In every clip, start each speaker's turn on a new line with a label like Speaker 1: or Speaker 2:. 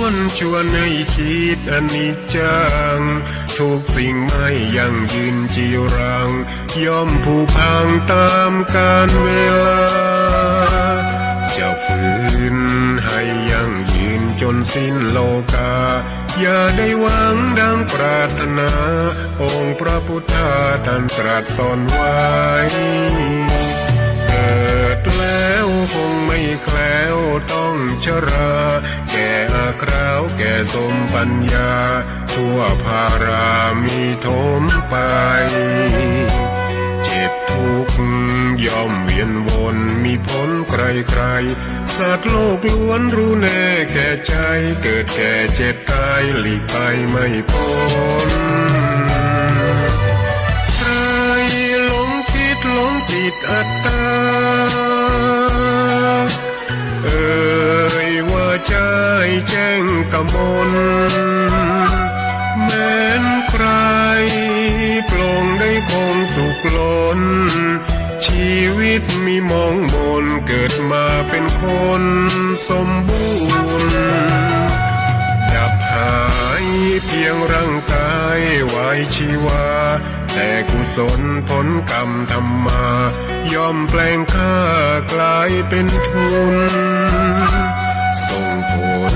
Speaker 1: วนชวนให้คิดอนิจจังทุกสิ่งไม่ยั่งยืนจีรังย่อมผุพังตามกาลเวลาจะฝืนให้ยั่งยืนจนสิ้นโลกาอย่าได้หวังดังปรารถนาองค์พระพุทธาท่านตรัสสอนไว้เกิดแล้วคงไม่แคล้วต้องชราแก่อาคราวแก่สมปัญญาทั่วภารามีทมไปเจ็บทุกข์ย่อมเวียนวนมีพ้นใครๆสัตว์โลกล้วนรู้แน่แก่ใจเกิดแก่เจ็บตายหลีกไปไม่พ้นใครหลงคิดหลงจิตอัตตาว่าใจแจ้งกมลแม้นใครปลงได้คงสุขล้นชีวิตมีมองมนเกิดมาเป็นคนสมบูรณ์ดับหายเพียงร่างกายไว้ชีวาแต่กุศลผลกรรมทำมาย่อมแปลงค่ากลายเป็นทุนส่งผล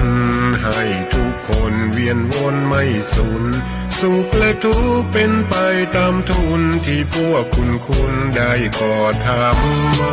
Speaker 1: ให้ทุกคนเวียนวนไม่สูญสุขและทุกข์เป็นไปตามทุนที่พวกคุณได้ก่อทำมา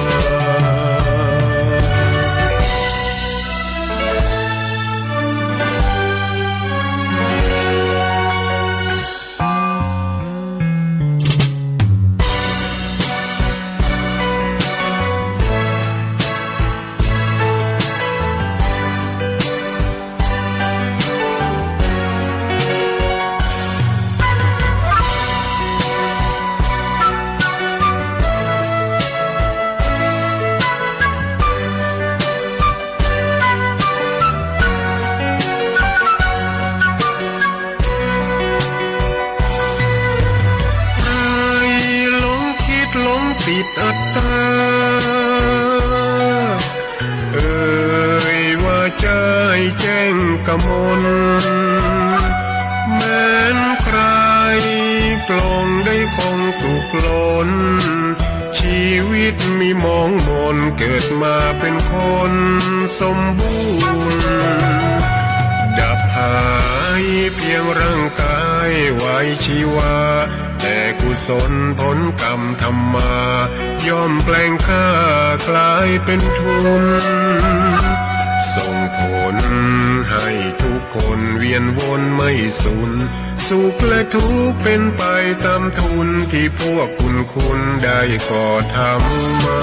Speaker 1: ติดอัตตาว่าใจแจ้งกมลแม้นใครปลงได้คงสุขล้นชีวิตมีมองมนเกิดมาเป็นคนสมบูรณ์ดับหายเพียงร่างกายไว้ชีวาแต่กุศลผลกรรมทำมาย่อมแปลงค่ากลายเป็นทุนส่งผลให้ทุกคนเวียนวนไม่สูญสุขและทุกข์เป็นไปตามทุนที่พวกคุณได้ก่อทำมา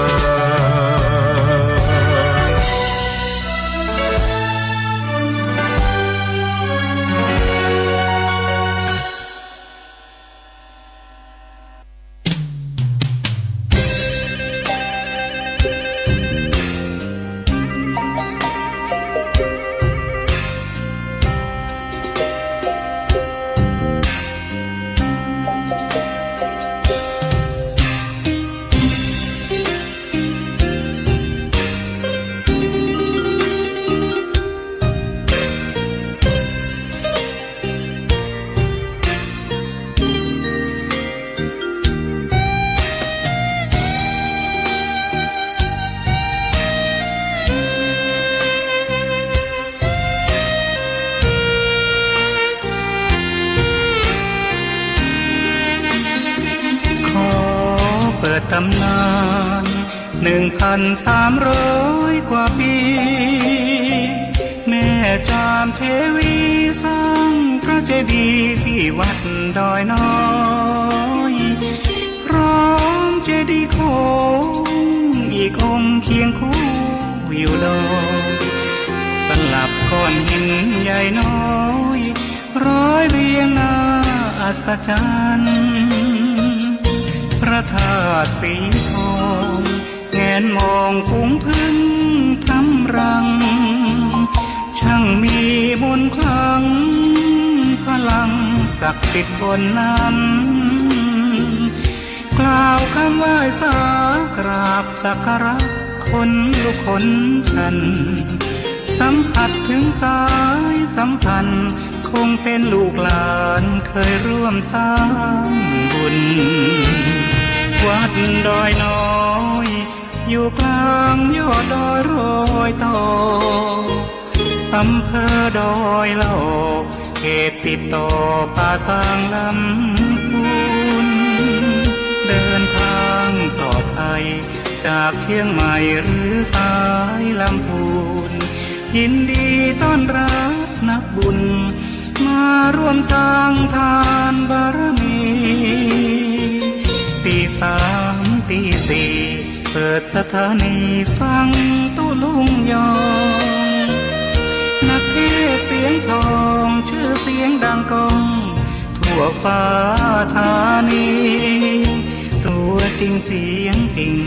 Speaker 2: ตำนาน1,300 กว่าปีแม่จามเทวีสร้างพระเจดีย์ที่วัดดอยน้อยพร้อมเจดีย์โค้งอีกองค์เคียงคู่อยู่ดอยสลับก้อนหินใหญ่น้อยร้อยเรียงหน้าอัศจรรย์พระธาตุสีทองแงนมองฝูงพึ่งทำรังช่างมีมนต์ขลังพลังศักดิ์สิทธิ์บนนั้นกล่าวคำไหว้สากราบสักการะคนลุกคนชันส สัมผัสถึงสายสัมพันธ์คงเป็นลูกหลานเคยร่วมสร้างบุญวัดดอยน้อยอยู่กลางยอดดอยโรยต่ออำเภอดอยเหล่าเขตติดต่อป่าสางลำพูนเดินทางปลอดภัยจากเชียงใหม่หรือสายลำพูนยินดีต้อนรับนักบุญมาร่วมสร้างทานบารมีตีสามตีสี่เปิดสถานีฟังตุลุงยองนักเทศเสียงทองชื่อเสียงดังก้องทั่วฟ้าธานีตัวจริงเสียงจริง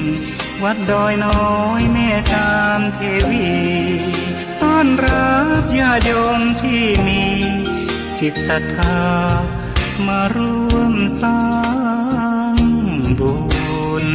Speaker 2: วัดดอยน้อยแม่จามเทวีต้อนรับญาติโยมที่มีจิตศรัทธามาร่วมสร้างบุญ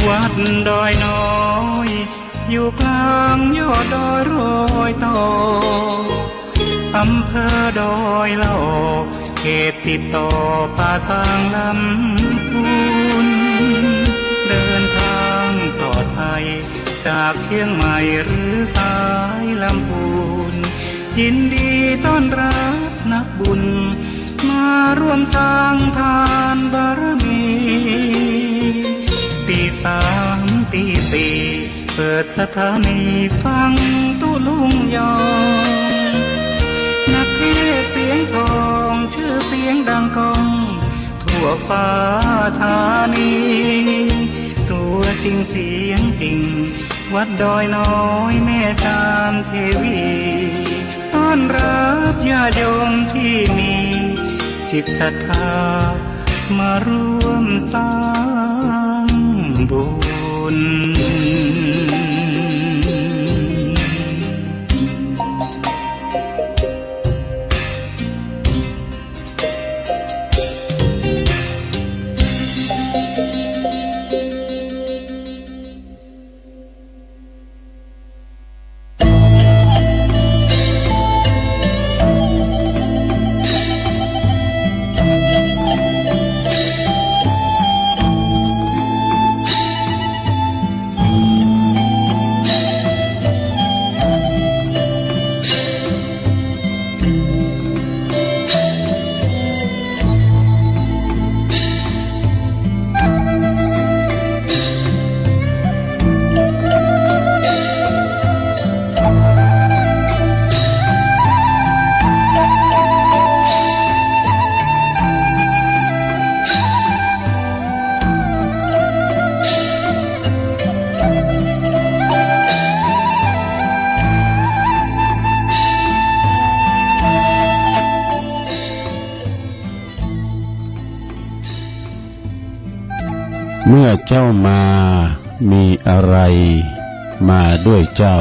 Speaker 2: วัดดอยน้อยอยู่กลางยอดดอยโรยต่ออำเภอดอยเหล่าเขตติดต่อป่าสางลำพูนเดินทางปลอดภัยจากเชียงใหม่หรือสายลำพูนยินดีต้อนรับนักบุญมาร่วมสร้างทานบารมีตีสามตีสี่เปิดสถานีฟังตุลุงยองนักเทศเสียงทองชื่อเสียงดังก้องทั่วฟ้าธานีตัวจริงเสียงจริงวัดดอยน้อยแม่จามเทวีต้อนรับญาติโยมที่มีจิตศรัทธามาร่วมสร้างบุญ
Speaker 3: เมื่อเจ้ามามีอะไรมาด้วยเจ้า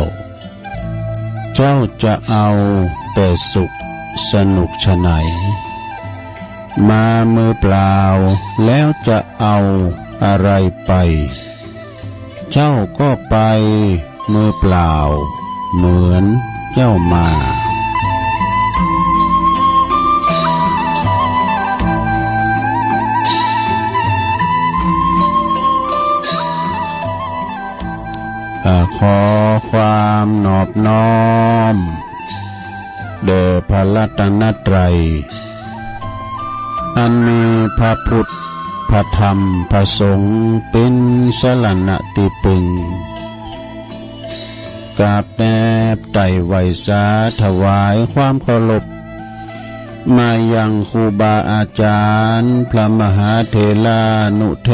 Speaker 3: เจ้าจะเอาแต่สุขสนุกชะไหนมามือเปล่าแล้วจะเอาอะไรไปเจ้าก็ไปมือเปล่าเหมือนเจ้ามาขอความนอบน้อมแด่พระรัตนตรัยอันมีพระพุทธพระธรรมพระสงฆ์เป็นสรณะที่พึ่งกราบแนบไต่ไหวสาถวายความเคารพมายังครูบาอาจารย์พระมหาเถรานุเถ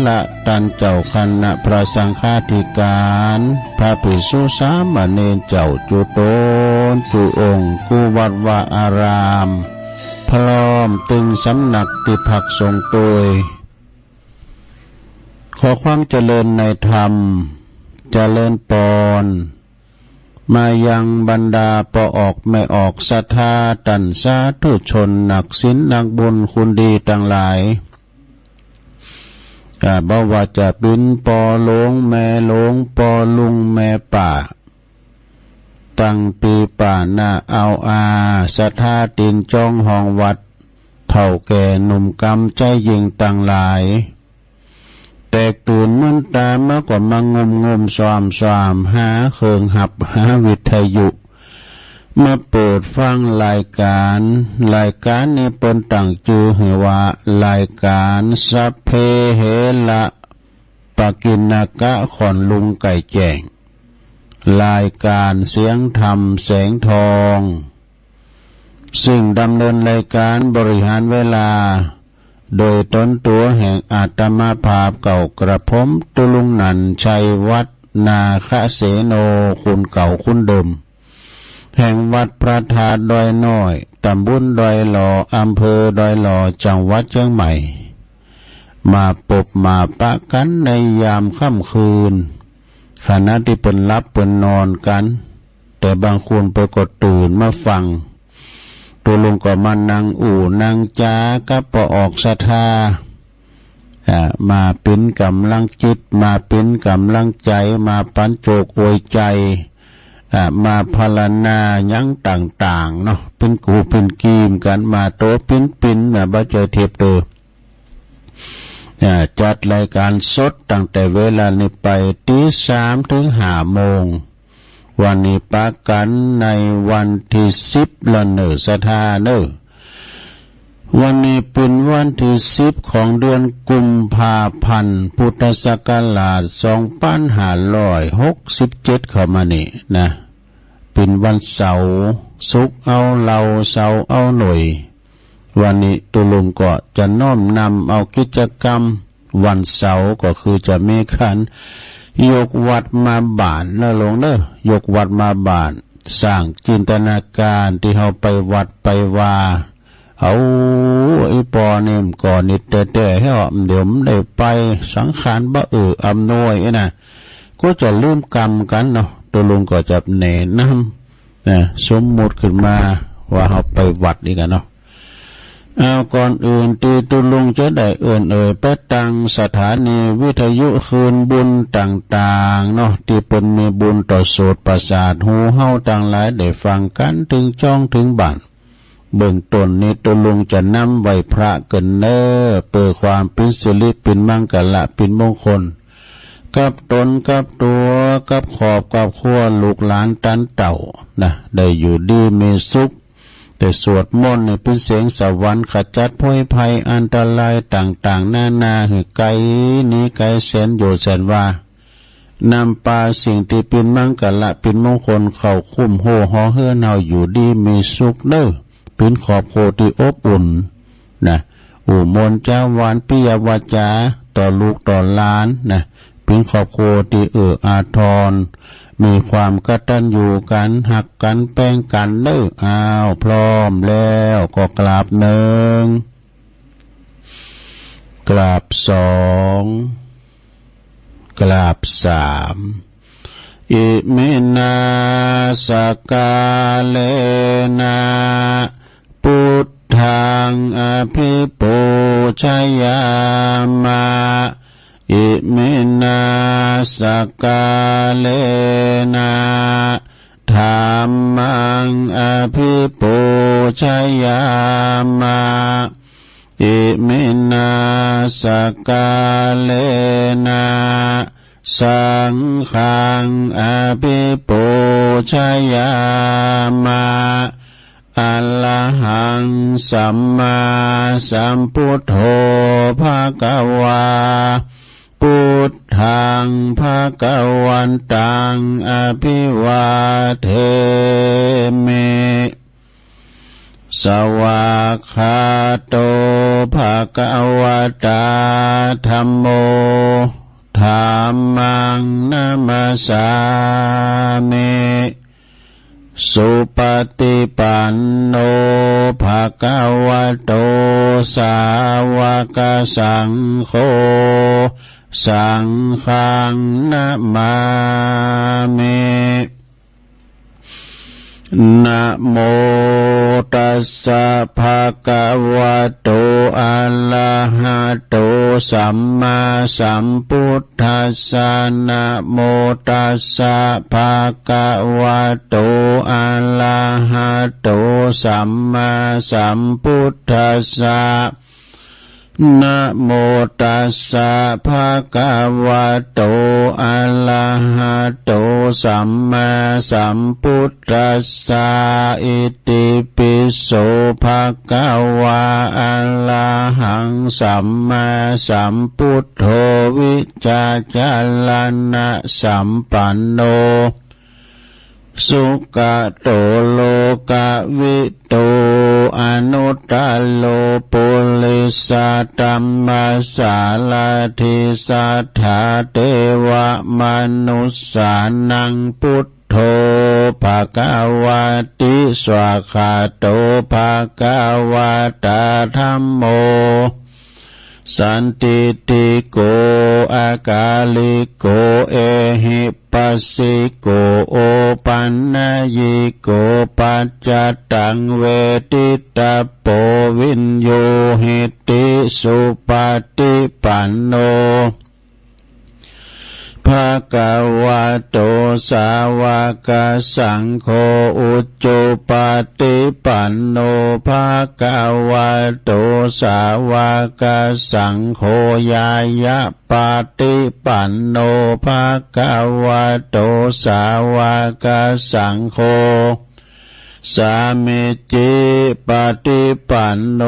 Speaker 3: ระท่านเจ้าคณะพระสังฆาธิการพระภิกษุสามเณรเจ้าจุโตน รรจุองค์กูวัดวาอารามพร้อมตึงสำนักติภักสงฆ์โดยขอความเจริญในธรรมเจริญปอนมายังบรรดาปออกไม่ออกศรัทธาตันสาธุชนนักศีลนักบุญคุณดีทั้งหลายบ่ว่าจะเป็นปอหลวงแม่หลวงปอลุงแม่ป่าตั้งปีป่าหน้าเอาศรัทธาตินจองห้องวัดเท่าแก่หนุ่มกำใจยิงต่างหลายแตกตื่นมึนตามากกว่ามางมสามหาเครื่องหับหาวิทยุมาเปิดฟังรายการนี้เปิ้นตั้งชื่อให้ว่ารายการสัพเพเหระปกิณกะขอนลุงไก่แจ้งรายการเสียงธรรมแสงทองซึ่งดำเนินรายการบริหารเวลาโดยตนตัวแห่งอาตมาภาพเก่ากระผมตุลุงนันชัยวัดนาคเสโนคุณเก่าคุณเดิมแห่งวัดพระธาตุดอยน้อยตำบลดอยหล่ออำเภอดอยหล่อจังหวัดเชียงใหม่มาปบมาปะกันในยามค่ำคืนขณะที่เป็นรับเป็นนอนกันแต่บางคนไปกดตื่นมาฟังตัวลุงก็มานั่งนั่งจาก็ปออกศรัทธามาเป็นกำลังจิตมาเป็นกำลังใจมาปันโจกอวยใจมาพลานายังต่างๆเนาะเป็นกูเป็นกีมกันมาโตปิ้นบ่เจอเทียบเตอจัดรายการสดตั้งแต่เวลานี้ไปตี3 ถึง 5 โมงวันนี้ปะกันในวันที่10ละเนอศรัทธาเนอวันนี้เป็นวันที่10ของเดือนกุมภาพันธ์พุทธศักราช2567เข้ามานี่นะเป็นวันเสาร์ศุกร์เอาเราเสาร์เอาหน่วยวันนี้ตุลุงก็จะน้อมนำเอากิจกรรมวันเสาร์ก็คือจะมีขันยกวัดมาบานนะหลวงเด้อยกวัดมาบานสร้างจินตนาการที่เฮาไปวัดไปว่าเอาไอ้ปอเนี่ยก่อนนิดแต่ให้อเดี๋ยวได้ไปสังขารบ่อำนวยนะก็จะลืมกรรมกันเนาะตัวลุงก็จะแนะนำนะสมมุติขึ้นมาว่าเฮาไปวัดนี่กันเนาะเอาก่อนอื่นตีตุลุงจะได้ไปตั้งสถานีวิทยุคืนบุญต่างๆเนาะที่เป็นมีบุญต่อโสตประสาทหูเฮาต่างหลายได้ฟังกันถึงจ้องถึงบ้านเบื้องต้นนี้ตุลุงจะนำไว้พระกันเน้อเปิดความเป็นสิริเป็นมังกละเป็นมงคลกับตนกับตัวกับขอบกับครัวลูกหลานตันเต่านะได้อยู่ดีมีสุขแต่สวดมนต์เนี่ยเป็นเสียงสวรรค์ขจัดพ้ภัยอันตรายต่างๆนาหือไกลนี้ไกลแสนโยแสนว่านำปาสิ่งที่เป็นมังกละเป็นมงคลเข้าคุ้มโหหอเฮือนเฮาอยู่ดีมีสุขเด้อเป็นขอบโคที่อบอุ่นนะมนต์เจ้าวานปิยวาจาต่อลูกต่อหลานนะเป็นขอบโคที่อาทรมีความกตัญญูกันหักกันแป้งกันเด้ออ้าวพร้อมแล้วก็กราบหนึ่งกราบสองกราบสามอิมินาสกาเลนะพุทธังอภิปูชยามาอิมินาสกาเลนะธัมมังอภิปูชยามาอิมินาสกาเลนะสังฆังอภิปูชยามาอะระหังสัมมาสัมพุทโธภะคะวาพุทธังภะคะวันตังอภิวาเทมิสวากขาโตภะคะวะตาธัมโมธัมมังนัมสสามิ สุปฏิปันโนภะคะวะโตสาวกสังโฆสังฆังนะมามินะโมตัสสะภะคะวะโตอะระหะโตสัมมาสัมพุทธัสสะนะโมตัสสะภะคะวะโตอะระหะโตสัมมาสัมพุทธัสสะนะโมตัสสะภะคะวะโตอะระหะโตสัมมาสัมพุทธัสสะอิติปิโสภะคะวะอะระหังสัมมาสัมพุทโธวิชาจารณะสัมปันโนสุขโตโลกวิโตอนุตตโลปุริสตัมมาสาลาธิสัทธาเตวะมนุสสานังพุทโธภะคะวะติสวากขาโตภะคะวะตาธัมโมสันติติโกอากาลิโกเอหิปัสสิโกโอปันนยิโกปัจจตังเวทิตาโปวินโยหิติสุปฏิปันโนภะคะวะโตสาวกสังโฆอุจจุปฏิปันโนภะคะวะโตสาวกสังโฆญาญะปฏิปันโนภะคะวะโตสาวกสังโฆสามิจิปฏิปันโน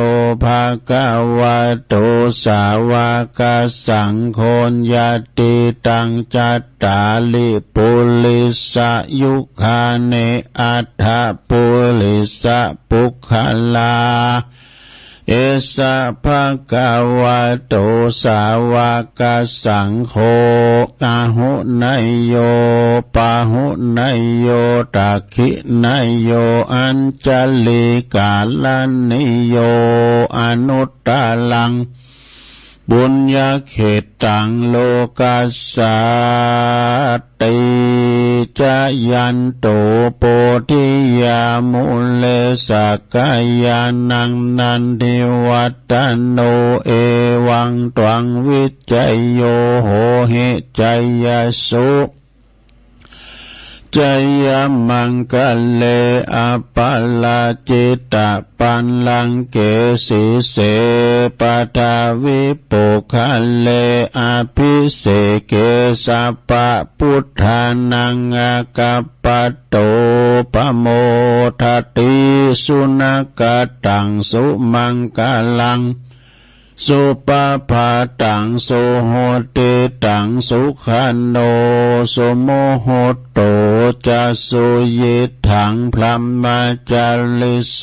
Speaker 3: ภะคะวะโตสาวกสังโฆญาติตังจัตตาลิปุริสยุคาเนอัฏฐปุริสปุคคลาเอสะภะคะวะโตสาวกสังโฆอาหุนยโยปาหุนยโยตักขินยโยอัญจลิกาลนิโยอนุตตลังบุญญาเขตังโลกัสสติจายันโตโปธิยามุเลสกายานังนันทิวัตโนเอวังตวังวิจัยโยโหหิจัยยสุจยมังคะเลอปัลลาจิตาปันลังเกสีเสปทาวิปุคะเลอภิเสเกสัพพะพุทธานังอากัปปะโตปโมทติสุนักตังสุมังคลังสุปภาตังสุโหติตังสุขันโนสุโมโหโตจะสุยิถังพลัมมาจาริโส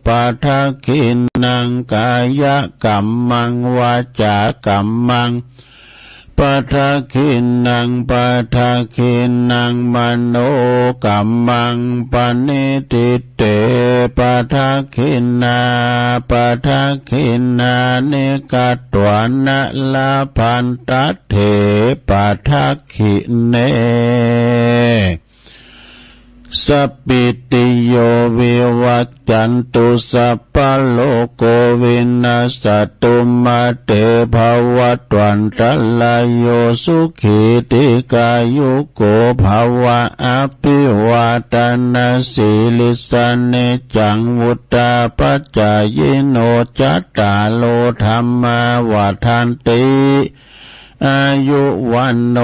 Speaker 3: ปัทขินังกายกัมมังวาจากัมมังปัทขินังปัทขินังมโนกัมมังปณิทิเตปัทขินาปัทขินานิกัตตวนะลาพันตเถปัทขิเนสัพพิติโยวิวัจจันตุสัพพะโลกวินาศตุมาเตภวัตวันตลายโยสุขีติกายุโกภวะอภิวาทนาสีลิสเนจังวุตตาปัจจายโนจัตตาโลธรรมาวาทันติอายุวันโน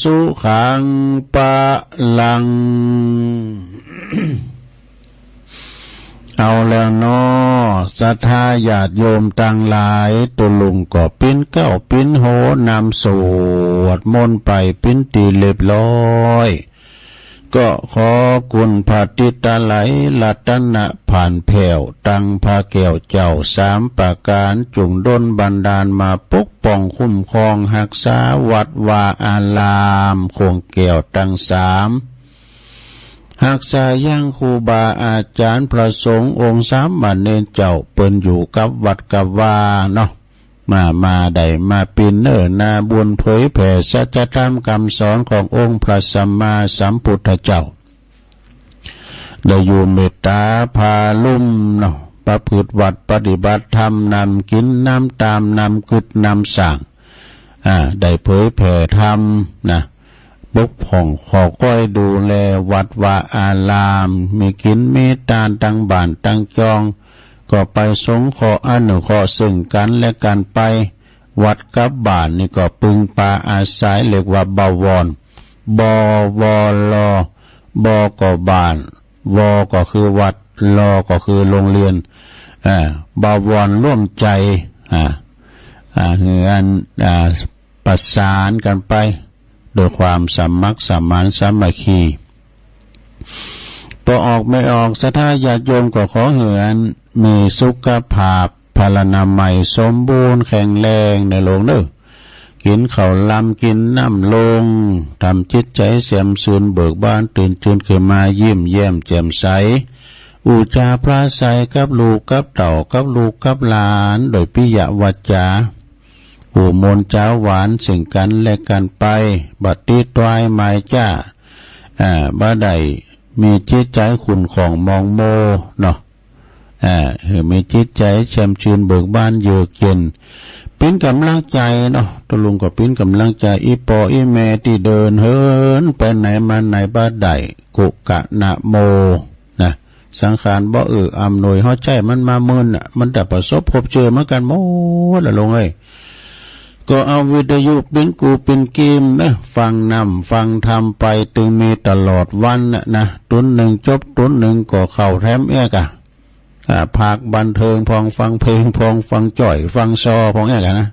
Speaker 3: สุขังปะลัง เอาแล้วเนาะศรัทธาญาติโยมตั้งหลายตุลุงก็ปิ้นเก้าปิ้นโหนำสวดมนต์ไปปิ้นตีเรียบร้อยก็ขอกุณพระติตาไหลรัตนะผ่านแผ่วตั้งพระแก้วเจ้าสามประการจุงดลบันดาลมาปกป้องคุ้มครองรักษาวัดวาอารามคงแก้วตั้งสาม หากสายังครูบาอาจารย์พระสงฆ์องค์สามเณรเจ้าเปิ้นอยู่กับวัดกับว่าเนาะมาได้มาปีนนาบุญเผยแผ่สัจธรรมคำสอนขององค์พระสัมมาสัมพุทธเจ้าได้อยู่เมตตาพาลุ่มเนาะประพฤติวัดปฏิบัติธรรมนำกินนำตามนำกึดนำสั่งได้เผยแผ่ธรรมนะปกป้องขอก้อยดูแลวัดวาอารามมีกินมีตานตั้งบ้านตั้งจองก็ไปสงขออนุเคราะห์ซึ่งกันและกันไปวัดกับบ้านนี่ก็พึงปาอาศัยเรียกว่าบวรบวลบก็บ้านวก็คือวัดลก็คือโรงเรียนบวรร่วมใจคืออันประสานกันไปโดยความสามัคคีสมานสามัคคีตัวออกไม่ออกศรัทธาญาติโยมก็ขอเหือนมีสุขภาพพลานามัยสมบูรณ์แข็งแรงในโลกเด้อกินข้าวลำกินน้ำลงทำจิตใจเสียมสูนเบิกบานตื่นจืนขึ้นมายิ้มแย้มแจ่มใสอุจาปราศัยกับลูกกับเต่ากับลูกกับหลานโดยปิยวาจาอุมนเจ้าหวานสิ่งกันและกันไปบัดตีตวายหมายจ้าบ่ได้มีจิตใจขุนของมองโมเนาะมีจิตใจแช่มชื่นเบิกบานเยือกเย็นเป็นกำลังใจเนาะตะลุงก็เป็นกำลังใจอีปออีแม่ที่เดินเหินไปไหนมาไหนบ้าได้กุกะนะโมนะสังขารบ่อำนวยหัวใจมันมามึนมันแต่ประสบพบเจอเหมือนกันหมดละลงเอ้ยก็เอาวิทยุเป็นกูเป็นเกมนะฟังนำฟังทำไปตึงมีตลอดวันนะตุนหนึ่งจบตุนหนึ่งก็เข้าแถมเอกะภาคบันเทิงพองฟังเพลงพองฟังจ่อยฟังซอพองเอกะนะ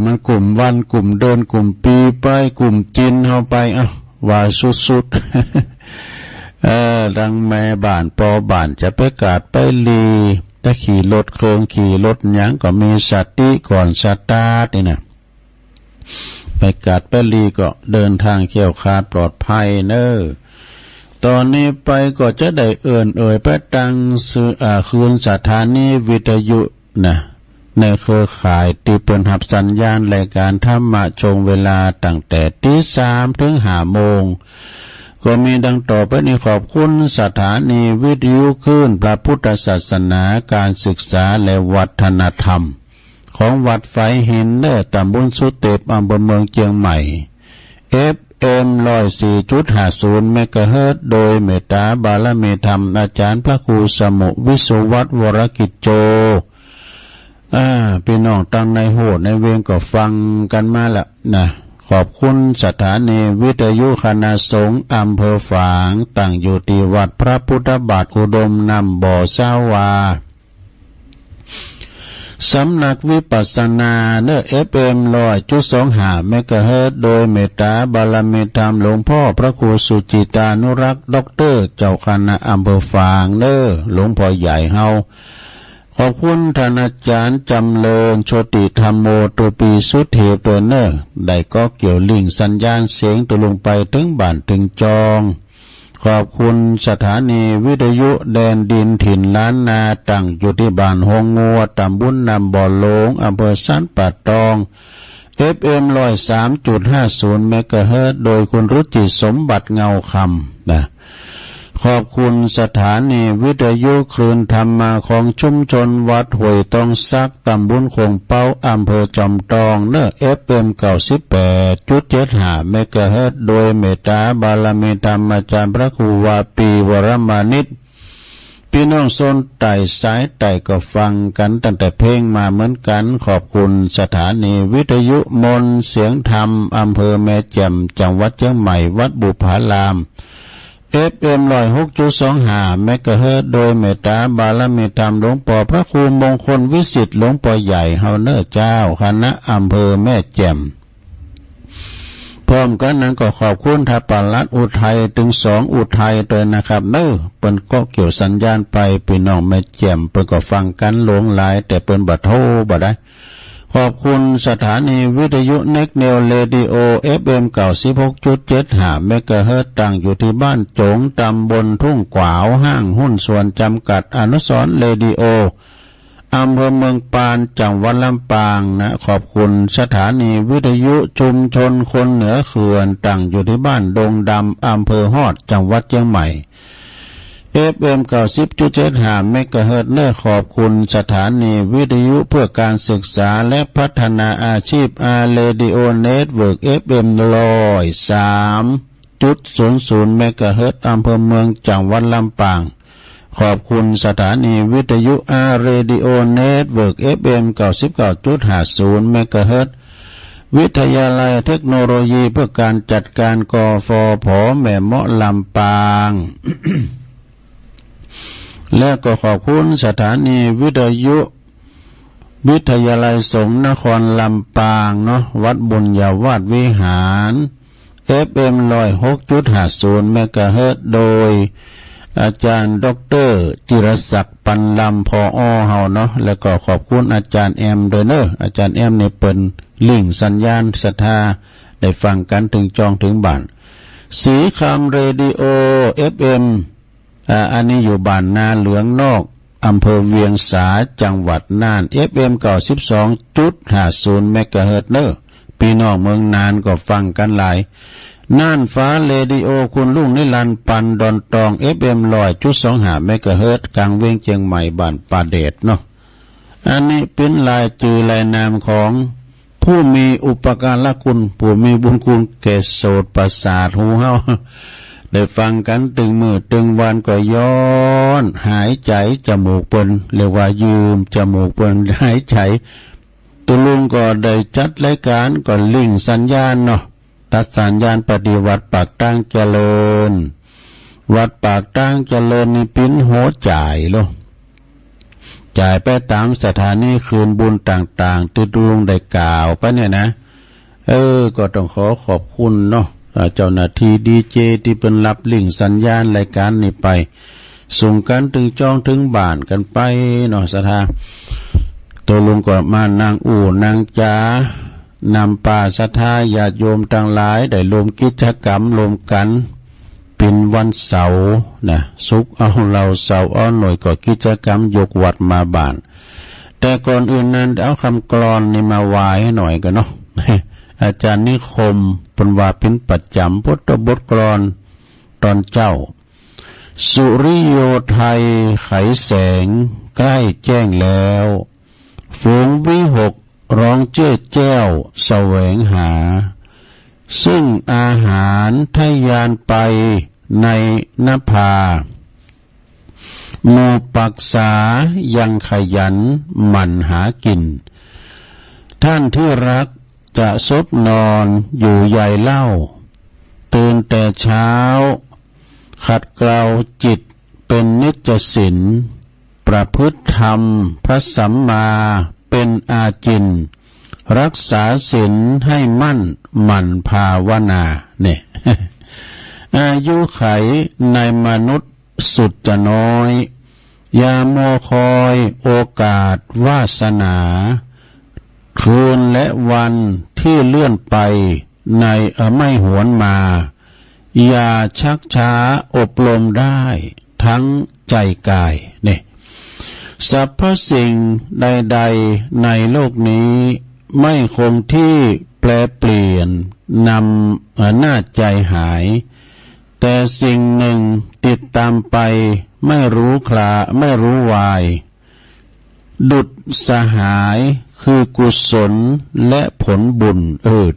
Speaker 3: มันกลุ่มวันกลุ่มเดินกลุ่มปีไปกลุ่มจินเข้าไปว่าสุดๆดังแม่บ้านปอบ้านจะไปกาดไปลีถ้าขี่รถเครื่องขี่รถยังก็มีสติก่อนสตาร์ทนี่นะไปกาดไปลีก็เดินทางเขี่ยวคาดปลอดภัยเนอะตอนนี้ไปก็จะได้เอ่ยไปตั้งคืนสถานีวิทยุนะในเครือข่ายที่เปิดหับสัญญาณรายการธรรมะชงเวลาตั้งแต่ตี 3 ถึง 5 โมงก็มีดังต่อไปนี้ขอบคุณสถานีวิทยุคลื่นพระพุทธศาสนาการศึกษาและวัฒนธรรมของวัดไฟหินเนอตำบลสุเตปอำเภอเมืองเชียงใหม่ FM 104.50 เมกะเฮิรตซ์โดยเมตตาบารมีธรรมอาจารย์พระครูสมุวิสุวัฒน์วรกิจโจพี่น้องตั้งในโหดในเวงก็ฟังกันมาแล้วนะขอบคุณสถานีวิทยุคณะสงฆ์อำเภอฝางตั้งอยู่ที่วัดพระพุทธบาทอุดมนำบ่อสาวาสำนักวิปัสสนาเนอ FM 100.25 เมกะเฮิรตซ์โดยเมตตาบารมีธรรมหลวงพ่อพระครูสุจิตานุรักษ์ด็อกเตอร์เจ้าคณะอำเภอฝางเนอหลวงพ่อใหญ่เฮาขอบคุณท่านอาจารย์จำเริญโชติธรรมโมตัวปีสุเทพตัวเนอได้ก็เกี่ยวลิงสัญญาณเสียงตัวลงไปถึงบ้านถึงจองขอบคุณสถานีวิทยุแดนดินถิ่นล้านนาตั้งอยู่ที่บ้านหงงัวตำบลนำบ่อโลงอำเภอสันป่าตอง FM 103.50 เมกะเฮิรตซ์โดยคุณรุจิสมบัติเงาคำนะขอบคุณสถานีวิทยุคลื่นธรรมะของชุมชนวัดห้วยตองซักตำบลคงเป้าอำเภอจอมทองเนอ FM 98.75 เมกะเฮิรตซ์โดยเมตตาบารมีธรรมอาจารย์พระครูวาปีวรมานิตพี่น้องโซนไต่สายไต่ก็ฟังกันตั้งแต่เพลงมาเหมือนกันขอบคุณสถานีวิทยุมนต์เสียงธรรมอำเภอแม่แจ่มจังหวัดเชียงใหม่วัดบุพารามFM 106.25 เมกะเฮิรตซ์โดยเมตตาบารมีธรรมหลวงพ่อพระครูมงคลวิสิทธิ์หลวงพ่อใหญ่เฮาเนอเจ้าคณะอำเภอแม่แจ่มพร้อมกันนั้นก็ขอบคุณทัพปลัดอุทัยถึง2อุทัยด้วยนะครับเนอเปิ้นก็เกี่ยวสัญญาณไปพี่น้องแม่แจ่มเปิ้นก็ฟังกันหลงหลายแต่เปิ้นบ่โทรบ่ได้ ขอบคุณสถานีวิทยุเน็กเนลเรดิโอ FM 96.75 เมกะเฮิรตซ์ตั้งอยู่ที่บ้านโจงตำบลทุ่งกวาวห้างหุ้นส่วนจำกัดอนุสรณ์เรดิโออำเภอเมืองปานจังหวัดลำปางนะขอบคุณสถานีวิทยุชุมชนคนเหนือเขื่อนตั้งอยู่ที่บ้านดงดำอำเภอฮอดจังหวัดเชียงใหม่ FM 90.75 เมกะเฮิรตซ์และขอบคุณสถานีวิทยุเพื่อการศึกษาและพัฒนาอาชีพเรดิโอเน็ตเวิร์ก FM 103.00 เมกะเฮิรตซ์อำเภอเมืองจังหวัดลำปางขอบคุณสถานีวิทยุเรดิโอเน็ตเวิร์ก FM 99.50 เมกะเฮิรตซ์วิทยาลัยเทคโนโลยีเพื่อการจัดการกฟผ.แม่เมาะลำปาง และก็ขอบคุณสถานีวิทยุวิทยาลัยสงฆ์นครลำปางเนาะวัดบุญญาวาสวิหาร FM 106.50 เมกะเฮิรตซ์โดยอาจารย์ดร.จิรศักดิ์ปันลำพอเฮาเนาะแล้วก็ขอบคุณอาจารย์แอมเด้อเนอะอาจารย์แอมเนี่ยเปิ้นลิงก์สัญญาณศรัทธาได้ฟังกันถึงจองถึงบ้านสีคำเรดิโอ FM อันนี้อยู่บ้านนาเหลืองนอกอำเภอเวียงสาจังหวัดน่าน FM 92.50 เมกะเฮิรตซ์เนอะพี่น้องเมืองน่านก็ฟังกันหลายน่านฟ้าเรดิโอคุณลุงนิรันดร์ปันดอนตอง FM 100.25 เมกะเฮิรตซ์กลางเวียงเชียงใหม่บ้านป่าเดชเนาะอันนี้เป็นลายจือลายนามของผู้มีอุปการะคุณผู้มีบุญคุณแก่โสตประสาทหูเฮาได้ฟังกันตึงมือตึงวันก็ย้อนหายใจจมูกเปิ้นเรียกว่ายืมจมูกเปิ้นหายใจตุลุงก็ได้จัดรายการก็ลิงก์สัญญาณเนาะตัดสัญญาณปฏิวัติปากตั้งเจริญวัดปากตั้งเจริญนี่ปิ้นโหจ่ายโลจ่ายไปตามสถานีคืนบุญต่างๆที่ตุลุงได้กล่าวไปเนี่ยนะก็ต้องขอบคุณเนาะเจ้าหน้าที่ดีเจที่เป็นรับลิงก์สัญญาณรายการนี้ไปส่งกันถึงจองถึงบ้านกันไปเนาะสถาตัวลุงก็มานางอู่นางจ๋านำป่าศรัทธาญาติโยมทั้งหลายได้รวมกิจกรรมรวมกันเป็นวันเสาร์นะศุกร์เอาเราเสาร์เอาหน่อยก็กิจกรรมยกวัดมาบ้านแต่ก่อนอื่นนั้นเอาคำกลอนนี่มาวายให้หน่อยกันเนาะ อาจารย์นิคมเป็นว่าเป็นประจำพุทธบทกลอนตอนเจ้าสุริโยไทยไขแสงใกล้แจ้งแล้วฝูงวิหกร้องเจ้อแจ้วแสวงหาซึ่งอาหารทะยานไปในนภาหมู่ปักษายังขยันหมั่นหากินท่านที่รักจะซบนอนอยู่ใหญ่เล่าตื่นแต่เช้าขัดเกลาจิตเป็นนิจศิลประพฤติธรรมพระสัมมาเป็นอาจินรักษาศีลให้มั่นหมั่นภาวนาเนี่ย อายุไขในมนุษย์สุดจะน้อยอย่ามัวคอยโอกาสวาสนาคืนและวันที่เลื่อนไปในไม่หวนมาอย่าชักช้าอบรมได้ทั้งใจกายเนี่ยสรรพสิ่งใดๆในโลกนี้ไม่คงที่แปรเปลี่ยนนำหน้าใจหายแต่สิ่งหนึ่งติดตามไปไม่รู้คลาไม่รู้วายดุจสหายคือกุศลและผลบุญ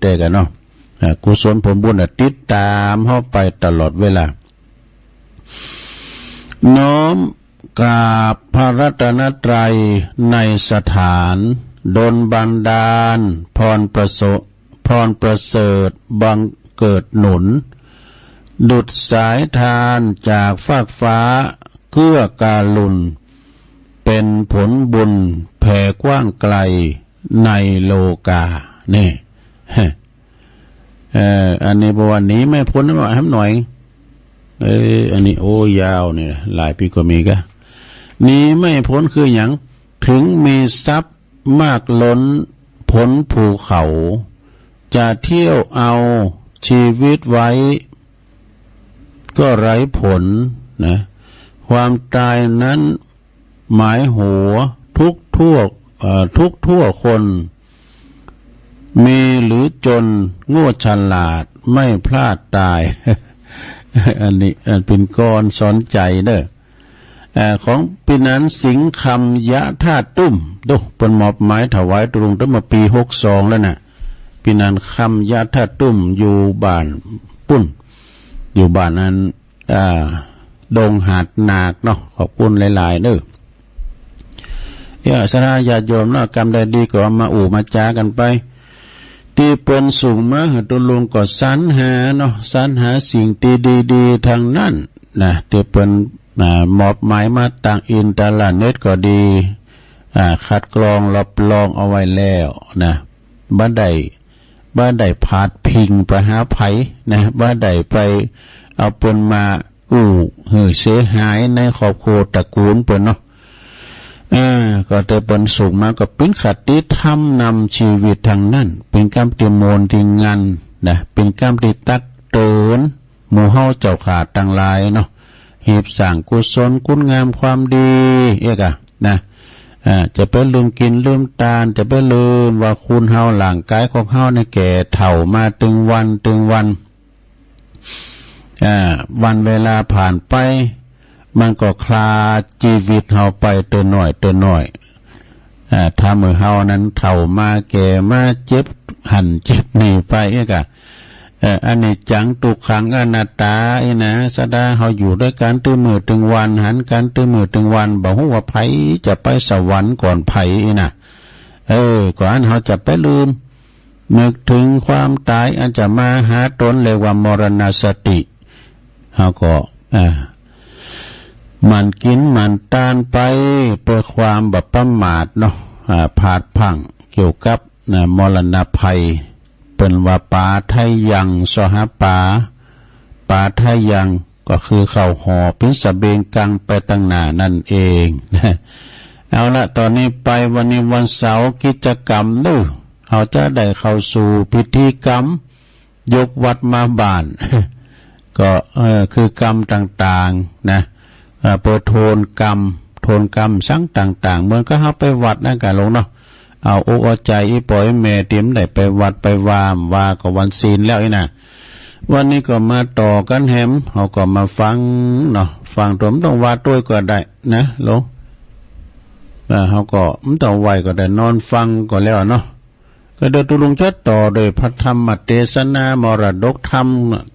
Speaker 3: ได้กันเนาะกุศลผลบุญติดตามเข้าไปตลอดเวลาน้อมกราบพระรัตนตรัยในสถานดลบันดาลพรประเสริฐบังเกิดหนุนดุจสายทานจากฟากฟ้าเกื้อกาลุนเป็นผลบุญแผ่กว้างไกลในโลกานี่ อันนี้บอกว่านี้ไม่พ้นหน่อยให้หน่อยอันนี้โอ้ยาวเนี่ยหลายปีก็มีกะนี้ไม่พ้นคืออย่างถึงมีทรัพย์มากล้นพ พ้นภูเขาจะเที่ยวเอาชีวิตไว้ก็ไร้ผลนะความตายนั้นหมายหัวทุกทั่วคนมีหรือจนโง่ฉลาดไม่พลาดตาย อันนี้เป็นกรสอนใจเด้อของปีนั้นสิงคำยะธาตุตุ้มดูเป็นมอบหมายถวายตรงตั้งมาปี62แล้วน่ะปีนั้นคำยะธาตุตุ้มอยู่บ้านปุ้นอยู่บ้านนั้นดงหาดนาคเนาะขอบคุณหลายๆเด้อสนาญาติโยมเนาะกรรมใดดีก็มาอู่มาจากันไปที่เปิ้นสูงมาหาตุลุงก็สรรหาเนาะสรรหาสิ่งที่ดีๆทางนั้นนะที่เปิ้นมอบหมายมาต่างอินเทอร์เน็ตก็ดีคัดกรองรับรองเอาไว้แล้วนะบ่ได้พาดพิงไปหาไผนะบ่ได้ไปเอาเปิ้นมาเสียหายในครอบครัวตระกูลเปิ้นเนาะก็แต่เปิ้นสูงมาก็เป็นคติธรรมนำชีวิตทางนั้นเป็นกรรมที่โมนที่งานนะเป็นกรรมที่ตักเตือนหมู่เฮาเจ้าขาดทั้งหลายเนาะหีบสร้างกุศลคุณงามความดีนะจะไปลืมกินลืมทานจะไปลืมว่าคุณเฮาหลังกายของเฮาในแก่เฒ่ามาตึงวันวันเวลาผ่านไปมันก็คลาชีวิตเฮาไปเตือนหน่อยถ้ามือเฮานั้นเฒ่ามาแก่มาเจ็บหันเจ็บนี่ไปอันนี้จังตุกขังอนัตตานะสดาเฮาอยู่ด้วยกันตื้อมือตึงวันหันกันตื้อมือตึงวันบ่ฮู้ว่าไผจะไปสวรรค์ก่อนไผนะก่อนเฮาจะไปลืมนึกถึงความตายอันจะมาหาตนเรียกว่ามรณสติเฮาก็มันกินมันตานไปเพื่อความแบบประมาทเนาะผาดพังเกี่ยวกับมรณะภัยเป็นว่าปาไทยังสหปาไทยังก็คือเข้าหอเป็นสเบงกังไปตั้งหน้านั่นเองเอาละตอนนี้ไปวันนี้วันเสาร์กิจกรรมดูเขาจะได้เข้าสู่พิธีกรรมยกวัดมาบ้าน ก็คือกรรมต่างๆนะเปิดโทนกรรมสังต่างๆเหมือนก็เฮาไปวัดนั่นกันลงเนาะเอาอกเอาใจอีปล่อยแม่เตรียมได้ไปวัดไปว่าก็วันศีลแล้วนะวันนี้ก็มาต่อกันแฮมเฮาก็มาฟังเนาะฟังต้องว่าด้วยก็ได้นะลงเฮาก็มันต้องไหวก็ได้นอนฟังก็แล้วเนาะก็เดินตุลุงจะต่อโดยพระธรรมเทศนามรดกธรรม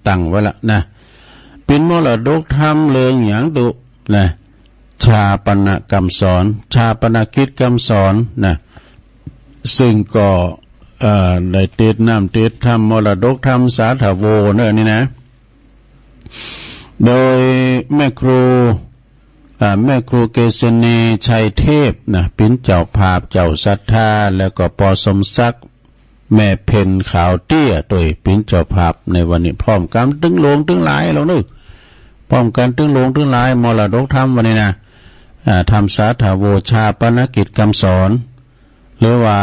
Speaker 3: ตั้งไว้ละนะเป็นมรดกธรรมเรื่องหยังตุนะชาปนกรรมสอนชาปนกิจกรรมสอนนะซึ่งก็ได้เทศน้ำเทศธรรมมรดกธรรมสาธโวเนี่ยนี่นะโดยแม่ครูเกษณีชัยเทพนะเป็นเจ้าภาพเจ้าศรัทธาแล้วก็ปอสมศักดิ์แม่เพ็ญขาวเตี้ยโดยเป็นเจ้าภาพในวันนี้พร้อมกันตึงโลงตึงหลายเรานึกพร้อมกันตึงโลงตึงหลายมรดกธรรมวันนี้นะทำสาธโวชาปนกิจกรรมสอนหรือว่า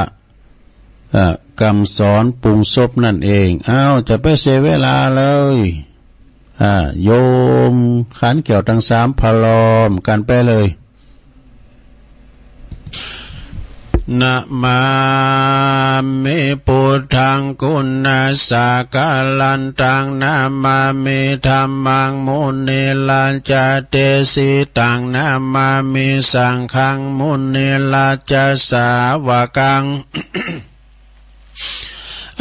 Speaker 3: กรรมสอนปรุงศพนั่นเองจะไปเสียเวลาเลยโยมขันเกี่ยวทั้ง3พลอมกันไปเลยนะมามิพุทธังคุณาสากาลันตังนะมามิธัมมังมุนิลัญจเตสิตังนะมามิสังฆังมุนิลัญจสาวกัง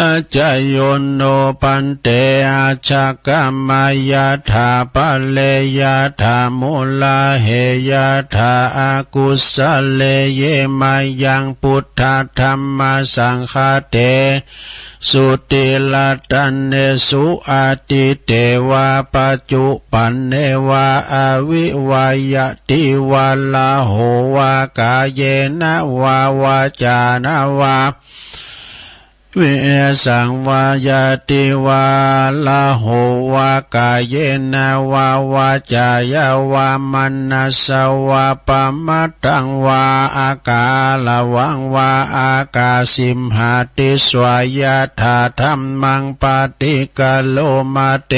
Speaker 3: อาจโยโนปันเตอาชกามายาธาปะเลยาธามุลาเหยาธาอากุสเลเยมายังพุทธธรรมสังฆเตสุติลตันเนสุอาติเตวาปัจจุปันเนวาอวิวายติวาลาโหวากายเยนะวาวาจานาวา เวสังวายาติวาลาโหวากายเยนาวาวาจายาวามันนาสวาปะมัตตังวาอากาลวังวาอากาสิมหาติสวายาธาธัมมังปฏิกาโลมาเต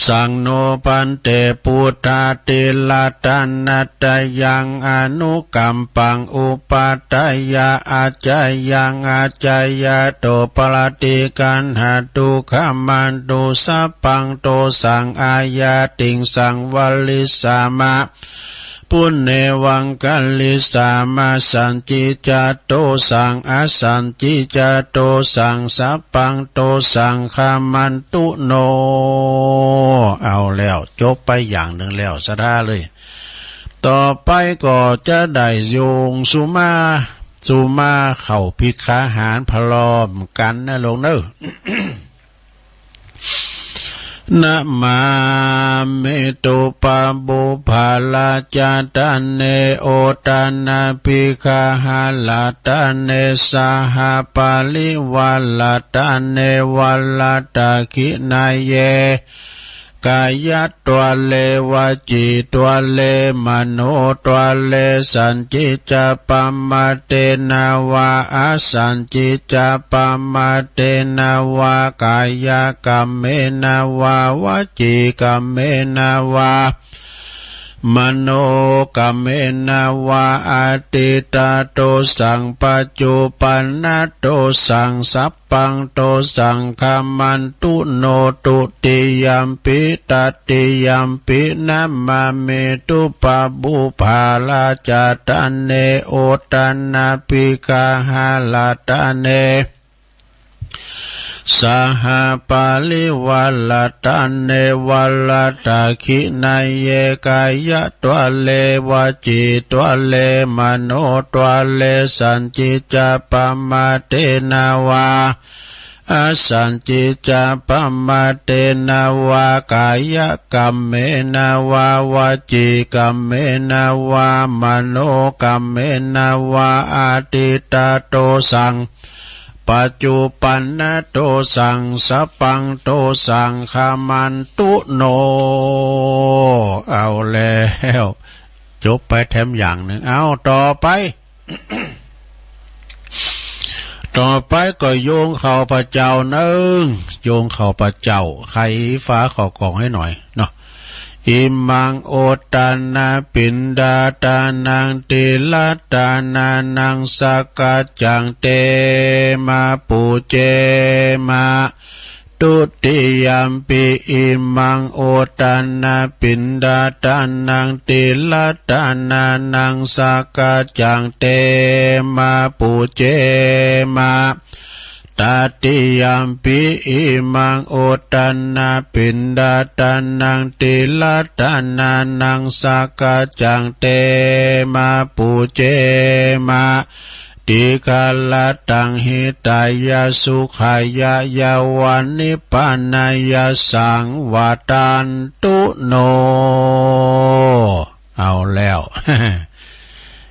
Speaker 3: สังโนปันเตปุตตาติลาตันนัตยังอนุกัมปังอุปาตยาอาจายังอาจายาโตปลติกันหาตุขมันตุสัพพังโตสังอายาติงสังวลิสามะปุณเนวังกัลลิสามาสันจิจาโตสังอสันจิจาโตสังสัพพังโตสังขามันตุโนเอาแล้วจบไปอย่างหนึ่งแล้วสะดาเลยต่อไปก็จะได้โยงสุมาเข้าพิกขาหารพลอมกันนะลงเนอะนะมาเมตุปะบุภาลาจาตันเนโอตานาปิคาหาลาตันเนสหปาลิวัลลาตันเนวัลลาตาคินายเยกายตัวเลวจิตัวเลมโนตัวเลสันจิจปัมมาเตนาวาอาสันจิจปัมมาเตนาวากายกรรมเมนาวาวจิกรรมเมนาวามโนกัมเมนาวาอาติตาโตสังปัจจุปันนโตสังสัพพังโตสังฆมันตุโนตุติยัมปิตติยัมปินัมมาเมตุปะบุภาลาจาตันเนโอตันนาปิกาหาลาตันเนสหปาลิวัลลตันเนวัลลตาคินายเยกายะตัวเลวจิตัวเลมโนตัวเลสันจิจปัมมาเตนาวาอาสันจิจปัมมาเตนาวากายกรรมเมนาวาวจิกรรมเมนาวามโนกรรมเมนาวาอาติตาโตสังปัจจุปันนโตสังสัพพังโตสังขามันตุโนเอาแล้วจบไปแถมอย่างหนึ่งเอาต่อไป ต่อไปก็โยงเข้าพระเจ้านึงโยงเข้าพระเจ้าไขฟ้าเข้ากล่องให้หน่อยเนาะอิมังโอตานาปินดาตานังติลตานานังสกัจจังเตมาปูเจมาตุติยัมปิอิมังโอตานาปินดาตานังติลตานานังสกัจจังเตมาปูเจมาตติยัมปิอิมังโอตันนาปินดาตันนังติลตันนานังสกัจจังเตมาปูเจมาติกาลตังหิตายาสุขายายาวันนิพพานายาสังวาตันตุโนเอาแล้ว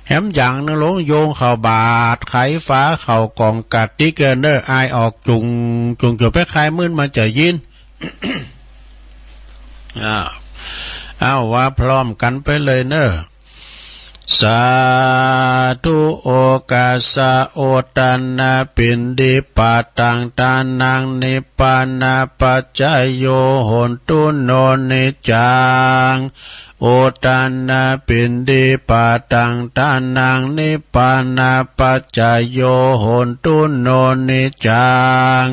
Speaker 3: แหมอย่างนึงลงโยงเข้าบาทไขฟ้าเข้ากองกัดติ๊กเกอร์เนอร์อายออกจุงจบไปคลายมืดมาจะยิน เอาว่าพร้อมกันไปเลยเนอะสาธุโอกาสะโอตันนาปินดิปาตังตานังนิปปานาปัจจโยโหนตุโนนิจังโอตันนาปินดิปาตังตานังนิปปานาปัจจโยโหนตุโนนิจัง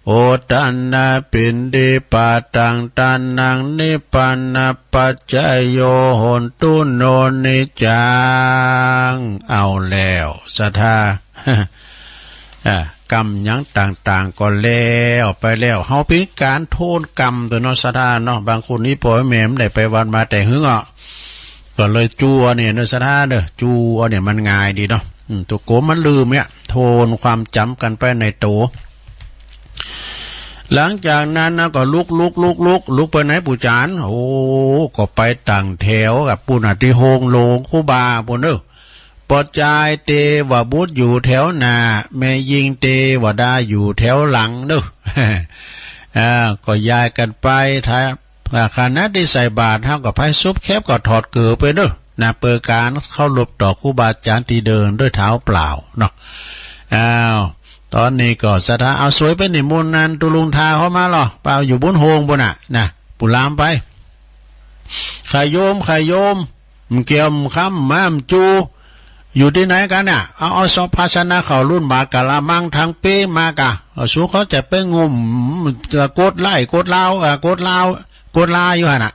Speaker 3: โอตันนาปินดิปาตังตานังนิปปานาปัจจโยโหนตุโนนิจังเอาแล้วศรัทธากรรมยังต่างๆก็แล้วไปแล้วเฮาเป็นการโทษกรรมตัวเนาะศรัทธาเนาะบางคนนี่ปล่อยแม่มได้ไปวันมาแต่หึงอ่ะก็เลยจัวเนี่ยเนาะศรัทธาเด้อจัวเนี่ยมันง่ายดีเนาะตัวโกมันลืมเนี่ยโทนความจำกันไปในตัวหลังจากนั้นนะก็ลุกไปไหนปู่จานโอ้ก็ไปต่างแถวกับปู่นาที่โฮงโลงคูบาปุ่นเด้อไป ปอจายเตว่าบุตรอยู่แถวหน้าแม่ยิงเตว่าได้อยู่แถวหลังเด้อก็ย้ายกันไปถ้าคณะได้ใส่บาตรเท่ากับไพ่ซุปแคบก็ถอดเกลือไปเด้อนะเปิดการเข้าหลบต่อครูบาอาจารย์ที่เดินด้วยเท้าเปล่าเนาะตอนนี้ก็สถาเอาสวยไปนิมนต์นันตุลุงทาเข้ามาหรอเปล่าอยู่บนโฮงบนน่ะนะปุลามไปขายโยมเกี่ยมคำม้ามจูอยู่ที่ไหนกันเนี่ยเอาสภาชนะเขารุ่นบาทกะละมังทางเป้มากะสู้เขาจะไปงมกดไล่กดลาวกดลาอยู่ฮะน่ะ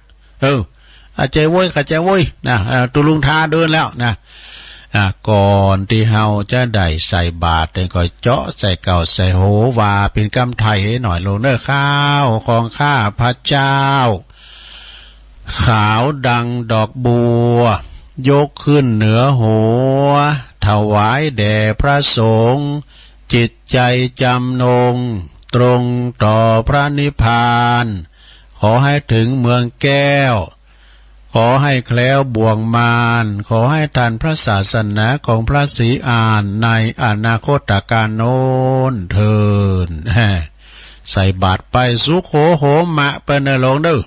Speaker 3: ใจโว้ยนะตุลุงทาเดินแล้วนะก่อนที่เฮาจะได้ใส่บาตรก็เจาะใส่เก่าใส่โหว่าเป็นกำไทยหน่อยโลเนอร์ข้าวของข้าพระเจ้าขาวดังดอกบัวยกขึ้นเหนือหัวถวายแด่พระสงฆ์จิตใจจำนงตรงต่อพระนิพพานขอให้ถึงเมืองแก้วขอให้แคล้วบ่วงมารขอให้ทันพระศาสนาของพระศรีอานในอนาคตการโน้นเถิดใส่บาตรไปสุขโหมะเป็นในหลวงเด้อ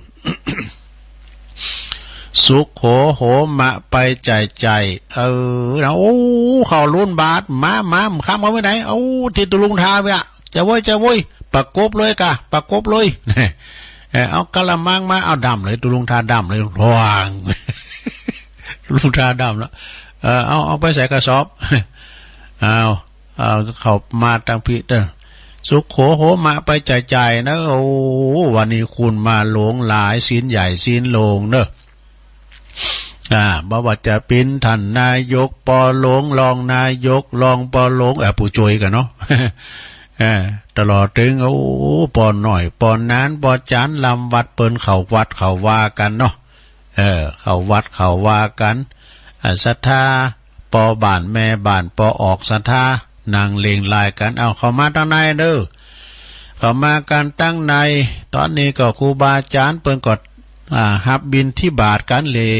Speaker 3: สุขโหมะไปใจโอ้เขาลุ้นบาทมาข้ามเขาไปไหนที่ตุลุงทาไปจะโว้ยประกบเลยเอากะละมังมาเอาดำเลยตุลุงทาดำเลยวางตุลุงทาดำแล้วเอาไปใส่กระสอบเอาเขามาตั้งพิเตอร์สุขโหมะไปใจนะวันนี้คุณมาหลงหลายศีลใหญ่ศีลโลงเนอะบ่ว่าจะเป็นท่านนายกปอหลงรองนายกรองปอหลงผู้ช่วยกันเนาะตลอดถึงปอหน่อยปอนั้นปอจานลำวัดเปิ้นเขาวัดเขาว่ากันเนาะเขาวัดเขาว่ากันศรัทธาปอบ้านแม่บ้านปอออกศรัทธานางเลงลายกันเข้ามาตั้งในเด้อเข้ามากันตั้งในตอนนี้ก็ครูบาอาจารย์เปิ้นก็หับบินที่บาทกันเรี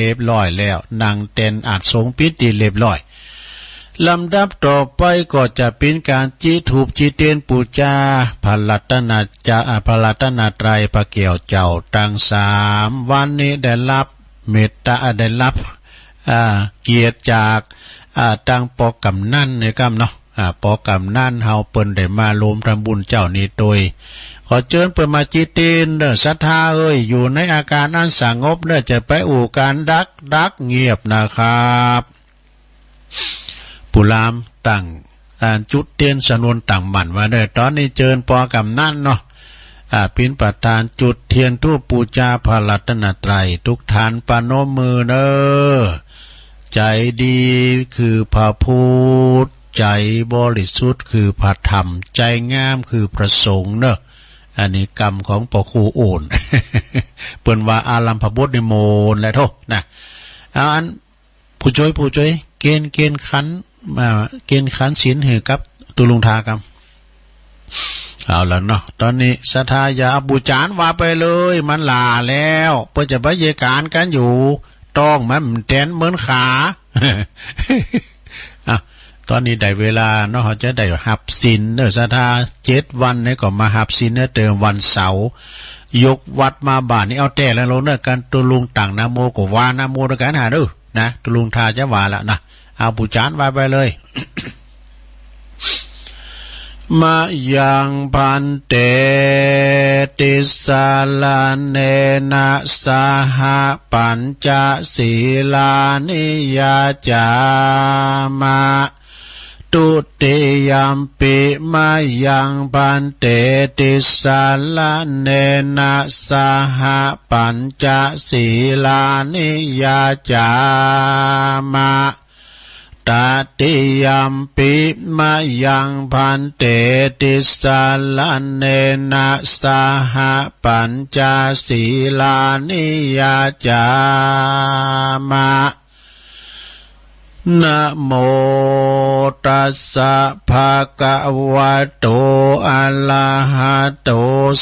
Speaker 3: ยบร้อยแล้วนางเต็นอาจสงปิติเรียบร้อยลำดับต่อไปก็จะเป็นการจีถูปจีเตียนปูจาพระรัตนตรัยพระเกี่ยวเจ้าตั้ง3วันนี้ได้รับเมตตาได้รับเกียรติจากตั้งปอกำนั่นในกำเนาะปอกำนั่นเฮาเปิ้นได้มาร่วมทำบุญเจ้านี้โดยขอเชิญเปิดมาจิตตินเด้อศรัทธาอยู่ในอาการอันสงบเด้อจะไปอู่การดักเงียบนะครับปุรามตั้งจุดเตียนสนวนต่างหมันว่าเด้อตอนนี้เชิญปอกำนั่นเนาะเป็นประธานจุดเทียนทูปปูชาพระรัตนตรัยทุกท่านปนมมือเด้อใจดีคือพระพุทธใจบริสุทธิ์คือพระธรรมใจงามคือพระสงฆ์เนอะอันนี้กรรมของปครูโอนเปิ้นว่าอารัมภบุตรนิมนต์และโทษนะอันผู้ช่วยเกณฑ์ขันศีลหือกับตุลุงทากรรมเอาแล้วเนาะตอนนี้ศรัทธาอย่าบูจานว่าไปเลยมันลาแล้วเพื่อจะไปเยการกันอยู่ต้องมันแตนเหมือนขาตอนนี้ได้เวลาเนาะเขาจะได้หับศีลเนอะศรัทธา7 วันนี่ก็มาหับศีลเนอะเติมวันเสาร์ยกวัดมาบ้านนี่เอาแต่แล้วลงเนอะกันตุลุงต่างนะโมก็ว่านะโมด้วยกันหาดูนะตุลุงทาจะว่าละนะเอาปูจานว่าไปเลย มายังพันเตติสาลาเนนะสหปัญจศีลานิยาจามะตุติยัมปิมายังพันเตติสาลาเนนะสหปัญจศีลานิยาจามะตติยัมปิมายังพันเตติสาลาเนนะสหปัญจศีลานิยาจามะ นะโมตัสสะภะคะวะโตอะระหะโต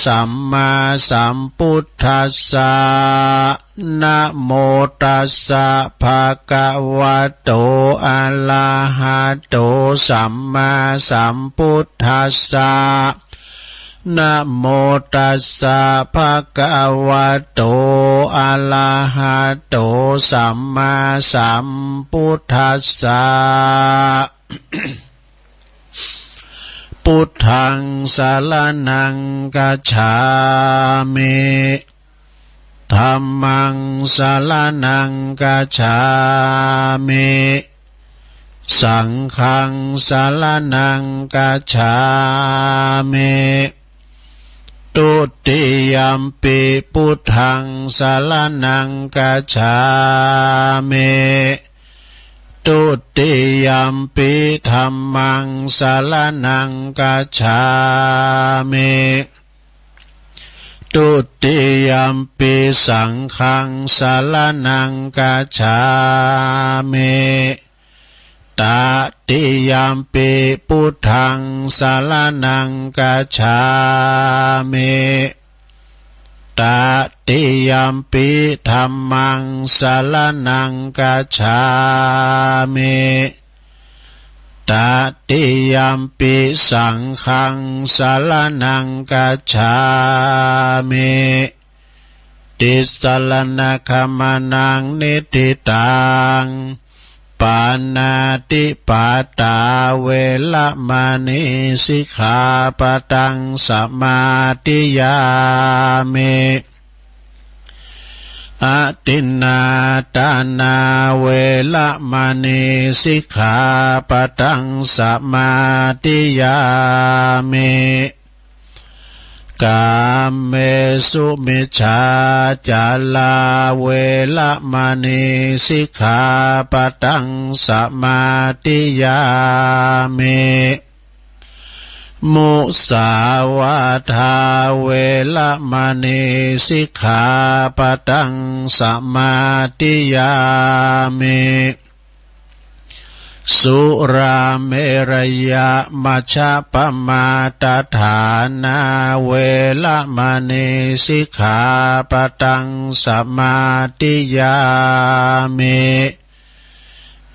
Speaker 3: สัมมาสัมพุทธัสสะนะโมตัสสะภะคะวะโตอะระหะโตสัมมาสัมพุทธัสสะนะโมตัสสะภะคะวะโตอะระหะโตสัมมาสัมพุทธัสสะ พุทธังสรณังกัจฉามิธัมมังสรณังกัจฉามิสังฆังสรณังกัจฉามิตุติยัมปิพุทธังสรณังกัจฉามิตุติยัมปิธัมมังสรณังกัจฉามิตุติยัมปิสังฆังสรณังกัจฉามิตติยัมปิพุทธังสรณังกัจฉามิตติยัมปิธัมมังสรณังกัจฉามิตติยัมปิสังฆังสรณังกัจฉามิติสรณคัมมานังนิติตังปานาติปาตาเวละมณีสิกขาปะทังสมาธิยามิอตินนาตานาเวละมณีสิกขาปะทังสมาธิยามิกามเมสุมิจฉาจาลาเวละมณีสิกขาปะทังสมาธิยามิมุสาวาทาเวละมณีสิกขาปะทังสมาธิยามิสุราเมรยะมัชฌะปมาตฐานาเวละมณีสิกขาปะทังสมาธิยามิ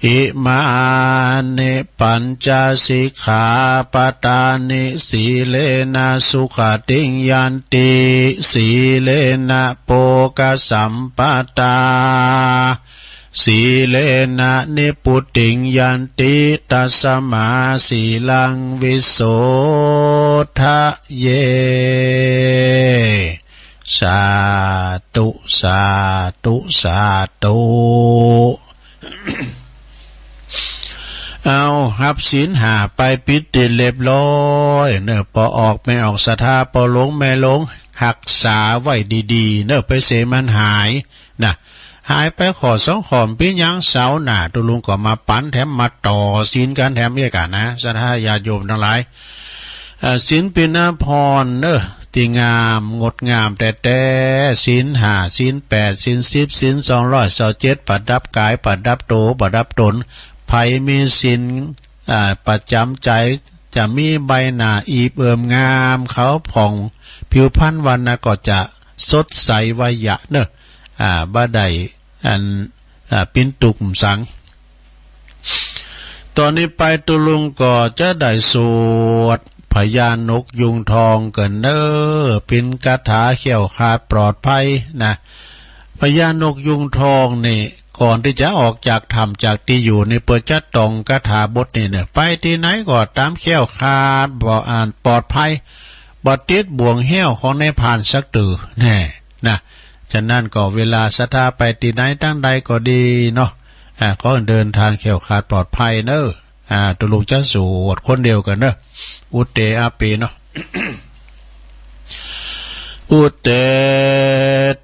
Speaker 3: อิมานิปัญจสิกขาปทานิสีเลนะสุขติงยันติสีเลนะโภคสัมปตาสีเลนะนิพุติงยันติตัสมาสีลังวิโสทะเยสาธุสาธุสาธุเอาหับศีลหาไปปิดติดเรียบร้อยเนอะพอออกไม่ออกศรัทธาพอหลงไม่หลงหักษาไว้ดีๆเนอะไปเสมันหายนะหายไปขอสองขอมปิ้งยังเสาหน้าตุลุงก็มาปั้นแถมมาต่อศีลกันแถมเยกันนะศรัทธาญาติโยมทั้งหลายศีลปิณพรเนอะที่งามงดงามแต่ศีลห้าศีลแปดศีล10ศีล227ประดับกายประดับโตประดับตนภัยมีศีลประจำใจจะมีใบหน้าอีบเอิมงามเขาผ่องผิวพรรณวันนะก็จะสดใสวัยะเนอะบ่ได้ปิ้นตุกสังตอนนี้ไปตุลุงก็จะได้สวดพญานกยุงทองกันเนอเป็นคาถาเขี่ยวขาดปลอดภัยนะพญานกยุงทองนี่ก่อนที่จะออกจากถ้ำจากที่อยู่ในเปิดจัดตองคาถาบทนี่เนี่ยไปที่ไหนก็ตามเขี่ยวขาดบ่อ่านปลอดภัยบ่ติดบ่วงเหี้ยวของในผ่านสักตือแน่นะฉะนั้นก็เวลาศรัทธาไปที่ไหนตั้งใดก็ดีเนาะก็เดินทางเขี่ยวขาดปลอดภัยเนอะตุลุงจะสวดคนเดียวกันเนอะอุตเตอาปีเนาะ อุตเต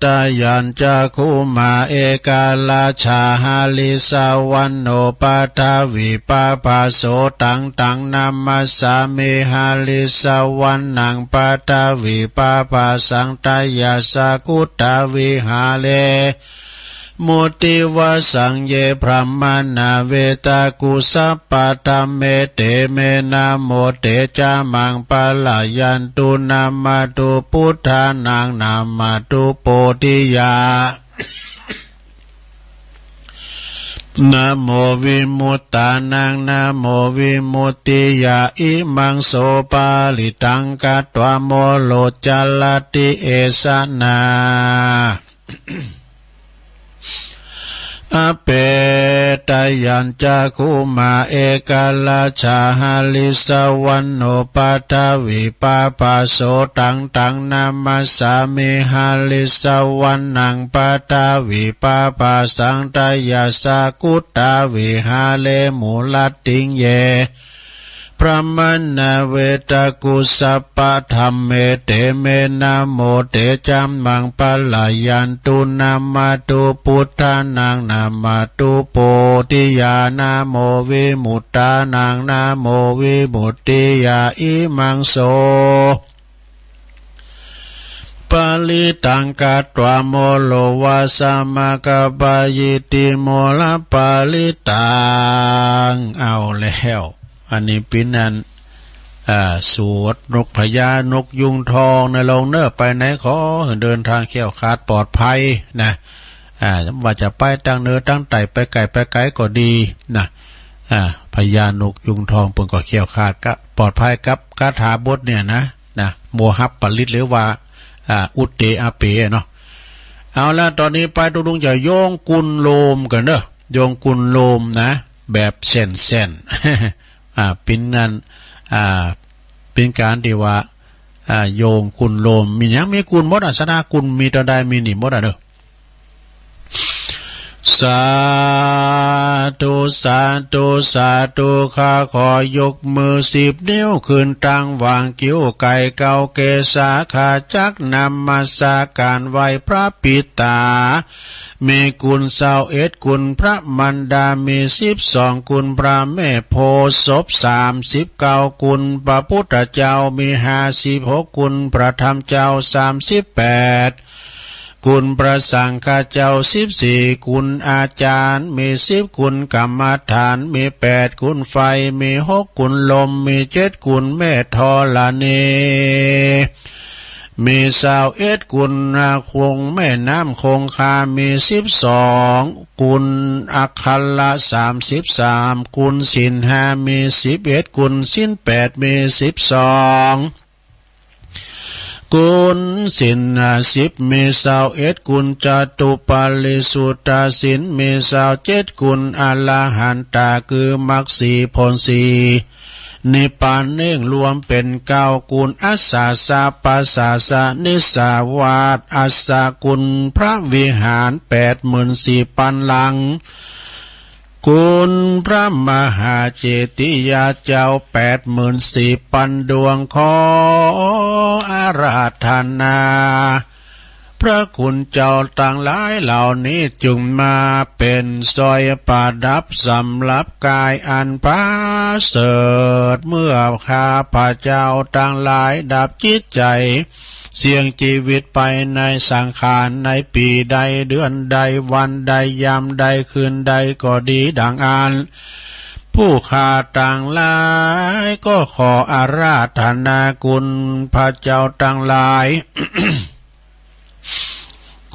Speaker 3: ตายัญจคุมาเอกาลาชาหาลิสาวันโนปาทาวิปาภาโสตังตังนามัสสามิหาลิสาวันนังปาทาวิปาภาสังตายาสากุตาวิหาเล มุติวสังเยพรหมานาเวตากุสัปปะธรรมเมเตเมนะโมเตจามังปะลายันตุนามาตุพุทธานังนามาตุโพธิยานะโมวิมุตตานังนะโมวิมุตติยาอิมังโสปาลิตังกัตวโมโลจัลลติเอสนาอเปตยัญจักขุมาเอกาลาชาหาลิสวันโนปัทวิปาปาโสตังตังนามัสสามิหาลิสวันนังปัทวิปาปาสังตยาสากุตตาวิหาเลมุลัตติงเยพระมณเวตกุสัปปะธรรมเมเตเมนะโมเตจัมมังปะลายันตุนามาตุพุทธานังนามาตุโพธิญาณโมวิมุตตานังนะโมวิมุตติยาอิมังโสปาลิตังกัตวโมโลวาสามะกบายิติโมลปาลิตังเอาแล้วอันนี้เป็นอันสวดนกพญานกยุงทองในลงเนอไปไหนขอเดินทางแคล้วคลาดปลอดภัยนะว่าจะไปตั้งเนื้อตั้งไต่ไปไกลก็ดีนะพญานกยุงทองเพิ่นก็แคล้วคลาดก็ปลอดภัยกับคาถาบทเนี่ยนะโมหับปลิตหรือว่าอุตเตอาเปเนาะเอาละตอนนี้ไปตุงจะโยงกุลโลมกันเด้อโยงกุลโลมนะแบบเส้นเป็นงานเป็นการที่ว่าโยงกุลโลมมีอย่างมีกุลมดสนากุลมีตัวใดมีหนีมดเด้อสาธุสาธุสาธุข้าขอยกมือ10 นิ้วขึ้นตั้งวางกิ้วไก่เกาเกษาขาจักนำมาสาการไหวพระปิตามีกุล21กุลพระมันดามี12กุลพระแม่โพศพ39กุลพระพุทธเจ้ามี56กุลพระธรรมเจ้า38กุลพระสังฆเจ้า14กุลอาจารย์มี10กุลกรรมฐานมี8กุลไฟมี6กุลลมมี7กุลเมธธรณีมี21กุลคงแม่น้ำคงคามี12กุลอัคคัลละ33กุลศีล5มี11กุลศีล8มี12กุลศีล10มี21กุลจตุปัลลิสุตตศีลมี27กุลอรหันตาคือมรรค4ผล4นิพพานเน่งรวมเป็น9กุลอัสสาสะปัสสาสะนิสาวาสอัสสกุลพระวิหาร 84,000 หลังกุลพระมหาเจติยาเจ้า 84,000 ดวงขออาราธนาพระคุณเจ้าต่างหลายเหล่านี้จุงมาเป็นสอยประดับสำหรับกายอันประเสริฐเมื่อข้าพระเจ้าต่างหลายดับจิตใจเสี่ยงชีวิตไปในสังขารในปีใดเดือนใดวันใดยามใดคืนใดก็ดีดังอ่านผู้ข้าต่างหลายก็ขออาราธนาคุณพระเจ้าต่างหลาย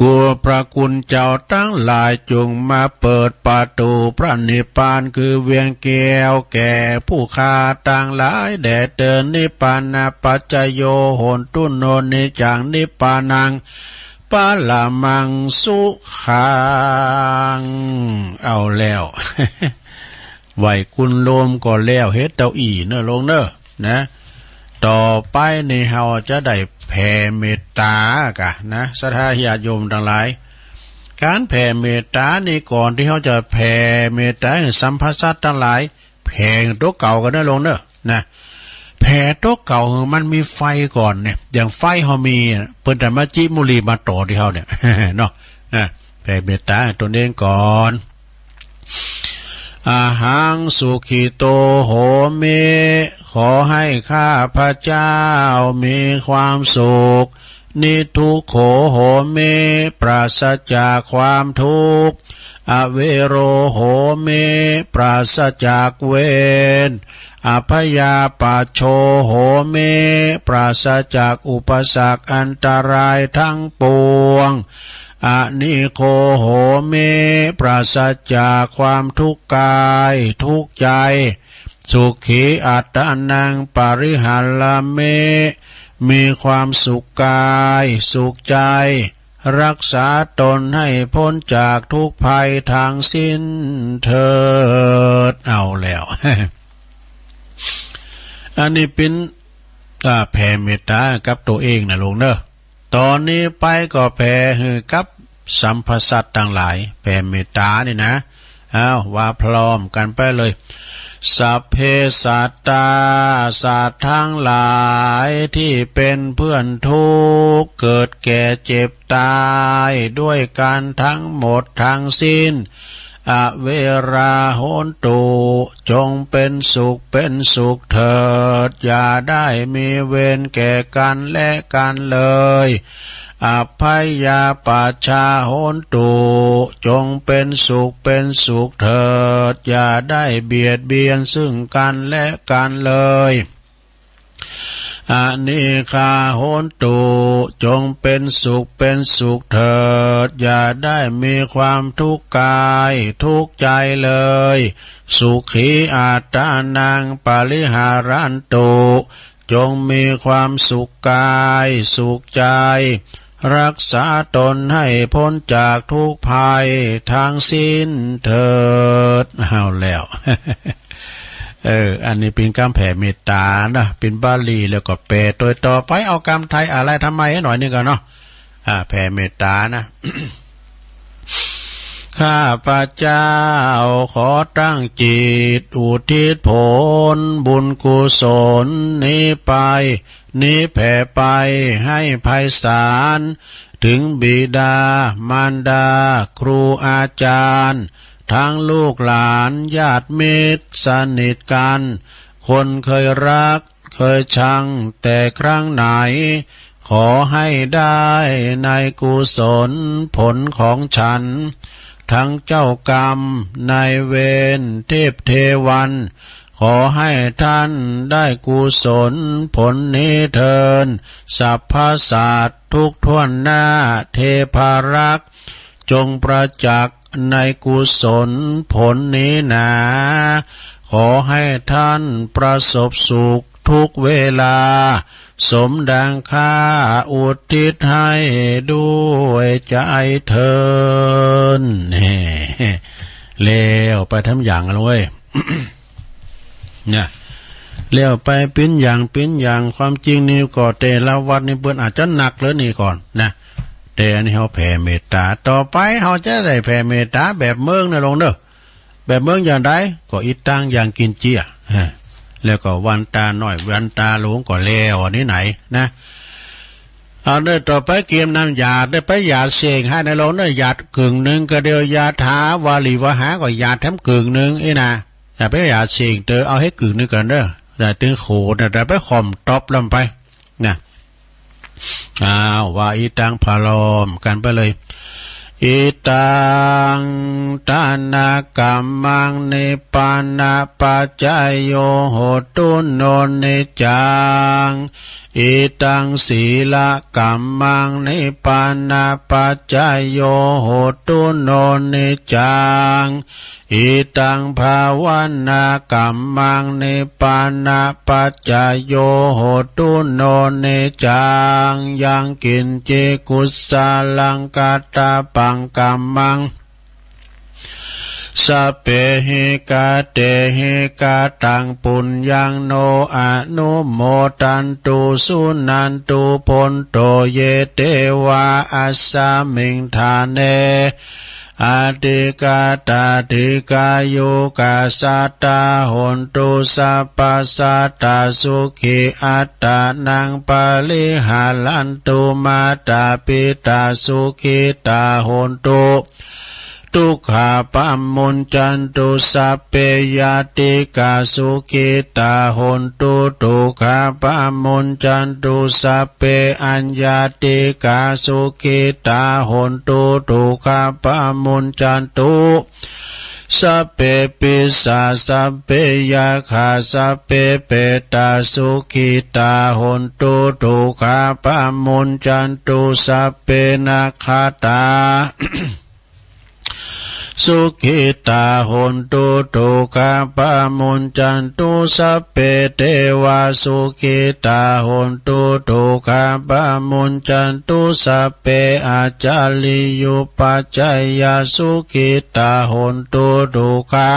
Speaker 3: กูพระคุณเจ้าทั้งหลายจงมาเปิดประตูพระนิพพานคือเวียงแก้วแก่ผู้ข้าต่างหลายแด่เดินนิพพานาปัจจโยโหนตุโนนิจังนิพพานังปะละมังสุขังเอาแล้ว ไหวคุณโลมก็แล้วเฮ็ดเต้าอี้เนอะลงเนอะนะต่อไปในเฮาจะได้แผ่เมตตากะนะศรัทธาญาติโยมทั้งหลายการแผ่เมตตานี่ก่อนที่เขาจะแผ่เมตตาให้สัมภาษณ์ทั้งหลายแผ่ตัวเก่ากันนะลงเนอะนะแผ่ตัวเก่ามันมีไฟก่อนเนี่ยอย่างไฟเฮามีเปิ้นแต่มาจิมุลีมาต่อที่เฮาเนี่ย เนาะแผ่เมตตาตัวเองก่อนอาหังสุขิโตโหเมขอให้ข้าพระเจ้ามีความสุข นิทุกโขโหเมปราศจากความทุกข์อเวโรโหเมปราศจากเวรอภยาปาโชโหเมปราศจากอุปสรรคอันตรายทั้งปวงอนิโคโหเมปราศจากความทุกข์กายทุกข์ใจสุขีอัตตานังปริหารเมมีความสุขกายสุขใจรักษาตนให้พ้นจากทุกภัยทางสิ้นเถิดเอาแล้ว อันนี้เป็นแผ่เมตตากับตัวเองนะลุงเนอะตอนนี้ไปก็แผ่ให้กับสัมพสัตต่างหลายแผ่เมตตานี่นะเอาว่าพร้อมกันไปเลยสัพเพสัตตาสัตว์ทั้งหลายที่เป็นเพื่อนทุกข์เกิดแก่เจ็บตายด้วยกันทั้งหมดทั้งสิ้นอเวราโหนตุจงเป็นสุขเป็นสุขเถิดอย่าได้มีเวรแก่กันและกันเลยอภัยยาปัชชาโหนตุจงเป็นสุขเป็นสุขเถิดอย่าได้เบียดเบียนซึ่งกันและกันเลยอนิคาโหนตุจงเป็นสุขเป็นสุขเถิดอย่าได้มีความทุกข์กายทุกข์ใจเลยสุขีอัตตานังปริหารันตุจงมีความสุขกายสุขใจรักษาตนให้พ้นจากทุกภัยทางสิ้นเถิดเอาแล้ว อันนี้เป็นคำแผ่เมตตานะเป็นบาลีแล้วก็แปลโดยต่อไปเอาคำไทยอะไรทำไมให้หน่อยนึงกันเนาะแผ่เมตตานะ ข้าพเจ้าขอตั้งจิตอุทิศผลบุญกุศลนี้ไปนี้แผ่ไปให้ไพศาลถึงบิดามารดาครูอาจารย์ทั้งลูกหลานญาติมิตรสนิทกันคนเคยรักเคยชังแต่ครั้งไหนขอให้ได้ในกุศลผลของฉันทั้งเจ้ากรรมนายเวรเทพเทวันขอให้ท่านได้กุศลผลนี้เถิดสัพพสัตว์ทุกท่วนหน้าเทพารักษ์จงประจักษ์ในกุศลผลนี้นาขอให้ท่านประสบสุขทุกเวลาสมดังข้าอุทิศให้ด้วยใจเถิดเลี้ยวไปทำอย่างเลย เนี่ยเลี้ยวไปปิ้นอย่างความจริงนี่ก็แต่ละวัดนี่เปิ้นอาจจะหนักเลยนี่ก่อนนะแต่อันนี้เขาแผ่เมตตาต่อไปเขาจะได้แผ่เมตตาแบบเมืองนะลงเด้อแบบเมืองอย่างไรก็อีตั้งอย่างกินเจี้ยแล้วก็วันตาหน่อยวันตาหลวงก็แล้วนี่ไหนนะเอาเด้อต่อไปเกียมน้ำยาได้ไปยาเสงให้ในลงเด้อหยาดกึ่งหนึ่งก็เดียวยาถาวาลีวหาก็ยาแถมกึ่งหนึ่งนะอย่าไปยาเสงเตอเอาให้กึ่งหนึ่งกันเด้อแต่ถึงโขดแต่ไปข่มตบลำไปนะว่าอีตังพาลมกันไปเลยอิตังทานกัมมังนิปปานาปัจจายโยโหตุโนนิจังอิตังศีลกัมมังนิปปานาปัจจายโยโหตุโนนิจังอิตังภาวนากัมมังนิปปานาปัจจายโยโหตุโนนิจังยังกินจิกุสาลังกัตตาปังกัมมังสัพเพหิกาเตหิกาตังปุญญังโนอนุโมตันตุสุนันตุพนโตเยเตวะอัสสมิงทาเนอาติกาตาติกายุกาสัตตาหนตุสัพพสัตตาสุขิอัตตานังปะลิหาลันตุมาตาปิตาสุขิตาหนตุ ทุกขาปะมุนจันตุสัพเพยติกาสุขิตาหนตุทุกขาปะมุนจันตุสัพเพอัญญาติกาสุขิตาหนตุทุกขาปะมุนจันตุสัพเพปิสาสัพเพยาคาสัพเพเปตาสุขิตาหนตุทุกขาปะมุนจันตุสัพเพนาคาตา สุขิตาหนตุทุกขาปะมุนจันตุสัพเพเทวาสุขิตาหนตุทุกขาปะมุนจันตุสัพเพอาจาริยุปัจจยสุขิตาหนตุทุกขา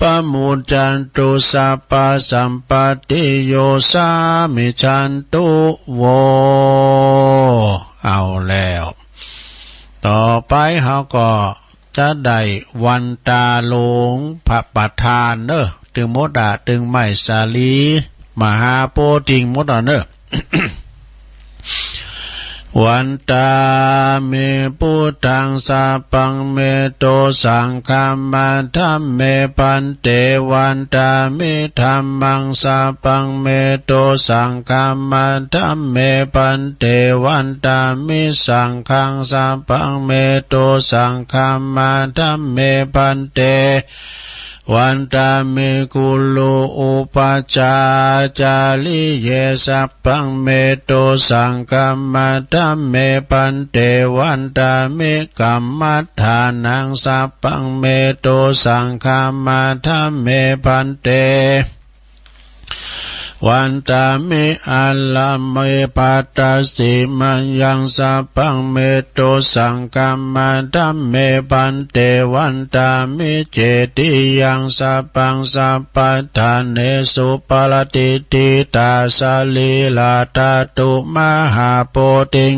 Speaker 3: ปะมุนจันตุสัพพสัมปติโยสามิจันตุโวเอาแล้วต่อไปเขาก็จะได้วันตาหลงพระประธานเนอะตึงมดาตึงไม่สาลีมหาโพธิงมดาเนอะ วันตาเมพุทธังสัพพังเมโตสังฆัมมัทธัมเมปันเตวันตามิธัมมังสัพพังเมโตสังฆัมมัทธัมเมปันเตวันตามิสังฆังสัพพังเมโตสังฆัมมัทธัมเมปันเตวันตามิกุโลอุปจาจาริเยสัพพังเมโตสังฆัมมัทธัมเมปันเตวันตามิกัมมัฏฐานังสัพพังเมโตสังฆัมมัทธัมเมปันเตวันตามิอัลลเมปัตตสิมัญญังสัพพังเมโตสังฆัมมัทธัมเมปันเตวันตามิเจติยังสัพพังสัพพทานเนสุปลติติตาสลีลาตาตุมหาโพธิง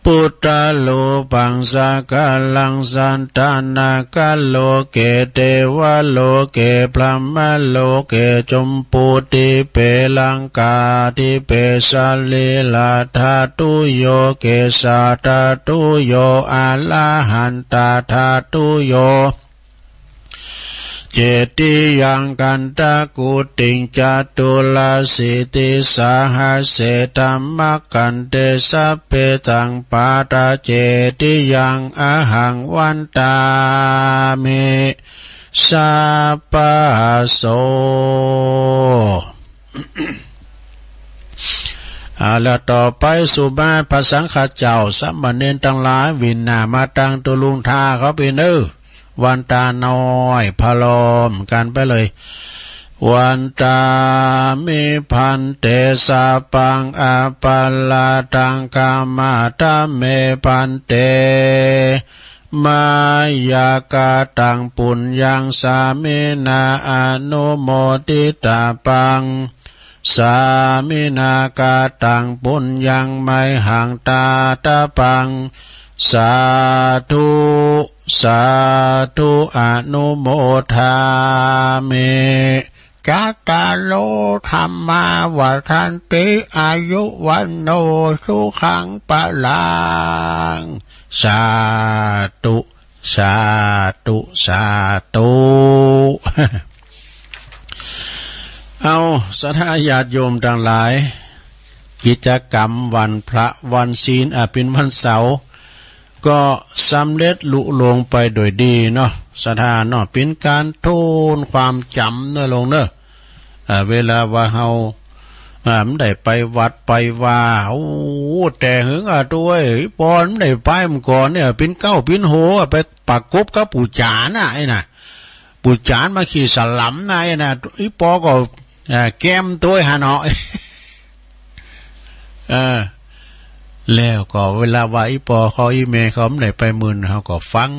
Speaker 3: พุทธโลปังสากาลังสันตานากาโลเกเทวโลเกพรหมโลเกจมปูติเปลังกาติเปสาลีลาธาตุโยเกสาธาตุโยอาลาหันตาธาตุโยเจติยังกันตะกุติงจตุลาสิติสาหัสเสธัมมกันเตสัพเพตังปาตาเจติยังอะหังวันตามิสัพพโส แล้วต่อไปสุมาพระสังฆเจ้าสามเณรทั้งหลายวินนามาตังตุลุงทาเขาไปเนื้อวันตาน้อยพะลอมกันไปเลยวันตามิพันเตสาปังอาปัลลาตังกามาตาเมพันเตมายากาตังปุญญังสามินาอนุโมทิตาปังสามินากาตังปุญญังไมหังตาตาปังสาธุสาธุอนุโมทามิกัตตาโลธรรมาวัฏันติอายุวันโนสุขังปะลังสาธุสาธุสาธุเอาสัทธาญาติโยมทั้งหลายกิจกรรมวันพระวันศีลเป็นวันเสาร์ก็สำเร็จลุลงไปโดยดีเนาะสถานเนาะเป็นการโทนความจำเนาะลงเนาะเวลาว่าเฮามันได้ไปวัดไปว่าโอ้แต่หึงด้วยปอนได้ไปมันก่อนเนี่ยเป็นเก้าเป็นโหไปปักกบกับปู่จานน่ะไอ้น่ะปู่จานมาขี่สลัมน่ะไอ้น่ะอีปอก็แก้มตัวหาเนาะแล้วก็เวลาว่าอีปอเขาอีเมเขาไม่ได้ไปมืนเขาก็ฟัง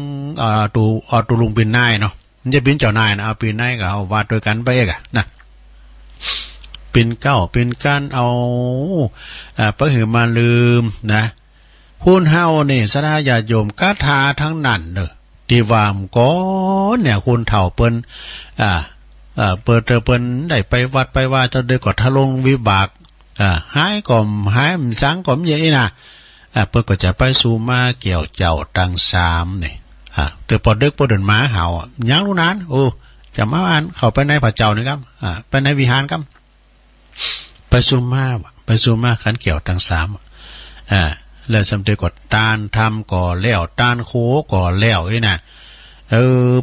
Speaker 3: ตูลุงเป็นนายเนาะมันจะเป็นเจ้านายนะเอาเป็นนายกับเอาวาดด้วยกันไปเองนะเป็นเก้าเป็นการเอาพระหือมาลืมนะหุ้นเฮานี่สดาญาโยมคาถาทั้งนั้นเนอะที่วามก้อนเนี่ยคุณเถ่าเปิ้นเปิดเปิ้นได้ไปวัดไปว่าจะได้กดทะลงวิบากหายก่อมหายมันสังก่อมเยอะนะเพื่อก็จะไปสู่มาเกี่ยวเจ้าตังสามนี่ เตือปอดเด็กปอดเดินมาเห่ายังรู้นั้นโอ้จะมาอ่านเข้าไปในพระเจ้านี่ครับไปในวิหารครับไปซุมมาขันเกี่ยวทั้ง3แล้วสำเร็จก็ตานทำก่อแล้วตานโคก่อแล้วน่ะเ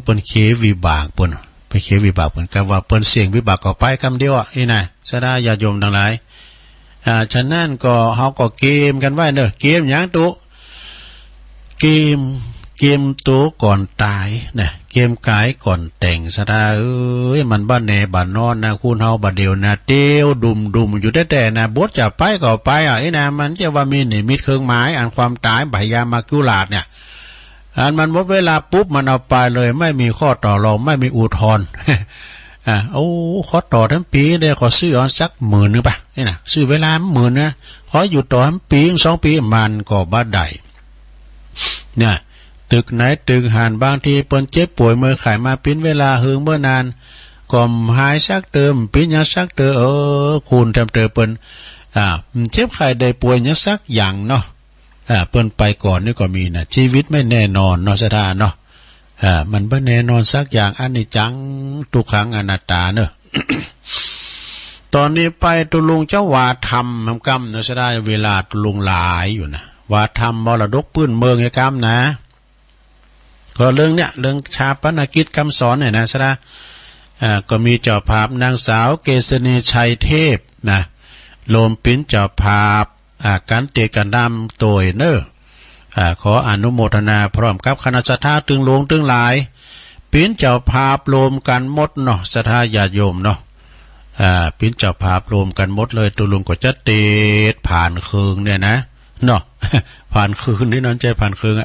Speaker 3: ปิ้นเควิบากเปิ้นไปเควิบากเปิ้นก็ว่าเปิ้นเสียงวิบากก็ไปคำเดียวน่ะสดาญาโยมทั้งหลายฉะนั้นก็เฮาก็เกมกันไว้เด้อเกมหยังตุเกมตัวก่อนตายนะเกมกายก่อนแต่งสดามันบ้านแน่บ้านนอนนะคุณเฮาบัดเดียวนะเตียวดุมอยู่แต่นะบทจะไปก็ไปนะมันจะว่ามีนิมิตเครื่องหมายอันความตายพยายามมากุลาดเนี่ยอันมันหมดเวลาปุ๊บมันเอาไปเลยไม่มีข้อต่อรองไม่มีอุทธรณ์ขอต่อทั้งปีได้ขอซื้อเอาสัก10,000นึงป่ะนี่นะซื้อเวลา10,000นะขออยู่ต่อทั้งปี2 ปีมันก็บ่ได้เนี่ยตึกไหนตึกหันบางทีเปิ้นเจ็บป่วยเมื่อไขมาปิ้นเวลาหึงเมื่อนานก่อมหายซักเติมปิ้นยังซักเตอคุณทำเตอเปิ้นเจ็บไข้ได้ป่วยยังซักอย่างเนาะเปิ้นไปก่อนนี่ก็มีนะชีวิตไม่แน่นอนเนาะสถานเนาะมันบ่แน่นอนสักอย่างอนิจจังทุกขังอนัตตาเนอะ ตอนนี้ไปตุลุงเจ้าวาธรรมกรรมเนาะสถานเวลาตุลุงหลายอยู่นะวาธรรมมรดกปื้นเมืองไอ้กรรมนะก็เรื่องเรื่องชาปนกิจคำสอนเนี่ยนะสระก็มีเจ้าภาพนางสาวเกษณีชัยเทพนะโลมปิ้นเจ้าภาพการเตะกันดำตัวเนอขออนุโมทนาพร้อมกับคณะสัทธาตึงหลวงตึงหลายปิ้นเจ้าภาพรวมกันหมดเนาะสัทธาญาติโยมเนาะปิ้นเจ้าภาพรวมกันหมดเลยตุลุงก็จะเตะผ่านคืนเนี่ยนะเนาะผ่านคืนนี่นั่นใจผ่านคืน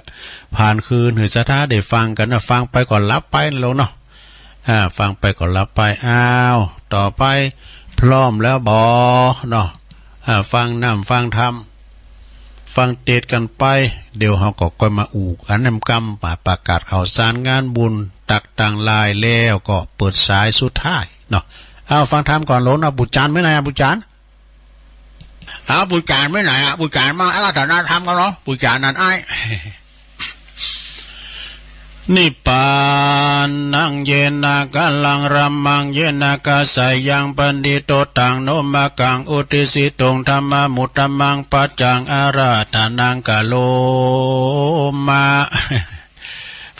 Speaker 3: ผ่านคืนหือสัทธาได้ฟังกันนะฟังไปก่อนรับไปแล้วเนาะฟังไปก่อนรับไปต่อไปพร้อมแล้วบอเนาะฟังน้ำฟังธรรมฟังเทศกันไปเดี๋ยวเขาก็ค่อยมาอันนำกรรมประกาศข่าวสารงานบุญตักต่างลายแล้วก็เปิดสายสุดท้ายเนาะฟังธรรมก่อนโหลนะบุจารไม่ไหนบุจารบุจารไม่ไหนบุจารมาอาราธนาธรรมกันเนาะบุจารนั่นไอ้นิพพานนังเยนะกัลลังรัมมังเยนะกะสายังปันดิโตตังโนมะกังอุติสิตงธรรมมุตตมังปัจจังอาราธนังกะโลมา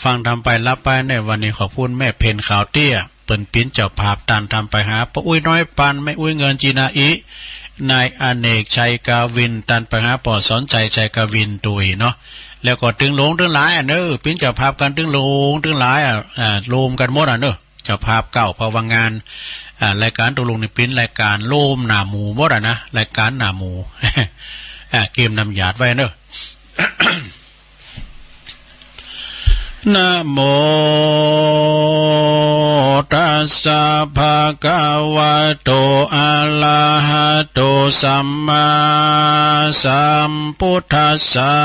Speaker 3: ฟังทำไปรับไปในวันนี้ขอบคุณแม่เพนข่าวเตี้ยเปิ่นปิ้นเจ้าภาพตันทำไปหาป้าอุ้ยน้อยปันไม่อุ้ยเงินจีนาอินายอเนกชัยกาวินตันไปหาปอสอนใจชัยกาวินตุยเนาะแล้วก็ตึงหลงตึงหลายปิ้นเจ้าภาพกันตึงหลงตึงหลายโลมกันหมดเจ้าภาพเก่าภาวงานรายการตุลงในปิ้นรายการโลมหน้าหมูหมดนะรายการหน้าหมู เกมนำหยาดไว้นะโมตัสสะภะคะวะโตอะระหะโตสัมมาสัมพุทธัสสะ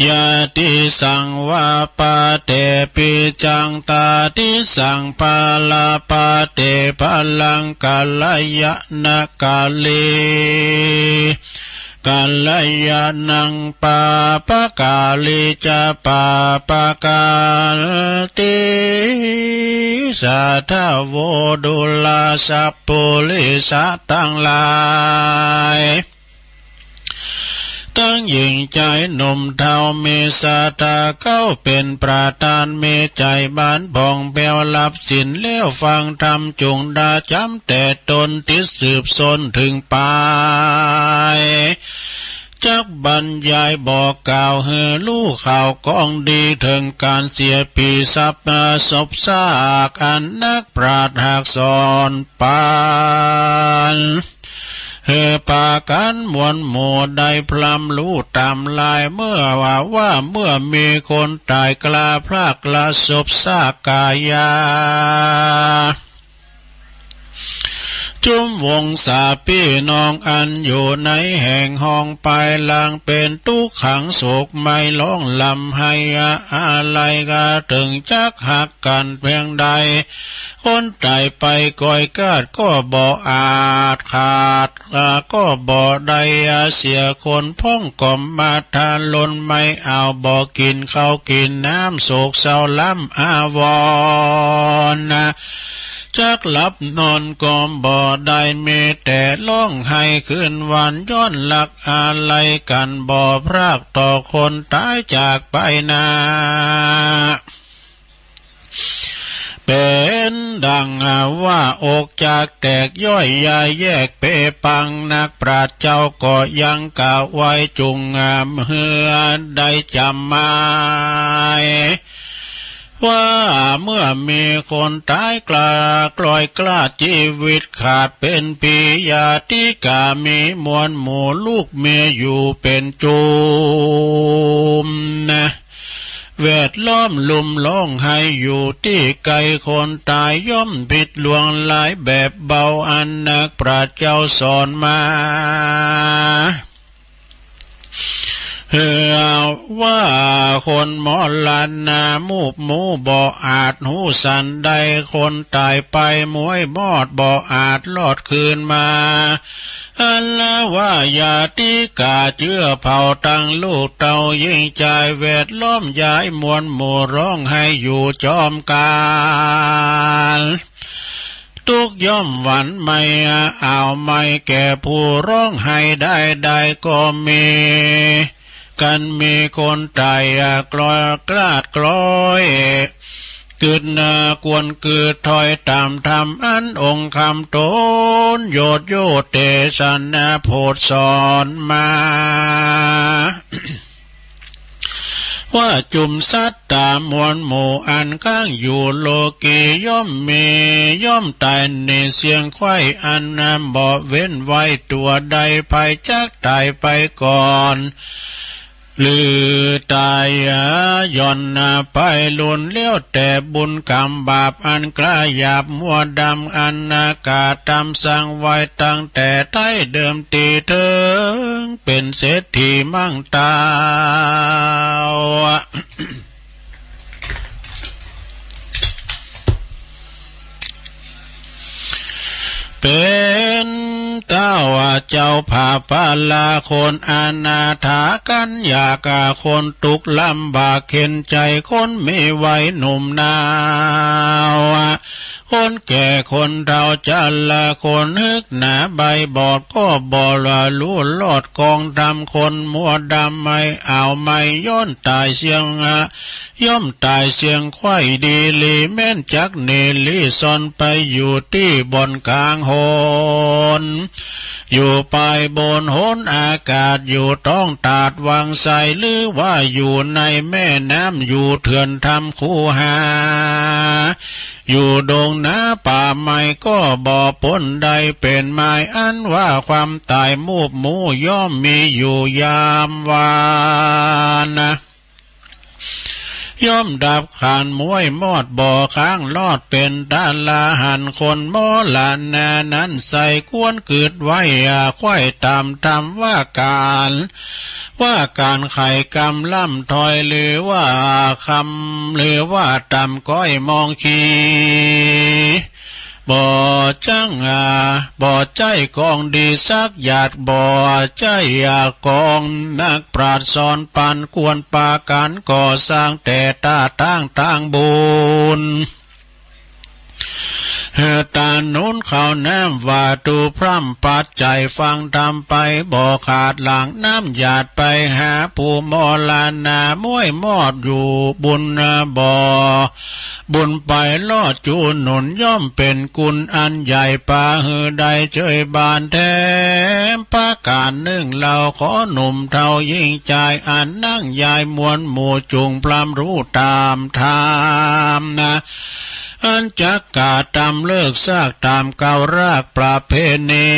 Speaker 3: ยะติสังวะปะเตปิจังตาติสังปะลาปะเตภะลังกัลยะนะกะเลกัลยาณังปาปะกาลิจะปาปะกาติสัทธโวดุลาสัพพุลิสัตตังหลายตั้งยิ่งใจหนุ่มเทามีศรัทธาเข้าเป็นประธานมีใจบ้านผ่องแผ้วหลับสินเลี้ยวฟังธรรมจงดาจำแต่ตนติดสืบสนถึงปลายจักบรรยายบอกกล่าวให้ลูกข่าวกองดีถึงการเสียปีสับศพซากอันนักปราชญ์หากสอนปานปากันมวลหมู่ใดพลัมรู้ตามลายเมื่อว่าเมื่อมีคนตายกลาพรากละศพซากกายา จุมวงศาพี่น้องอันอยู่ในแห่งห้องไปลางเป็นทุกขังโศกไม่ร้องลำให้อะไรก็ถึงจักหักกันเพียงใดคนใจไปก่อยกาดก็บ่อาจขาดก็บ่ได้เสียคนพ้องก่อมมาทานลนไม่เอาบ่กินข้าวกินน้ำโศกเศร้าล้ำอาวรณ์จักหลับนอนก็บ่ได้มีแต่ร้องไห้คืนวันย้อนหลักอะไรกันบ่พรากต่อคนตายจากไปนาเป็นดังว่าอกจากแตกย่อยยายแยกเปปังนักปราชญ์เจ้าก็ยังกล่าวไว้จุงเฮือได้จำหมายว่าเมื่อมีคนตายกลอยกล้าชีวิตขาดเป็นปียาติกามีมวลหมู่ลูกเมียอยู่เป็นจุมนะแวดล้อมลุมร้องให้อยู่ที่ไกลคนตายย่อมผิดลวงหลายแบบเบาอันนักปราชญ์เจ้าสอนมาว่าคนหมอลันนามูบหมูบ่อาจหูสันใดคนตายไปมวยมอดบ่อาจลอดคืนมาอันละว่าอย่าติกาเจื้อเผาตั้งลูกเต่ายิ่งใจแวดล้อมย้ายมวลหมู่ร้องให้อยู่จอมกาลทุกย่อมหวั่นไม่เอาไม่แก่ผู้ร้องให้ได้ก็มีกันมีคนตายกลอยกลาดกลอยเกิดกวนเกิดถอยตามธรรมอันองค์คำตนโยดโยเตสันโพธสอนมา ว่าจุมสัตตามวลหมู่อันข้างอยู่โลกีย่อมมีย่อมตายในเสียงไข้อันบ่เว้นไว้ตัวใดภายจักตายไปก่อนหรือตายย่อนไปลุนเลี้ยวแต่บุญกรรมบาปอันกล้าหยาบมัวดำอันอากาศตำสั่งไว้ตั้งแต่ไท้เดิมตีถึงเป็นเศรษฐีมั่งตา เป็นเต้าเจ้าผาปาลาคนอนาถากันอยากคนตุกลำบากเข็นใจคนไม่ไหวหนุ่มนาวคนแก่คนเราจะละคนฮึกหนาใบบอดก็บ่ละรู้ลอดกองดำคนมัวดำไม่เอาไม่ย้อนตายเสียงย่อมตายเสียงไข้ดีลีแม่นจักเนลีซอนไปอยู่ที่บนกลางโหนอยู่ไปบนโหนอากาศอยู่ต้องตาดวังใสหรือว่าอยู่ในแม่น้ำอยู่เถื่อนทำคูหาอยู่ดงนาป่าไม้ก็บ่พ้นใดเป็นไม้อันว่าความตายมูบหมูย่อมมีอยู่ยามวานย่อมดับขานมวยมอดบ่อค้างลอดเป็นตาลาหันคนโมลานนานั้นใส่กวนเกิดไว้ควายตามทำว่าการไข่กำล่ำถอยหรือว่าคำหรือว่าตำก้อยมองขีบ่จังบ่ใจกองดีสักหยาดบ่ใจกองนักปราชญ์สอนปันกวนปาการก่อสร้างแต่ตาตั้งบุญตาโน้นเขาน้ำว่าตูพร่ำปัดใจฟังทำไปบ่ขาดหลังน้ำหยาดไปหาผู้มอลานามวยมอดอยู่บุญบ่บุญไปลอดจูหนุนย่อมเป็นกุลอันใหญ่ป่าหือใดเจยบานแท้ประการหนึ่งเราขอหนุ่มเท่ายิ่งใจอันนั่งยายมวลหมู่จุงพรำรู้ตามธรรมอันจักกาตามเลิกซากตามเการากประเพณี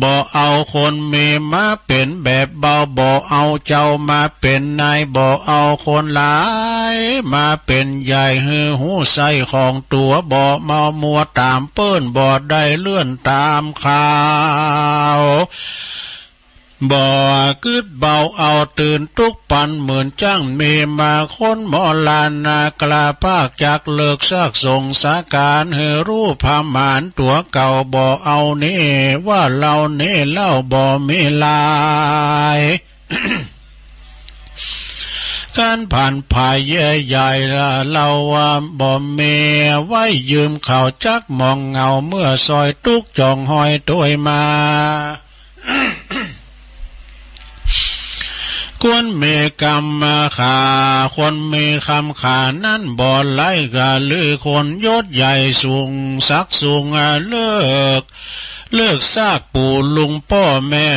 Speaker 3: บ่เอาคนมีมาเป็นแบบเบาบ่เอาเจ้ามาเป็นนายบ่เอาคนหลายมาเป็นใหญ่ฮือหูใส่ของตัวบ่เมามัวตามเปิ้นบ่ได้เลื่อนตามข่าวบ่กึดเบาเอาตื่นทุกปันเหมือนจ้างเมมาคนหมอลานนากลาภาคจากเลิกซากส่งสาการเฮรูปพามานตัวเก่าบ่เอาเน่ว่าเราเน่เล่าบ่มีลาย การผ่านภายใหญ่ละเราว่าบ่เมไว้ยืมเขาจักมองเงาเมื่อซอยตุกจองหอยตัวมา ควรเมกรรมมาขาคนมีคำขานั่นบ่ไล่กะลือคนยศใหญ่สูงสักสูงเลิกซากปู่ลุงพ่อแม่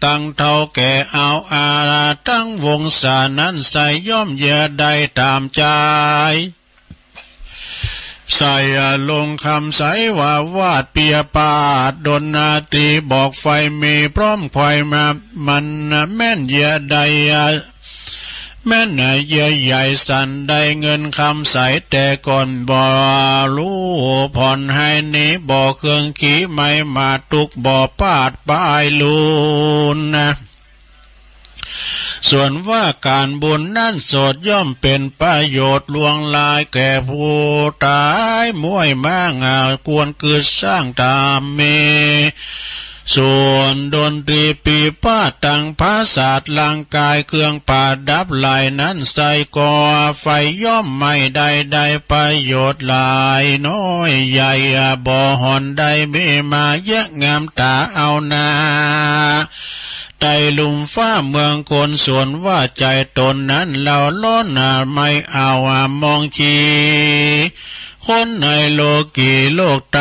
Speaker 3: ตั้งเท่าแก่เอาอาราตั้งวงศานั้นใส่ย่อมเยาใดตามใจใส่ลงคำใสว่าวาดเปียปาดดนนาตีบอกไฟมีพร้อมควายมามันแม่นเยาใดแม่นเยาใหญ่สันได้เงินคำใสแต่ก่อนบ่รู้ผ่อนให้นี้บ่เครื่องขี่ไม่มาตุกบ่ปาดปลายลูนนะส่วนว่าการบุญนั่นโสดย่อมเป็นประโยชน์ลวงลายแก่ผู้ตายมวยมางควรคือสร้างตามเมส่วนดนตรีปีป้าตังภาษาทร่างกายเครื่องประดับลายนั้นใส่ก่อไฟย่อมไม่ได้ประโยชน์หลายน้อยใหญ่บ่หอนได้เมมาเยอะงามตาเอานาไตลุมฟ้าเมืองคนส่วนว่าใจตนนั้นเราล้นไม่เอามองชีคนในโลกีโลกไต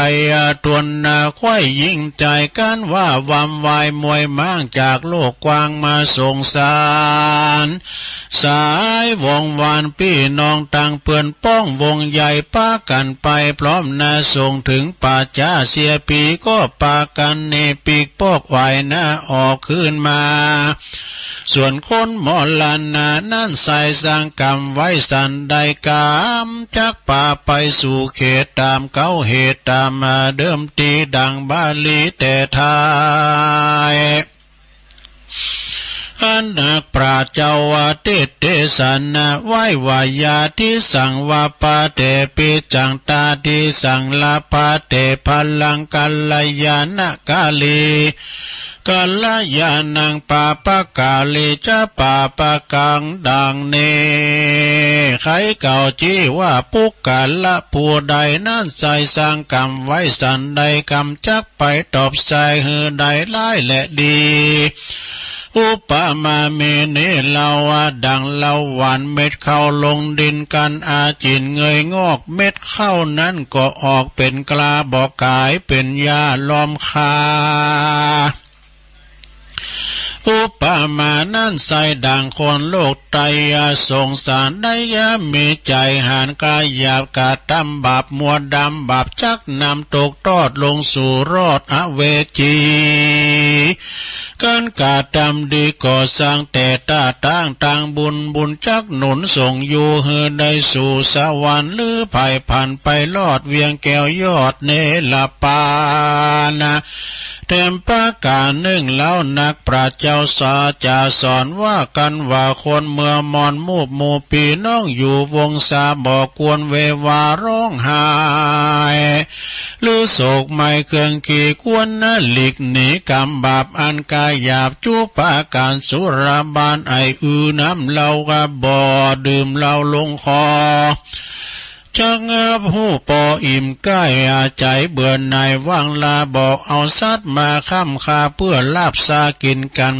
Speaker 3: ตวนควายยิ่งใจกันว่าวำวายมวยมั่งจากโลกกว้างมาสงสารสายวงวานพี่น้องต่างเปื่อนป้องวงใหญ่ป้ากันไปพร้อมนาส่งถึงป่าจ้าเสียปีก็ปากันเนปีกปอกไหวนะออกขึ้นมาส่วนคนหมอลานานั่นใส่สร้างกรรมไว้สันใดกรรมจากป่าไปสู่เขตตามเก้าเหตุตามเดิมตีดังบาลีแต่ทายอันนักปราชญ์เจ้าวาเตสันไว้วายาที่สั่งวาปาเตปิจังตาที่สั่งลาปาเตพลังกัลยาณกาลีกัลยาณังปาปะกาลีจะปาปะกังดังเนใครเก่าจี้ว่าปุกกาละผู้ใดนั่นใส่สร้างกรรมไว้สันใดกรรมจักไปตอบใส่หือใดร้ายและดีอุปมาเมเนเล่าดังเล่าหวานเม็ดเข้าลงดินกันอาจินเงยงอกเม็ดเข้านั้นก็ออกเป็นกลาบอกกายเป็นยาล้อมคาอุปมานั่นใส่ดังคนโลกไตสงสารได้มีใจหานกายหยาบกาดำบาปมัวดำบาปจักนำตกทอดลงสู่รอดอเวจีการกาดำดีก่อสร้างแต่ตาต่างบุญจักหนุนส่งอยู่เฮือได้สู่สวรรค์หรือไผ่ผ่านไปลอดเวียงแก้วยอดเนลปานะเต็มประการหนึ่งแล้วนักปราชญ์เจ้าสาจะสอนว่ากันว่าคนเมื่อมอนมูบหมู่ปีน้องอยู่วงศาบอกกวนเววาร้องไห้หรือโศกไม่เครื่องขี่กวนหลีกหนีกรรมบาปอันกายหยาบจุปาการสุราบานไอน้ำเหล้ากะบ่อดื่มเหล้าลงคอจักผู้ปออิ่มใกล้ใจเบื่อในว่างลาบอกเอาสัตว์มาค้ำคาเพื่อลาบซากินกัน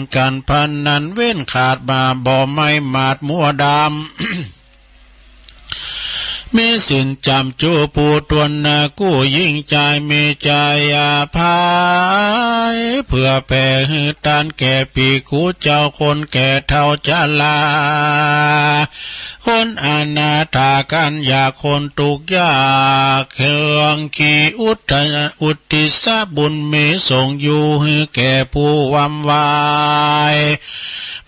Speaker 3: พันนั้นเว้นขาดมาบ่ไม่หมาดมัวดำ มีสินจำจูปูตวนนากู้ยิ่งใจมีใจอาภายเพื่อแผ่หือตานแก่ปีคูเจ้าคนแก่เท่าจะลาคนอนาถากันอยากคนตุกยากเครื่องขี่อุติสาบุญมีส่งอยู่ให้แก่ผู้วำวาย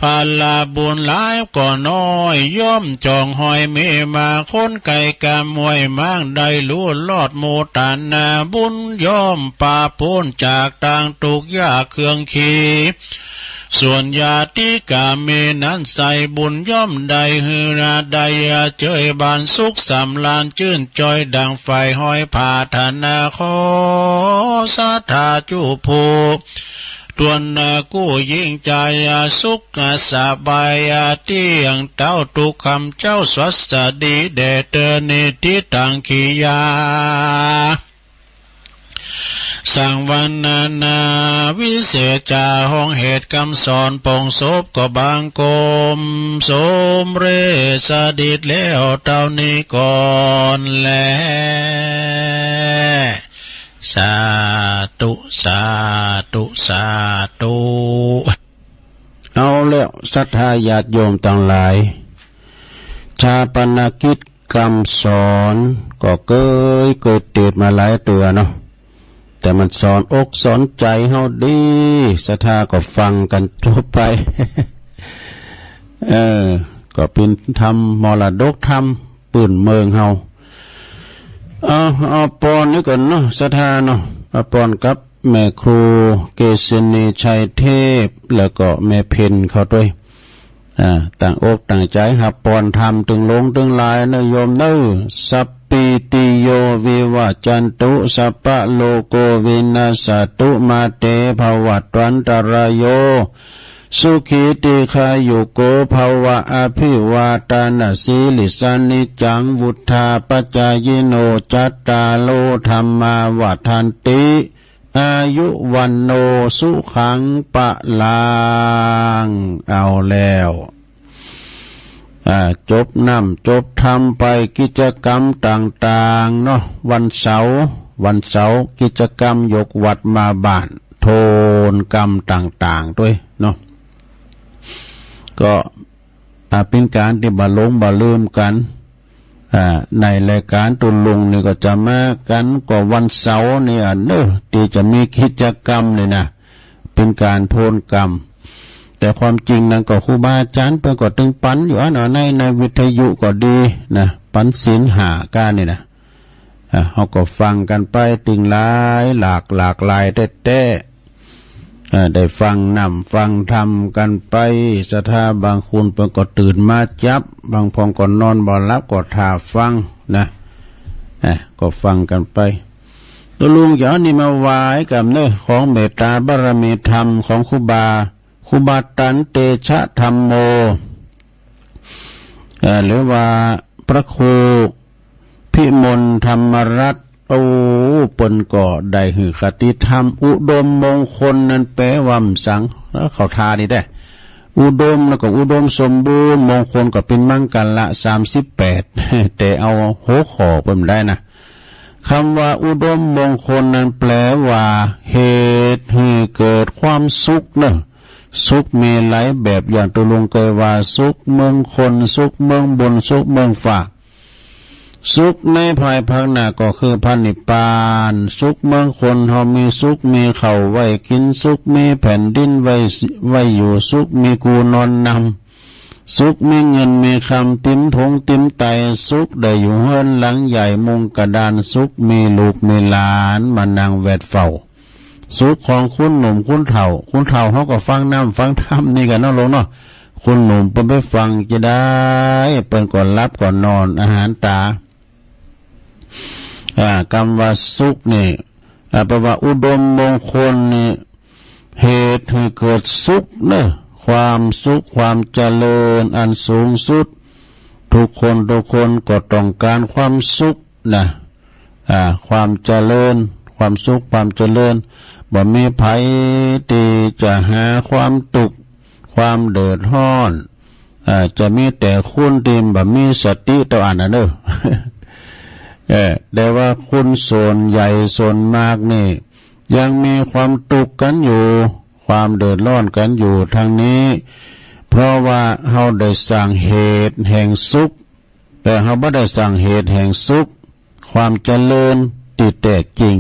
Speaker 3: พาลาบุญหลายก็น้อยย่อมจองหอยเมมาคนไก่กามวยมั่งได้รู้ลอดโมตานาบุญย่อมป่าพ้นจากต่างตุกยากเครื่องขี่ส่วนญาติกาเมนั้นใส่บุญย่อมได้ฮือนาได้เจยบานสุขสำลานชื่นจอยดังไฟห้อยผาธนาขอสาธาจุภูตวนนากู้ยิ่งใจสุขสบายเตียงเต้าตุกคำเจ้าสวัสดีเดเตนิติตังขียาสังวันนาวิเศษจาห้องเหตุคำสอนปองศพก็บางกลมสมเรสดิดแล้วเท่านี้ก่อนแลสาธุสาธุสาธุเอาแล้วศรัทธาญาติโยมต่างหลายชาปนกิจคำสอนก็เกิดติดมาหลายตัวเนาะแต่มันสอนอกสอนใจเฮาดีศรัทธาก็ฟังกันทั่วไป ก็เป็นธรรมมรดกธรรมปื้นเมืองเฮาเอาปอนนี่ก่อนเนาะศรัทธาเนาะปอนกับแม่ครูเกษณีชัยเทพแล้วก็แม่เพ็ญเขาด้วยต่างอกต่างใจหับปอนธรรมถึงลงถึงลายนะโยมเน้อสัพปิติโยวิวัจจันตุสัพพะโลโกวินาศตุมาเตภวัตวันตรายโยสุขีติขายุโกภวะอภิวาตานาสีลิสานิจังวุธาปัจจายโนจัตตาโลธรรมาวัฏันติอายุวันโนสุขังปะลางเอาแล้วจบน้ำจบทำไปกิจกรรมต่างๆเนาะวันเสาร์กิจกรรมยกวัดมาบ้านโทนกรรมต่างๆด้วยเนาะก็เป็นการที่บ่ลืมกันในรายการตุลุงนี่ก็จะมากันก็วันเสาร์นี่ที่จะมีกิจกรรมเลยนะเป็นการโทนกรรมแต่ความจริงนั้นก็ครูบาอาจารย์เพิ่นก็ตึงปันอยู่ในวิทยุก็ดีนะปันศีล5การนี่นะเฮาก็ฟังกันไปตึงหลากหลายแต่ได้ฟังฟังธรรมกันไปศรัทธาบางคนเพิ่นก็ตื่นมาจับบางพองก็นอนบ่หลับก็ท่าฟังนะก็ฟังกันไปตัวลุงอย่างนี้มาไหว้กับเนื้อของเมตตาบารมีธรรมของครูบาตันเตชะธรรมโมหรือว่าพระครูพิมลธรรมรัตน์ปนก็ได้หือคติธรรมอุดมมงคลนั้นแปลว่าสังแล้วเขาทานี่ได้อุดมแล้วก็อุดมสมบูรณ์มงคลก็เป็นมังกรละ38แต่เอาหัวข้อเพิ่มได้นะคำว่าอุดมมงคลนั้นแปลว่าเหตุให้เกิดความสุขเนอะสุขมีหลายแบบอย่างตัวลุงเคยว่าสุขเมืองคนสุขเมืองบนสุขเมืองฝากสุขในภายภาคหน้าก็คือพระนิพพานสุขเมืองคนเฮามีสุขมีข้าวไว้กินสุขมีแผ่นดินไว้อยู่สุขมีกูนอนนำสุขมีเงินมีคำติ้มทงติ้มไตสุขได้อยู่เฮือนหลังใหญ่มุงกระดานสุขมีลูกมีหลานมานั่งแวดเฝ้าสุขของคุณหนุ่มคุณเฒ่าเขาก็ฟังฟังธรรมนี่กันเนาะลงเนาะคุณหนุ่มเพิ่นไปฟังจะได้เพิ่นก่อนรับก่อนนอนอาหารตากรรมว่าสุขนี่แปลว่าอุดมมงคลนี่เหตุให้เกิดสุขเนอะความสุขความเจริญอันสูงสุดทุกคนก็ต้องการความสุขนะความเจริญความสุขความเจริญบ่มีไผที่จะหาความทุกข์ความเดือดร้อนจะมีแต่คุณที่บ่มีสติต่ออันนั้นเด้อ แต่ว่าคุณส่วนใหญ่ส่วนมากนี่ยังมีความทุกข์กันอยู่ความเดือดร้อนกันอยู่ทางนี้เพราะว่าเฮาได้สร้างเหตุแห่งสุขแต่เฮาบ่ได้สร้างเหตุแห่งสุขความเจริญที่แท้จริง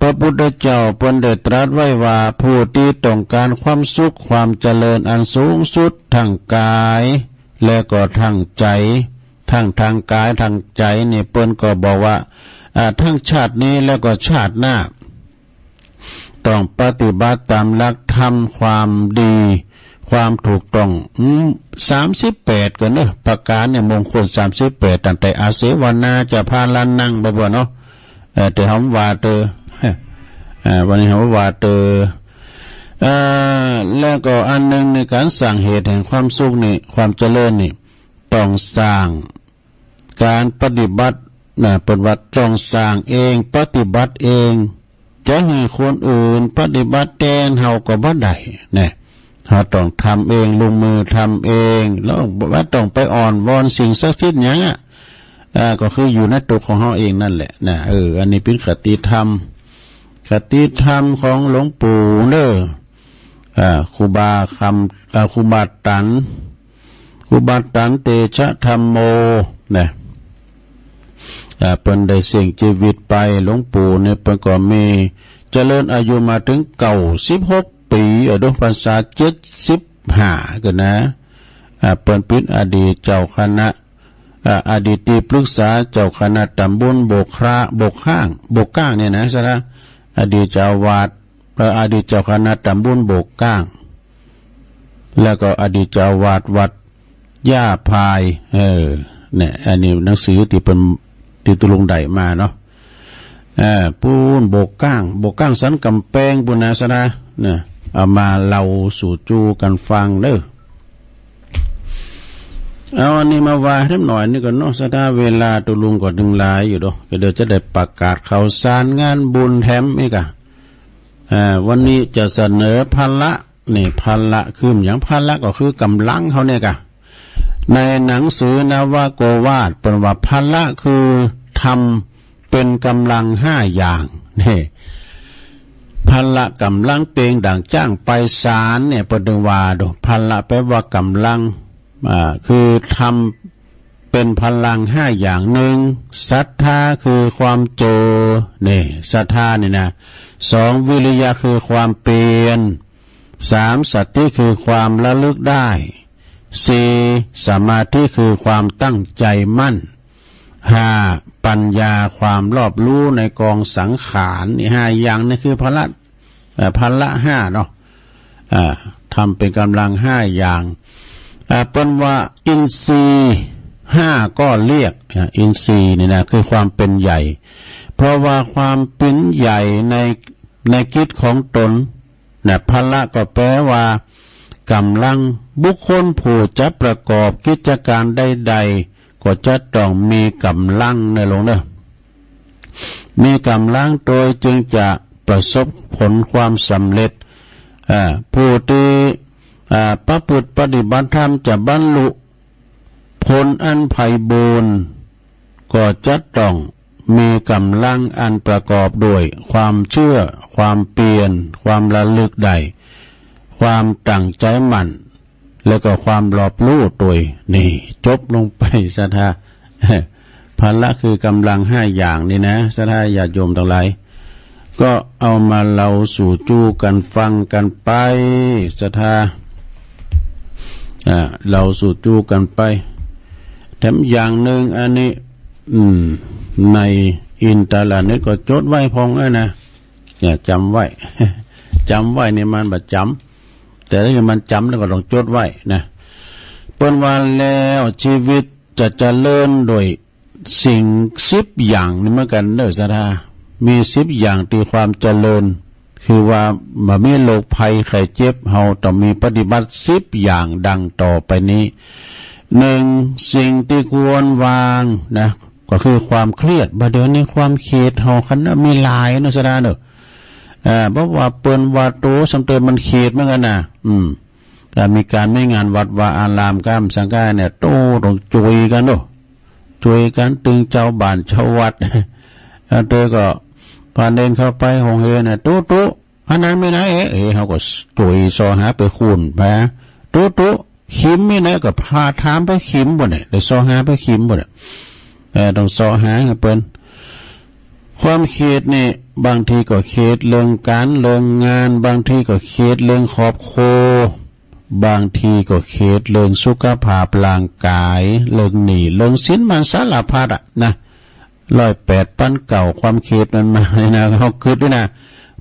Speaker 3: พระพุทธเจ้าเพิ่นได้ตรัสไว้ว่าผู้ที่ต้องการความสุขความเจริญอันสูงสุดทั้งกายและก็ทั้งใจทั้งทางกายทางใจนี่เพิ่นก็บอกว่าทั้งชาตินี้แล้วก็ชาติหน้าต้องปฏิบัติตามหลักธรรมความดีความถูกต้อง38กันเนอะประการเนี่ยมงคล38ตั้งแต่อาเสวนาจะพาลันนั่งไปบ่เนาะแต่หอมว่าเตอวันนี้หอมว่าเตอแล้วก็อันนึงในการสร้างเหตุแห่งความสุขนี่ความเจริญนี่ต้องสร้างการปฏิบัติปฏิบัติต้องสร้างเองปฏิบัติเองจะให้คนอื่นปฏิบัติแทนเฮาก็บ่ได้เนี่ยเราต้องทำเองลงมือทำเองแล้วว่าต้องไปอ่อนวอนสิ่งศักดิ์สิทธิ์อย่างก็คืออยู่ในตัวของเฮาเองนั่นแหละนะอันนี้เป็นคติธรรมของหลวงปู่เด้อครูบาครูบาตันเตชะธรรมโมนะเพิ่นได้เสี่ยงชีวิตไปหลวงปู่เนี่ยเพิ่นก็มีเจริญอายุมาถึง96ปีด้วยพรรษา75กันนะเปิ้นเป็นอดีตเจ้าคณะอดีตที่ปรึกษาเจ้าคณะตำบลโบกก้างเนี่ยนะซะนะอดีตเจ้าวาดอดีตเจ้าคณะตำบลโบกก้างแล้วก็อดีตเจ้าวาดวัดย่าพายเนี่ยอันนี้หนังสือที่เป็นที่ตุลงได้มาเนาะปูนโบกก้างสันกำแพงปุณาสนะเนี่ยเอามาเล่าสู่จูกันฟังเด้อเอาอันนี้มาว่าให้หน่อยนี่ก่อนเนาะสถาเวลาตุลุงก็ดึงหลายอยู่ดอกเดี๋ยวจะได้ประกาศข่าวสารงานบุญแถมอีกวันนี้จะเสนอพละนี่พละคืออย่างพละก็คือกำลังเขาเนี่ยกะในหนังสือนวโกวาทเป็นว่าพละคือทำเป็นกำลัง5อย่างนี่พละกำลังเปล่งดังจ้างไปศาลเนี่ยปฏิวาดพละแปลว่ากำลังคือทำเป็นพลัง5อย่างหนึ่งศรัทธาคือความเจอนี่ศรัทธานี่นะ2วิริยะคือความเปลี่ยน3สติคือความระลึกได้4สมาธิคือความตั้งใจมั่น5ปัญญาความรอบรู้ในกองสังขารนี่5อย่างนี่คือพละ5เนาะทำเป็นกำลัง5อย่างเป็นว่าอินทรีย์5ก็เรียกอินทรีย์นี่นะคือความเป็นใหญ่เพราะว่าความเป็นใหญ่ในกิจของตนนะพละก็แปลว่ากำลังบุคคลผู้จะประกอบกิจการใดๆก็จะต้องมีกำลังในลงเด้อมีกำลังโดยจึงจะประสบผลความสำเร็จผู้ที่ประพฤติปฏิบัติธรรมจะบรรลุผลอันไพบูรณ์ก็จะต้องมีกำลังอันประกอบด้วยความเชื่อความเปลี่ยนความระลึกได้ความตั้งใจมั่นแล้วก็ความรอบรู้ตัวนี่จบลงไปศรัทธาพละคือกำลัง5อย่างนี่นะศรัทธาญาติโยมทั้งหลายก็เอามาเล่าสู่จูกันฟังกันไปศรัทธาเราสู่จูกันไปแถมอย่างหนึ่งอันนี้ในอินเทอร์เน็ตก็จดไว้พองนะอย่าจำไว้นี่มันบัดจำแต่ถ้ามันจำแล้วก็ต้องจดไว้นะเปิ้นว่าแล้วชีวิตจะเจริญโดยสิ่ง10อย่างนี่เหมือนกันเด้อศรัทธามี10อย่างที่ความเจริญคือว่าบ่มีโรคภัยไข้เจ็บเฮาต้องมีปฏิบัติ10อย่างดังต่อไปนี้1สิ่งที่ควรวางนะก็คือความเครียดบัดเดี๋ยวนี้ความเครียดเฮาคันมีหลายเนาะศรัทธาเด้อเพราะว่าเปิ้นว่าโตสำเติมมันเครียดเหมือนกันนะแต่มีการไม่งานวัดว่าอารามกามสังฆาเนี่ยโตต้องจุยกันเนาะ ช่วยกันตึงเจ้าบ้านเจ้าวัดเธอก็พาเดินเข้าไปห้องเฮน่ะตุ๊อันนั้นไม่ไหนเขาก็ช่วยซอหาไปคูนไปตุ๊ขิมไม่ไหนก็พาถามไปขิมบ่เนี่ยได้ซอหาไปขิมบ่เนี่ยต้องซอหาให้เปิ้นความเขตนี่บางทีก็เขตเรื่องการเรื่องงานบางทีก็เขตเรื่องครอบครัวบางทีก็เขตเรื่องสุขภาพร่างกายเรื่องหนี้เรื่องสินมันสารพัดนะ108 ปั้นเก่าความเขตมันมานะเขาคิดด้วยนะ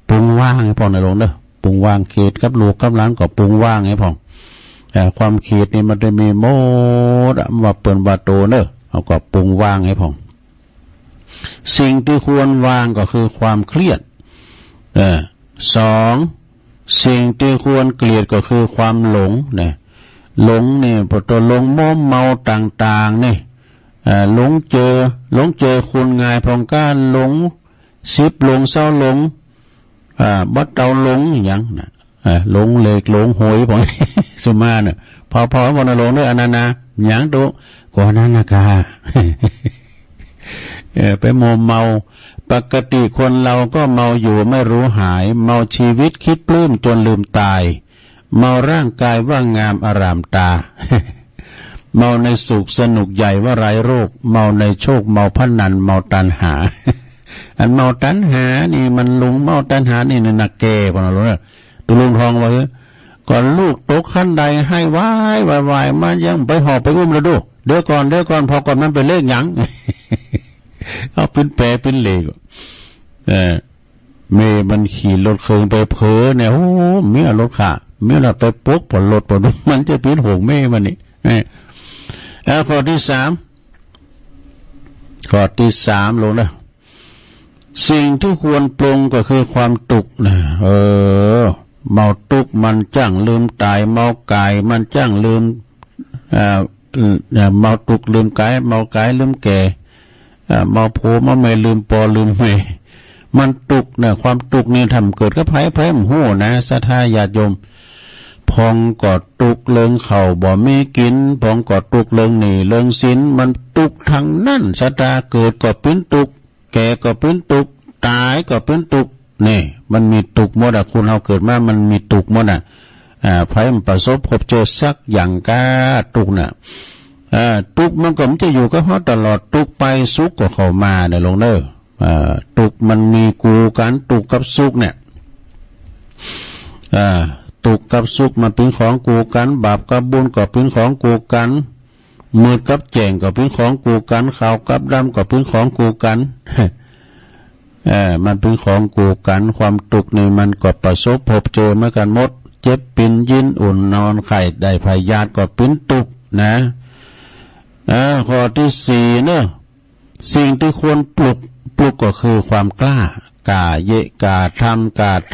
Speaker 3: ปรุงว่างให้พ่อในหลวงเด้อปรุงว่างเขตกับลูกกับหลานก็ปรุงว่างให้พ่อแต่ความเขตนี่มันจะมีโมดว่าเปิ่นว่าโตเด้อเอาก็ปรุงว่างให้พ่อสิ่งที่ควรวางก็คือความเครียด2สิ่งที่ควรเกลียดก็คือความหลงเนี่ยหลงนี่พอตัวหลงโมเมาต่างๆนี่หลงเจอคุณงายพองก้านหลง10หลงเศร้าหลงบัดเตาหลงอย่างนะหลงเหล็กหลงหวยพองสุมาเนี่ยพอวันหลงด้วยอนันนาอย่างตุก่อนนั้นนะคะไปโมเมาปกติคนเราก็เมาอยู่ไม่รู้หายเมาชีวิตคิดปลื้มจนลืมตายเมาร่างกายว่างามอารามตา เมาในสุขสนุกใหญ่ว่าไร้โรคเมาในโชคเมาพนันเมาตัณหา อันเมาตัณหานี่มันลุงเมาตัณหานี่นักแก่พอเราเนี่ยตุลุงทองว่าก่อนลูกตกขั้นใดให้วายมันยังไปหอบไปอุ้มแล้วดูเดี๋ยวก่อนพอก่อนมันไปเลขหยัง เอาเป็นแปรเป็นเหล็กเมย์มันขี่รถเครื่องไปเผลอเนี่ยโอ้เมียรถขาเมียเราไปปกผลรถผลมันจะเป็นหงเมย์มันนี่แล้วข้อที่3ลงนะสิ่งที่ควรปรุงก็คือความตุกนะเมาตุกมันจ้างลืมตายเมากายมันจ้างลืมเมาตุกลืมกายเมากายลืมแก่เมาโผมาไม่ลืมปอลืมเมมันตุกเนี่ยความตุกนี่ทำเกิดกับไผ่มหู้นะศรัทธาญาติโยมพองกอดตุกเลิงเข่าบ่มีกินพองกอดตุกเลิงหนีเลิงสินมันตุกทั้งนั้นศรัทธาเกิดก็เป็นตุกแก่ก็เป็นตุกตายก็เป็นตุกนี่มันมีตุกหมดคุณเราเกิดมามันมีตุกหมดไผ่ประสบพบเจอสักอย่างกาตุกน่ะตุกมันก็มันจะอยู่กับเขาตลอดตุกไปสุขก็เข้ามาเนี่ยลงเด้อตุกมันมีกูกันตุกกับสุขเนี่ยตุกกับสุขมันเป็นของกูกันบาปกับบุญก็เป็นของกูกันมืดกับแจ้งก็เป็นของกูกันขาวกับดำก็เป็นของกูกันมันเป็นของกูกันความตุกนี่มันก็ประสบพบเจอเหมือนกันหมดเจ็บปิ่นยินอุ่นนอนไข่ได้พยาธิก็เป็นตุกนะข้อที่4เนี่ยสิ่งที่ควรปลุกก็คือความกล้ากาเยกา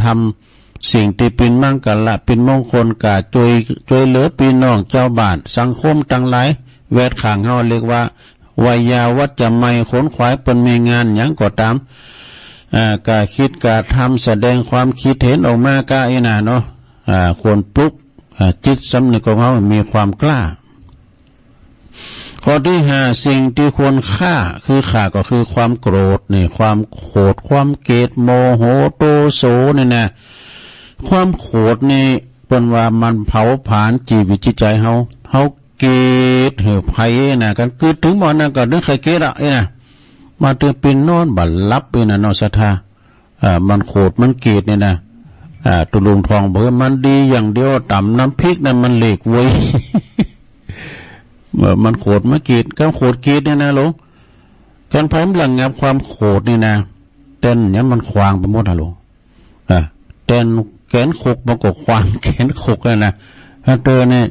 Speaker 3: ทำสิ่งที่เป็นมั่งกันละเป็นมงคลกาช่วยเหลือพี่น้องเจ้าบ้านสังคมทั้งหลายแวดข้างเฮาเรียกว่าวายาวัจจะไม่ขนขวายเป็นมีงานหยังก็ตามกาคิดกาทำแสดงความคิดเห็นออกมากาอีน่ะเนาะควรปลุกจิตสำนึกของเฮามีความกล้าข้อที่5สิ่งที่ควรฆ่าก็คือความโกรธนี่ความโกรธความเกลียดโมโหโทโสนี่นะความโกรธนี่เป็นว่ามันเผาผลาญชีวิตจิตใจเฮาเกลียดไผน่ะกันเกิดถึงบ่นั่นก็นึกใครเกลียดน่ะมาเตือนเป็นนอนบัดลับน่ะเนาะศรัทธามันโกรธมันเกลียดนี่นะตุลุงทองบอกว่ามันดีอย่างเดียวต่ำน้ำพริกน่ะมันเหล็กเว้ยมันโกรธมาเกลียดการโกรธเกลียดเนี่ยนะหลวงการพยายามระงับความโกรธนี่นะเต้นเนี่ยมันควางไปหมดหลวงเต้นแขนขกมันก็ควางแขนขกแล้วนะถ้าเตือนเนี่ย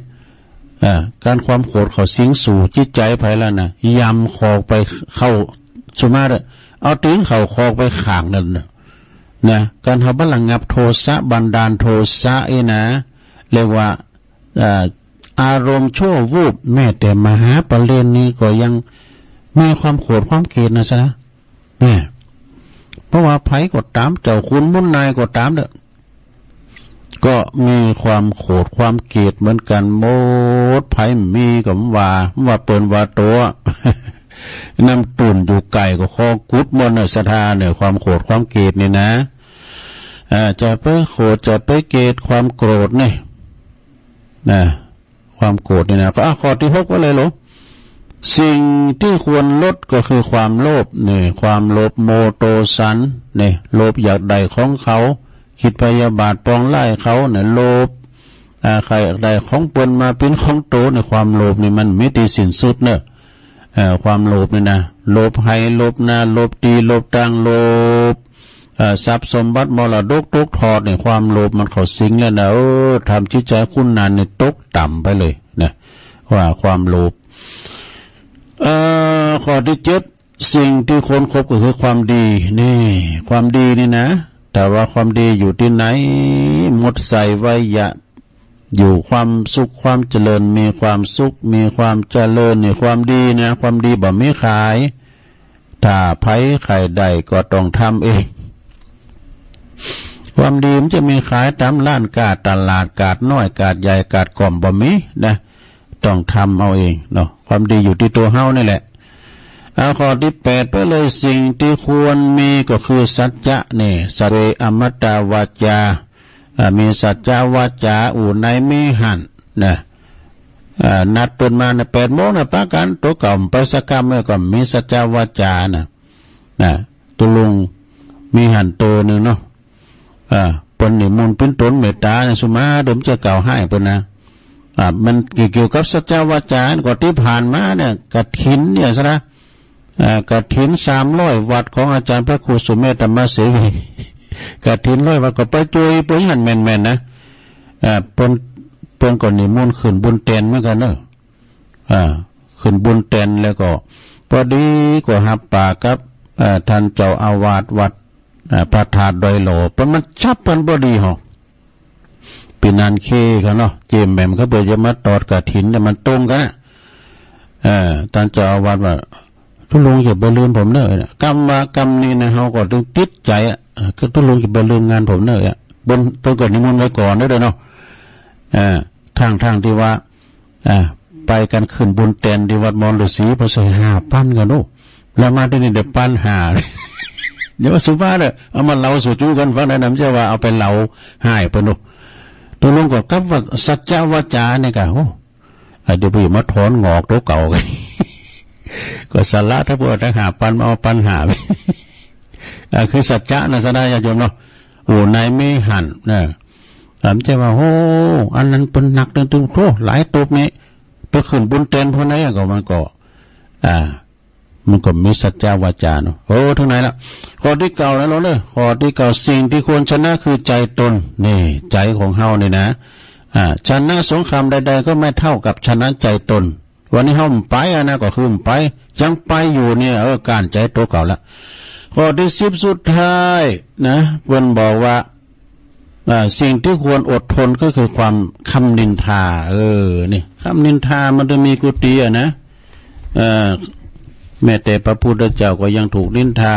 Speaker 3: การความโกรธเขาสิงสู่จิตใจไปแล้วนะยำคอไปเข้าสุมาเลยเอาตีนเข่าคอไปข่างนั่นนะการทำระงับโทสะบันดาลโทสะนะเรียกว่าอารมณ์ชั่ววูบแม้แต่มหาปรริญญานี้ก็ยังมีความโกรธความเกลียดนะจ๊ะเนี่ยเพราะว่าไผก็ตามเจ้าคุณมุนนายก็ตามเด้อก็มีความโกรธความเกลียดเหมือนกันหมดไผมีก็ว่าเปิ่นว่าตัว น้ำตุ่นอยู่ไก่ก็คอกุดมนศรัทธาเนี่ยความโกรธความเกลียดนี่นะจะไปโกรธจะไปเกลียดความโกรธเนี่ยความโกรธนี่นะก็ข้อที่6ว่าเลยหรอสิ่งที่ควรลดก็คือความโลภเนี่ยความโลภโมโทสันเนี่ยโลภอยากได้ของเขาคิดพยาบาทปองไล่เขาเนี่ยโลภใครอยากได้ของปนมาเป็นของโตเนี่ยความโลภนี่มันไม่ตีสิ้นสุดเนอะความโลภนี่นะโลภให้โลภนาโลภดีโลภดังโลภทรัพย์สมบัติมรดกตกทอดเนี่ยความโลภมันเข้าสิงแล้วนะทำจิตใจคุณนานเนี่ยตกต่ำไปเลยนะว่าความโลภข้อที่7สิ่งที่คนคบก็คือความดีนี่ความดีนี่นะแต่ว่าความดีอยู่ที่ไหนหมดใส่ไว้ยะอยู่ความสุขความเจริญมีความสุขมีความเจริญนี่ความดีนะความดีบ่มีขายถ้าไผใครใดก็ต้องทำเองความดีมันจะมีขายตามร้านกาดตลาดกาดน้อยกาดใหญ่กาดก่อมบ่มีนะต้องทำเอาเองเนาะความดีอยู่ที่ตัวเฮานี่แหละข้อที่8ไปเลยสิ่งที่ควรมีก็คือสัจจะนี่สัพเพอมตะวาจามีสัจจะวาจาอู่ในมีหันนะนัดเปิดมาใน8 โมงนะปะกันตัวเก่าไปสักกรรมเมื่อก่อนมีสัจจะวาจานะตัวลุงมีหันโตหนึ่งเนาะปนนิมนต์เป็นตนเมตตาเนี่ยสุมาเดิมจะเก่าให้เพิ่นนะมันเกี่ยวกับสัจจะวาจาก่อนที่ผ่านมาเนี่ยกฐินเนี่ยซะนะกฐิน300 วัดของอาจารย์พระครูสุเมธธรรมเสวีกฐิน100 วัดก็ไปจุยไปหันแม่นๆนะเปิ้นก่อนนิมนต์ขึ้นบุญแตนเหมือนกันเนอะขึ้นบุญแตนแล้วก็พอดีก็หับปากกับท่านเจ้าอาวาสวัดพระธาตุดอยโหลเพราะมันชับกันบ่ดีหรอปีนันเคเขาเนาะเจมแหม่มเขาเปิดจะมาตอดกฐินเนี่ยมันตรงกันนะท่านเจ้าอาวาสว่าทุลุงอย่าไปลืมผมเนอะกรรมว่ากรรมนี่นะเขาก็ต้องติดใจก็ทุลุงอย่าไปลืมงานผมเนอะบนต้นก่อนนิมนต์ไว้ก่อนได้เนาะทางที่ว่าไปกันขึ้นบุญแตนที่วัดมอญฤาษีพอใส่5,000กันโน้แล้วมาที่นี่เดี๋ยวปั้น5เดี๋ยวสุภาพเนี่ยเอามาเล่าสู่จูกันฟังได้นะไม่ใช่ว่าเอาไปเล่าให้เพิ่นโน้ตัวลุงก็กับว่าสัจจะวาจาเนี่ยก็โอ้เดี๋ยวไปมาถอนงอกตัวเก่ากันก็สาระถ้าพวกถ้า5,000มาเอาปัญหาไปคือสัจจะนะสดายาโยมเนาะโอ้นายไม่หันนะถามใจว่าโอ้อันนั้นเป็นหนักตึงๆโธ่หลายตบนี้ไปขึ้นบุญเต็นพวกนั้นก็มันก็มีสัจจาวาจาเนาะโอ้ทั้งไหนละข้อที่เก่าแล้วเนาะข้อที่เก่าสิ่งที่ควรชนะคือใจตนนี่ใจของเฮานี่นะชนะสงครามใดๆก็ไม่เท่ากับชนะใจตนวันนี้เฮาไปนะก็คือไปยังไปอยู่เนี่ยการใจตัวเก่าละข้อที่10สุดท้ายนะเพิ่นบอกว่าสิ่งที่ควรอดทนก็คือความคำนินทานี่คำนินทามันจะมีกุฏินะแม้แต่พระพุทธเจ้าก็ยังถูกนินทา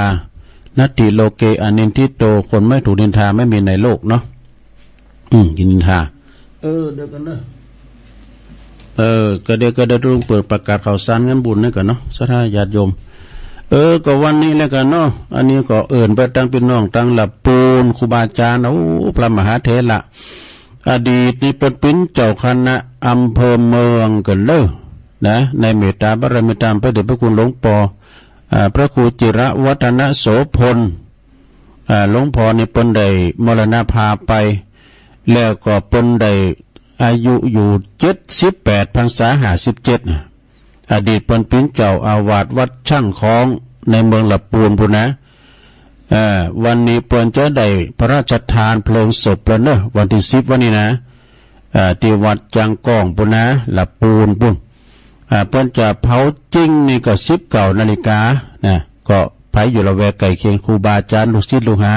Speaker 3: นัตติโลเกอนินทิโตคนไม่ถูกนินทาไม่มีในโลกเนาะกินนินทาเดี๋ยวกันนะก็เดี๋ยวลุงเปิดประกาศข่าวสารงานบุญนี่กันเนาะสถาญาติโยมก็วันนี้แล้วกันเนาะอันนี้ก็ไปตั้งเป็นน้องตั้งหลับปูนครูบาอาจารย์พระมหาเถระอดีตนี่เป็นเจ้าคณะอำเภอเมืองกันเลยนะในเมตตาบารมีตามพระเดชพระคุณหลวงปอพระครูจิระวัฒนโสพลหลวงพ่อนี่เปิ้นได้มรณภาพไปแล้วก็เปิ้นได้อายุอยู่78 พรรษา57อดีตเปิ้นเป็นเจ้าอาวาสวัดช่างคล้องในเมืองละปูนพุ่นนะวันนี้เปิ้นจะได้พระราชทานเพลิงศพแล้วเนอะวันที่10วันนี้นะที่วัดจังก้องพุ่นนะละปูนพุ่นเปิ้นจะเผาจริงนี่ก็19 นาฬิกานะก็ไปอยู่ละแวกไก่เคียงครูบาอาจารย์ลูกศิษย์ลูกหา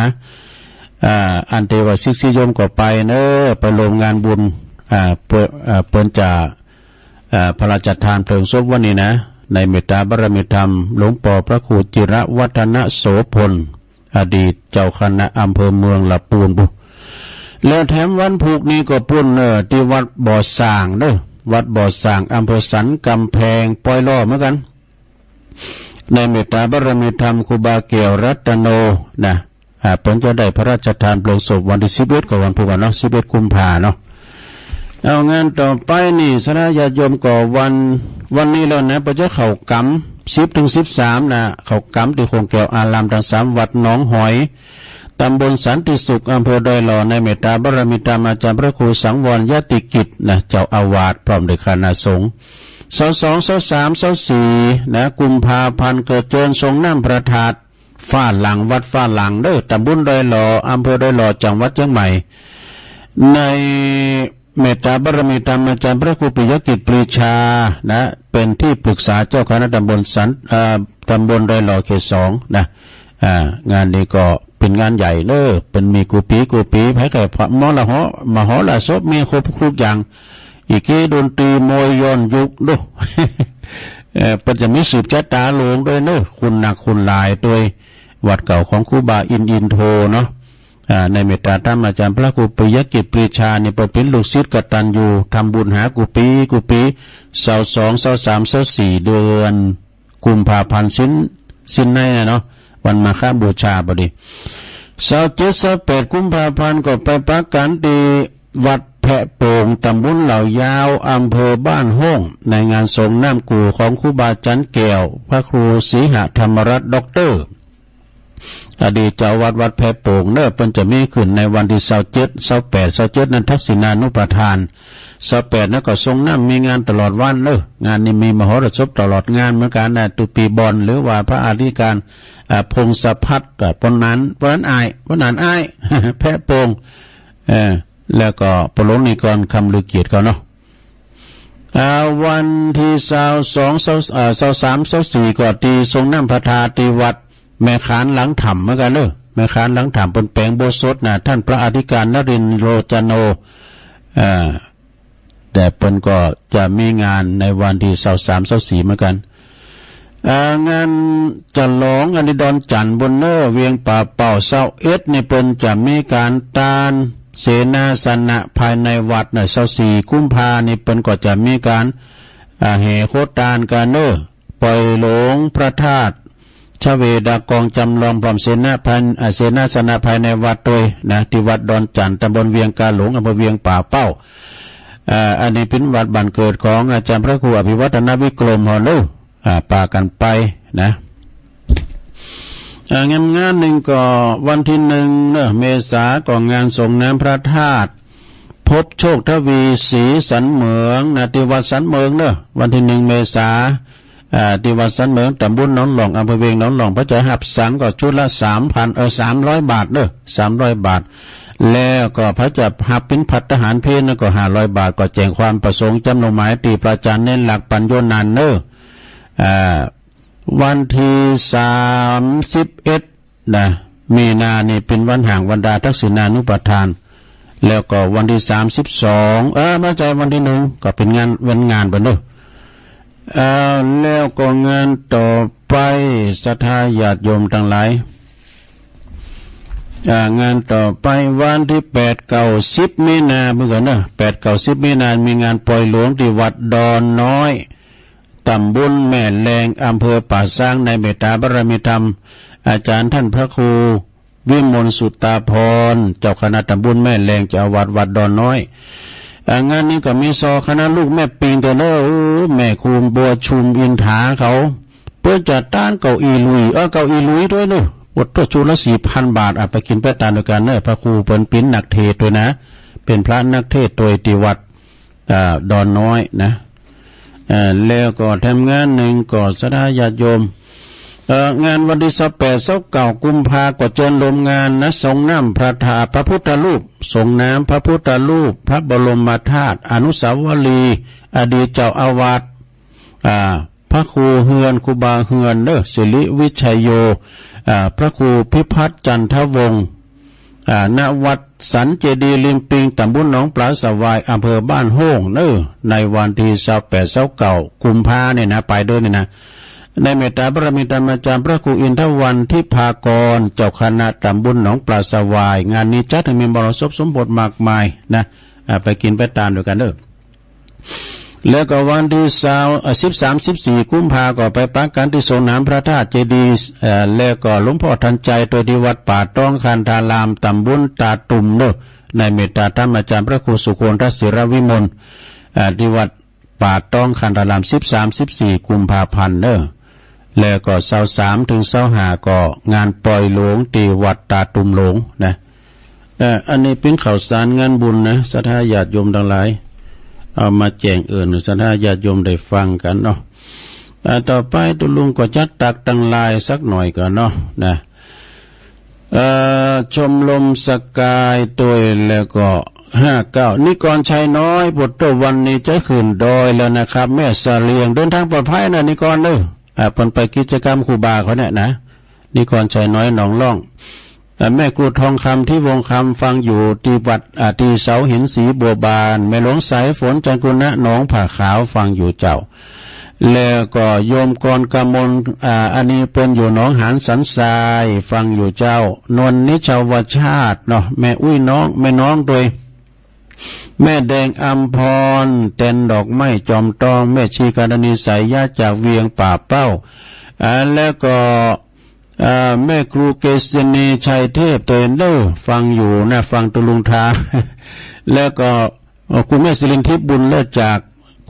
Speaker 3: อันเทวศิษย์โยมก็ไปเนอะไปลงงานบุญเปิ้นจะพระราชทานเพลิงศพวันนี้นะในเมตตาบารมีธรรมหลวงปู่พระครูจิระวัฒนโสพลอดีตเจ้าคณะอำเภอเมืองละปูนบุแล้วแถมวันผูกนี้ก็ปุ่นที่วัดบ่อสร้างเด้อวัดบ่อสร้างอำเภอสันกำแพงปอยล้อเหมือนกัน ในเมตตาบารมีธรรมครูบาเกี่ยวรัตโนนะเพิ่นจะได้พระราชทานเพลิงศพวันที่11กับวันพุธเนาะ11กุมภาเนาะเอางานต่อไปนี่สนะญาติโยมก่อวันนี้แล้วนะประเจ้าเข้ากำ10 ถึง 13นะเข้ากำที่คงแก้วอารามทั้ง3วัดหนองหอยตำบลสันติสุขอำเภอดอยหล่อในเมตตาบารมีธรรมอาจารย์พระครูสังวรยติกิจนะเจ้าอาวาสพร้อมด้วยคณะสงฆ์22 23 24นะกุมภาพันธ์เกิดเจิญทรงน้ำพระธาตุฟ้าหลังวัดฟ้าหลังเด้อตำบลดอยหล่ออำเภอดอยหล่อจังหวัดเชียงใหม่ในเมตตาบารมีธรรมอาจารย์พระครูปิยกิจปรีชานะเป็นที่ปรึกษาเจ้าคณะตำบลตำบลดอยหล่อเขต2นะงานนี้ก็เป็นงานใหญ่เด้อเป็นมีกูปีไผไก่มอละหอมหอละศพมีครบทุกอย่างอีกดนตรีมวยย้อนยุคด้วย ปัจจุบันสืบชะตาหลวงด้วยเนอะคุณหนักคุณหลายด้วยวัดเก่าของครูบาอินโทเนาะในเมตตาธรรมอาจารย์พระครูปิยกิจปรีชานี่เป็นลูกศิษย์กตัญญูทำบุญหากูปี22 23 24เดือนกุมภาพันธ์สิ้นในเนาะวันมาฆบูชาพอดี27 28กุมภาพันธ์ก็ไปประกันที่วัดแพะโป่งตำบลเหล่ายาวอำเภอบ้านห้องในงานส่งน้ำกูของครูบาจันแก้วพระครูศรีหธรรมรัตน์ด็อกเตอร์อดีตเจ้าวัดแพะโป่งเนอะเพิ่นจะมีขึ้นในวันที่27 28นั้นทักษิณานุปทาน28นั้นก็ส่งน้ำมีงานตลอดวันเนอะงานนี้มีมหรสพตลอดงานเหมือนกันนะตุปีบอลหรือว่าพระอธิการพงศพัฒน์ปนนั้นอาย แพะโป่งแล้วก็ปรนิกรคำลือเกียรติเขาเนาะวันที่23 24ก็ตีทรงน้ำพระธาตุวัดแม่ขานหลังถ้ำเหมือนกันเนอะแม่ขานหลังถ้ำเป็นแปลงโบสถนะท่านพระอธิการนรินทร์โรจโนแต่เพิ่นก็จะมีงานในวันที่23 24เหมือนกันงานจะหลงอนิดรจันทร์บนเนอเวียงป่าเป่า21นี่เพิ่นจะมีการตานเสนาสนะภายในวัดน่ะ24กุมภานี่เพิ่นก็จะมีการแห่โคตานกันเนอปล่อยหลงพระธาตุชเวดากองจำลองพร้อมเสนาสนะภายในวัดโดยนะที่วัดดอนจันทร์ตำบลเวียงกาหลงอำเภอเวียงป่าเป้าอันนี้เป็นวัดบ้านเกิดของอาจารย์พระครูอภิวัฒนวิกรมฮอลูปากันไปนะงานหนึ่งก็วันที่1เมษายนก็งานส่งน้ำพระธาตุพบโชคทวีศรีสันเหมืองนะที่วัดสันเหมืองวันที่1เมษายนที่วัดสันเหมืองตำบลหนองหลองอำเภอเวียงหนองหลองพระเจ้าหับสังก็ชุดละ 300 บาท300 บาทแล้วก็พระเจ้าหับเป็นพัฒทหารเพนก็500 บาทก็แจ้งความประสงค์จำนวนหมายตีประจานเน้นหลักปัญโยนันวันที่31นะมีนานี่เป็นวันห่างวันดาทักษิณานุปทานแล้วก็วันที่32มาใจวันที่1ก็เป็นวันงานไปเด้อแล้วก็งานต่อไปศรัทธาญาติโยมทั้งหลายงานต่อไปวันที่8 9 10มีนาเหมือนกันนะ8 9 10มีนามีงานปล่อยหลวงที่วัดดอนน้อยตำบลแม่แรงอำเภอป่าซางในเมตตาบารมีธรรมอาจารย์ท่านพระครูวิมลสุตตาพรเจ้าคณะตำบลแม่แรงเจ้าวัดดอนน้อยงานนี้ก็มีคณะลูกแม่ปิงตัวเนอแม่คูมบัวชุมอินถาเขาเพื่อจัดต้านเก้าอี้ลุยด้วยเนอะอดตัวชุดละ 4,000 บาทไปกินไปตามด้วยกันเนอะพระครูเปิ้นปิ้นนักเทศด้วยนะเป็นพระนักเทศโดยที่วัดดอนน้อยนะแล้วก็ทำงานหนึ่งก็ศรัทธาญาติโยมงานวันที่28 กุมภาพันธ์ก็เจริญลมงานนะส่งน้ำพระพุทธรูปส่งน้ำพระพุทธรูปพระบรมธาตุอนุสาวรีย์อดีตเจ้าอาวาสพระครูเฮือนครูบาเฮือนศิริวิชัยโยพระครูพิพัฒน์จันทวงศ์ณวัดสันเจดีย์ริมปิงตำบลหนองปลาสวายอำเภอบ้านโฮ่งในวันที่28 กุมภาพันธ์เนี่ยนะไปด้วยเนี่ยนะในเมตตาบารมีธรรมอาจารย์พระครูอินทวันทิพากรเจ้าคณะตำบลหนองปลาสวายงานนี้จัดให้มีมรสพสมบทมากมายนะไปกินไปตามด้วยกัน แล้วก็วันที่13-14 กุมภาก็ไปปักกันที่สนามพระธาตุเจดีย์แล้วก็หลวงพ่อทันใจตัวที่วัดป่าต้องคันธารามตำบลตาตุ่มเนอะในเมตตาธรรมอาจารย์พระครูสุโคนทศิรวิมลที่วัดป่าต้องคันธาราม13-14 กุมภาพันธ์เนอะแล้วก็23 ถึง 25ก็งานปล่อยหลวงที่วัดตาตุ่มหลวงนะอันนี้เป็นข่าวสารงานบุญนะศรัทธาญาติโยมทั้งหลายเอามาแจ้งศรัทธาญาติโยมได้ฟังกันเนาะต่อไปตุลุงก็จัดตักตั้งลายสักหน่อยก่อนเนาะนะชมลมสกายตัวแล้วก็59นิกรชัยน้อยพุทธวันนี้จะขึ้นดอยแล้วนะครับแม่เสลียงเดินทางปลอดภัยนะนิกรเด้อเพิ่นไปกิจกรรมครูบาเขาเนี่ยนะนิกรชัยน้อยหนองล่องแม่ครูทองคำที่วงคำฟังอยู่ที่วัดที่เสาหินสีบัวบานแม่หลวงสายฝนจันกุณะหนองผาขาวฟังอยู่เจ้าแล้วก็โยมกรกมลอันนี้เป็นอยู่หนองหานสันทรายฟังอยู่เจ้านวลนิชาวชาติเนาะแม่อุ้ยน้องแม่น้องโดยแม่แดงอัมพรเต็นดอกไม้จอมตองแม่ชีการณีสายญาติจากเวียงป่าเป้าแล้วก็แม่ครูเกษณีชัยเทพตัวเนอฟังอยู่นะฟังตุลุงทา แล้วก็คุณแม่สิรินทิพย์บุญเลิศจาก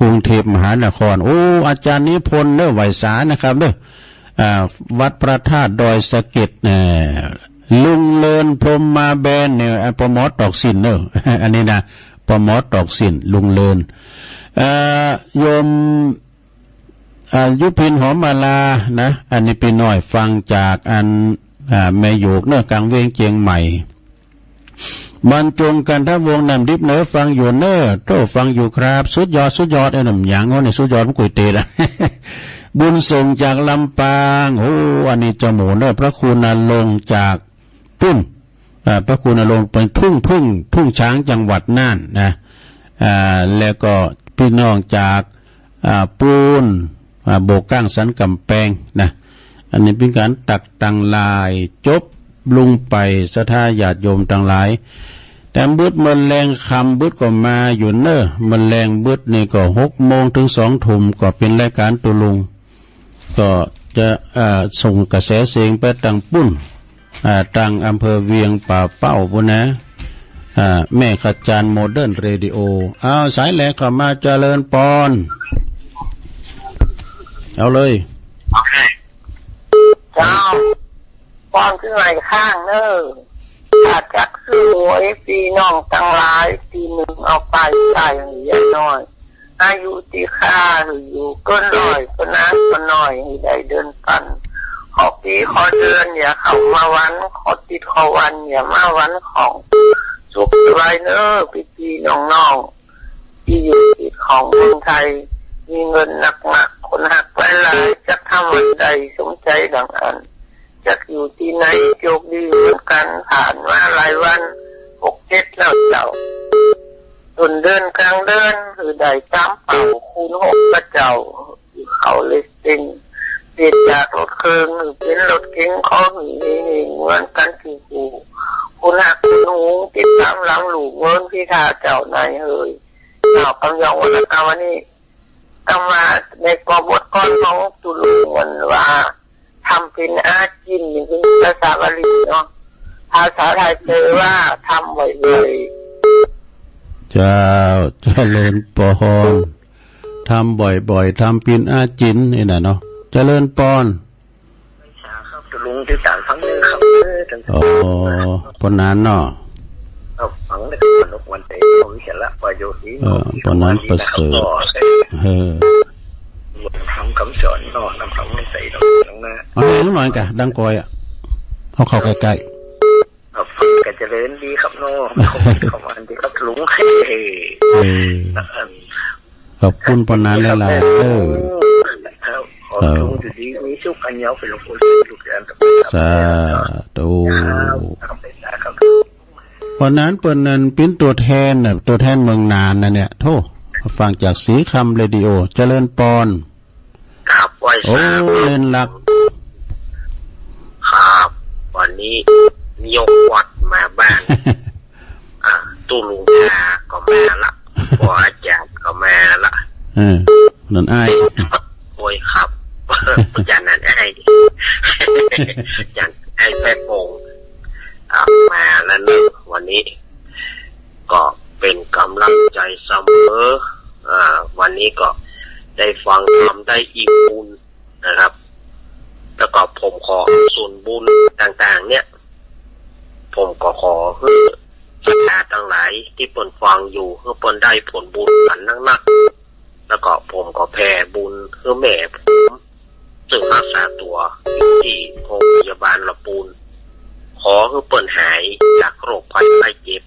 Speaker 3: กรุงเทพมหานครโอ้อาจารย์นิพนธ์เนอไหวสานะครับเนอวัดพระธาตุดอยสะเก็ดลุงเลินพรหมมาแบนเนี่ยปมอตอกสินเนอ อันนี้นะปมอตอกสินลุงเลินโยมยุพินหอมมาลานะอันนี้เป็นน้อยฟังจากอันแม่โยกเนอกลางเวียงเจียงใหม่บรรจงกันทัพวงนำดิบเนอฟังอยู่เนอโตฟังอยู่ครับสุดยอดไอ้หนุ่มหยางเขาเนี่ยสุดยอดมันกุยเตะละ บุญส่งจากลำปางโอ้อันนี้จมูกเนอพระคุณนรงค์จากปุ้นพระคุณนรงค์เป็นทุ่งช้างจังหวัดน่านนะแล้วก็พี่น้องจากปูนโบกก้างสันกำแพงนะอันนี้เป็นการตักตังลายจบลุงไปศรัทธาญาติโยมทั้งหลายแต่บึดมันแรงคำบึดก็มาอยู่เนอะมันแรงบึดนี่ก็6 โมงถึง2 ทุ่มก็เป็นรายการตุลุงก็จะส่งกระแสเสียงไปตังปุ้นตังอำเภอเวียงป่าเป้าปุ่นนะแม่ขจารโมเดิร์นเรดิโอสายแหลกเข้ามาเจริญปอนเอาเลย
Speaker 4: เจ้าปอนขึ้นไหลข้างเนอะอาจักซื้อหวยปีน้องตั้งหลายปีหนึ่งเอาไปใส่ใหญ่น้อยอายุตีค่าหรืออยู่ก็น้อยก็นักก็น้อยให้ได้เดินปันขอปีขอเดือนอย่าเข้ามาวันขอติดขอวันอย่ามาวันของสุขสบายเนอะพี่น้องที่อยู่ติดของเมืองไทยมีเงินหนักคนหักหลายจะทำวันใดสมใจดังอันจะอยู่ที่ไหนโชคดีเหมือนกันผ่านมาหลายวัน6-7แล้วเจ้าต้นเดินกลางเดินคือได้ตามเป่าคูณ6กระเจ้าเขาเลยสิงเปลี่ยนจากรถเครื่องหรือเป็นรถเก๋งเขาหนีเหมือนกันคือกูคุณหักคุณหูติดตามหลังหลูกเงินพี่ทาเจ้านายเฮ้ยเจ้ากำยองวันนี้กำมาในกบฏก้อนของตุลุงวันว่าทำเป็นอาชีพนี่เป็นภาษาบาลีเนาะภาษาไทยแปลว่าทำบ่อย
Speaker 3: ๆเจ้าเจริญปอนทำบ่อยๆทำเป็นอาจินนี่นะเนาะเจริญปอน
Speaker 4: ครับตุลุงที่ต่างฟังนึงครับ
Speaker 3: ปนนั้นเนาะ
Speaker 4: ฟังได้วันเตะเขาวิเศษละประโยชน์นี้
Speaker 3: ปนนั้นประเสริฐ
Speaker 4: ทำคำสอนเนาะนำคำไม่ใส่ตรงนั้น
Speaker 3: นิดหน่อยกะดังกอยเขาเข้าใกล้
Speaker 4: ๆฟังกันเจริญดีครับเนาะเขามาดีครับลุง
Speaker 3: ขอบคุณปนนั้นแล้วล่ะ
Speaker 4: ขอบคุณจุดนี้มีชุกอันยาวเป็นหลวงปู่ลูกแอน
Speaker 3: สาธุปนนั้นเปิดนั้นเป็นตัวแทนเมืองนานนะเนี่ยโทษฟังจากสีคำเรดิโอเจริญปอน
Speaker 4: ครับ
Speaker 3: โอ้เล่นหลัก
Speaker 4: ครับวันนี้ยกวัดมาบ้านตุลุงตาก็มาละพ่ออาจารย์ก็มาละ
Speaker 3: นั่นอ้าย
Speaker 5: โอ้ยครับอย่างนั้นไอ้อย่างไอ้แป๊กงมาแล้วนึกวันนี้ก็เป็นกำลังใจเสมอวันนี้ก็ได้ฟังทำได้อีกบุญนะครับแล้วก็ผมขอส่วนบุญต่างๆเนี่ยผมก็ขอให้ศรัทธาทั้งหลายที่เปิดฟังอยู่เพื่อเปิดได้ผลบุญกันนักๆแล้วก็ผมก็แผ่บุญเพื่อแม่ผมซึ่งรักษาตัวอยู่ที่โรงพยาบาลละปูนขอให้เปิดหายจากโรคภัยไข้เจ็บ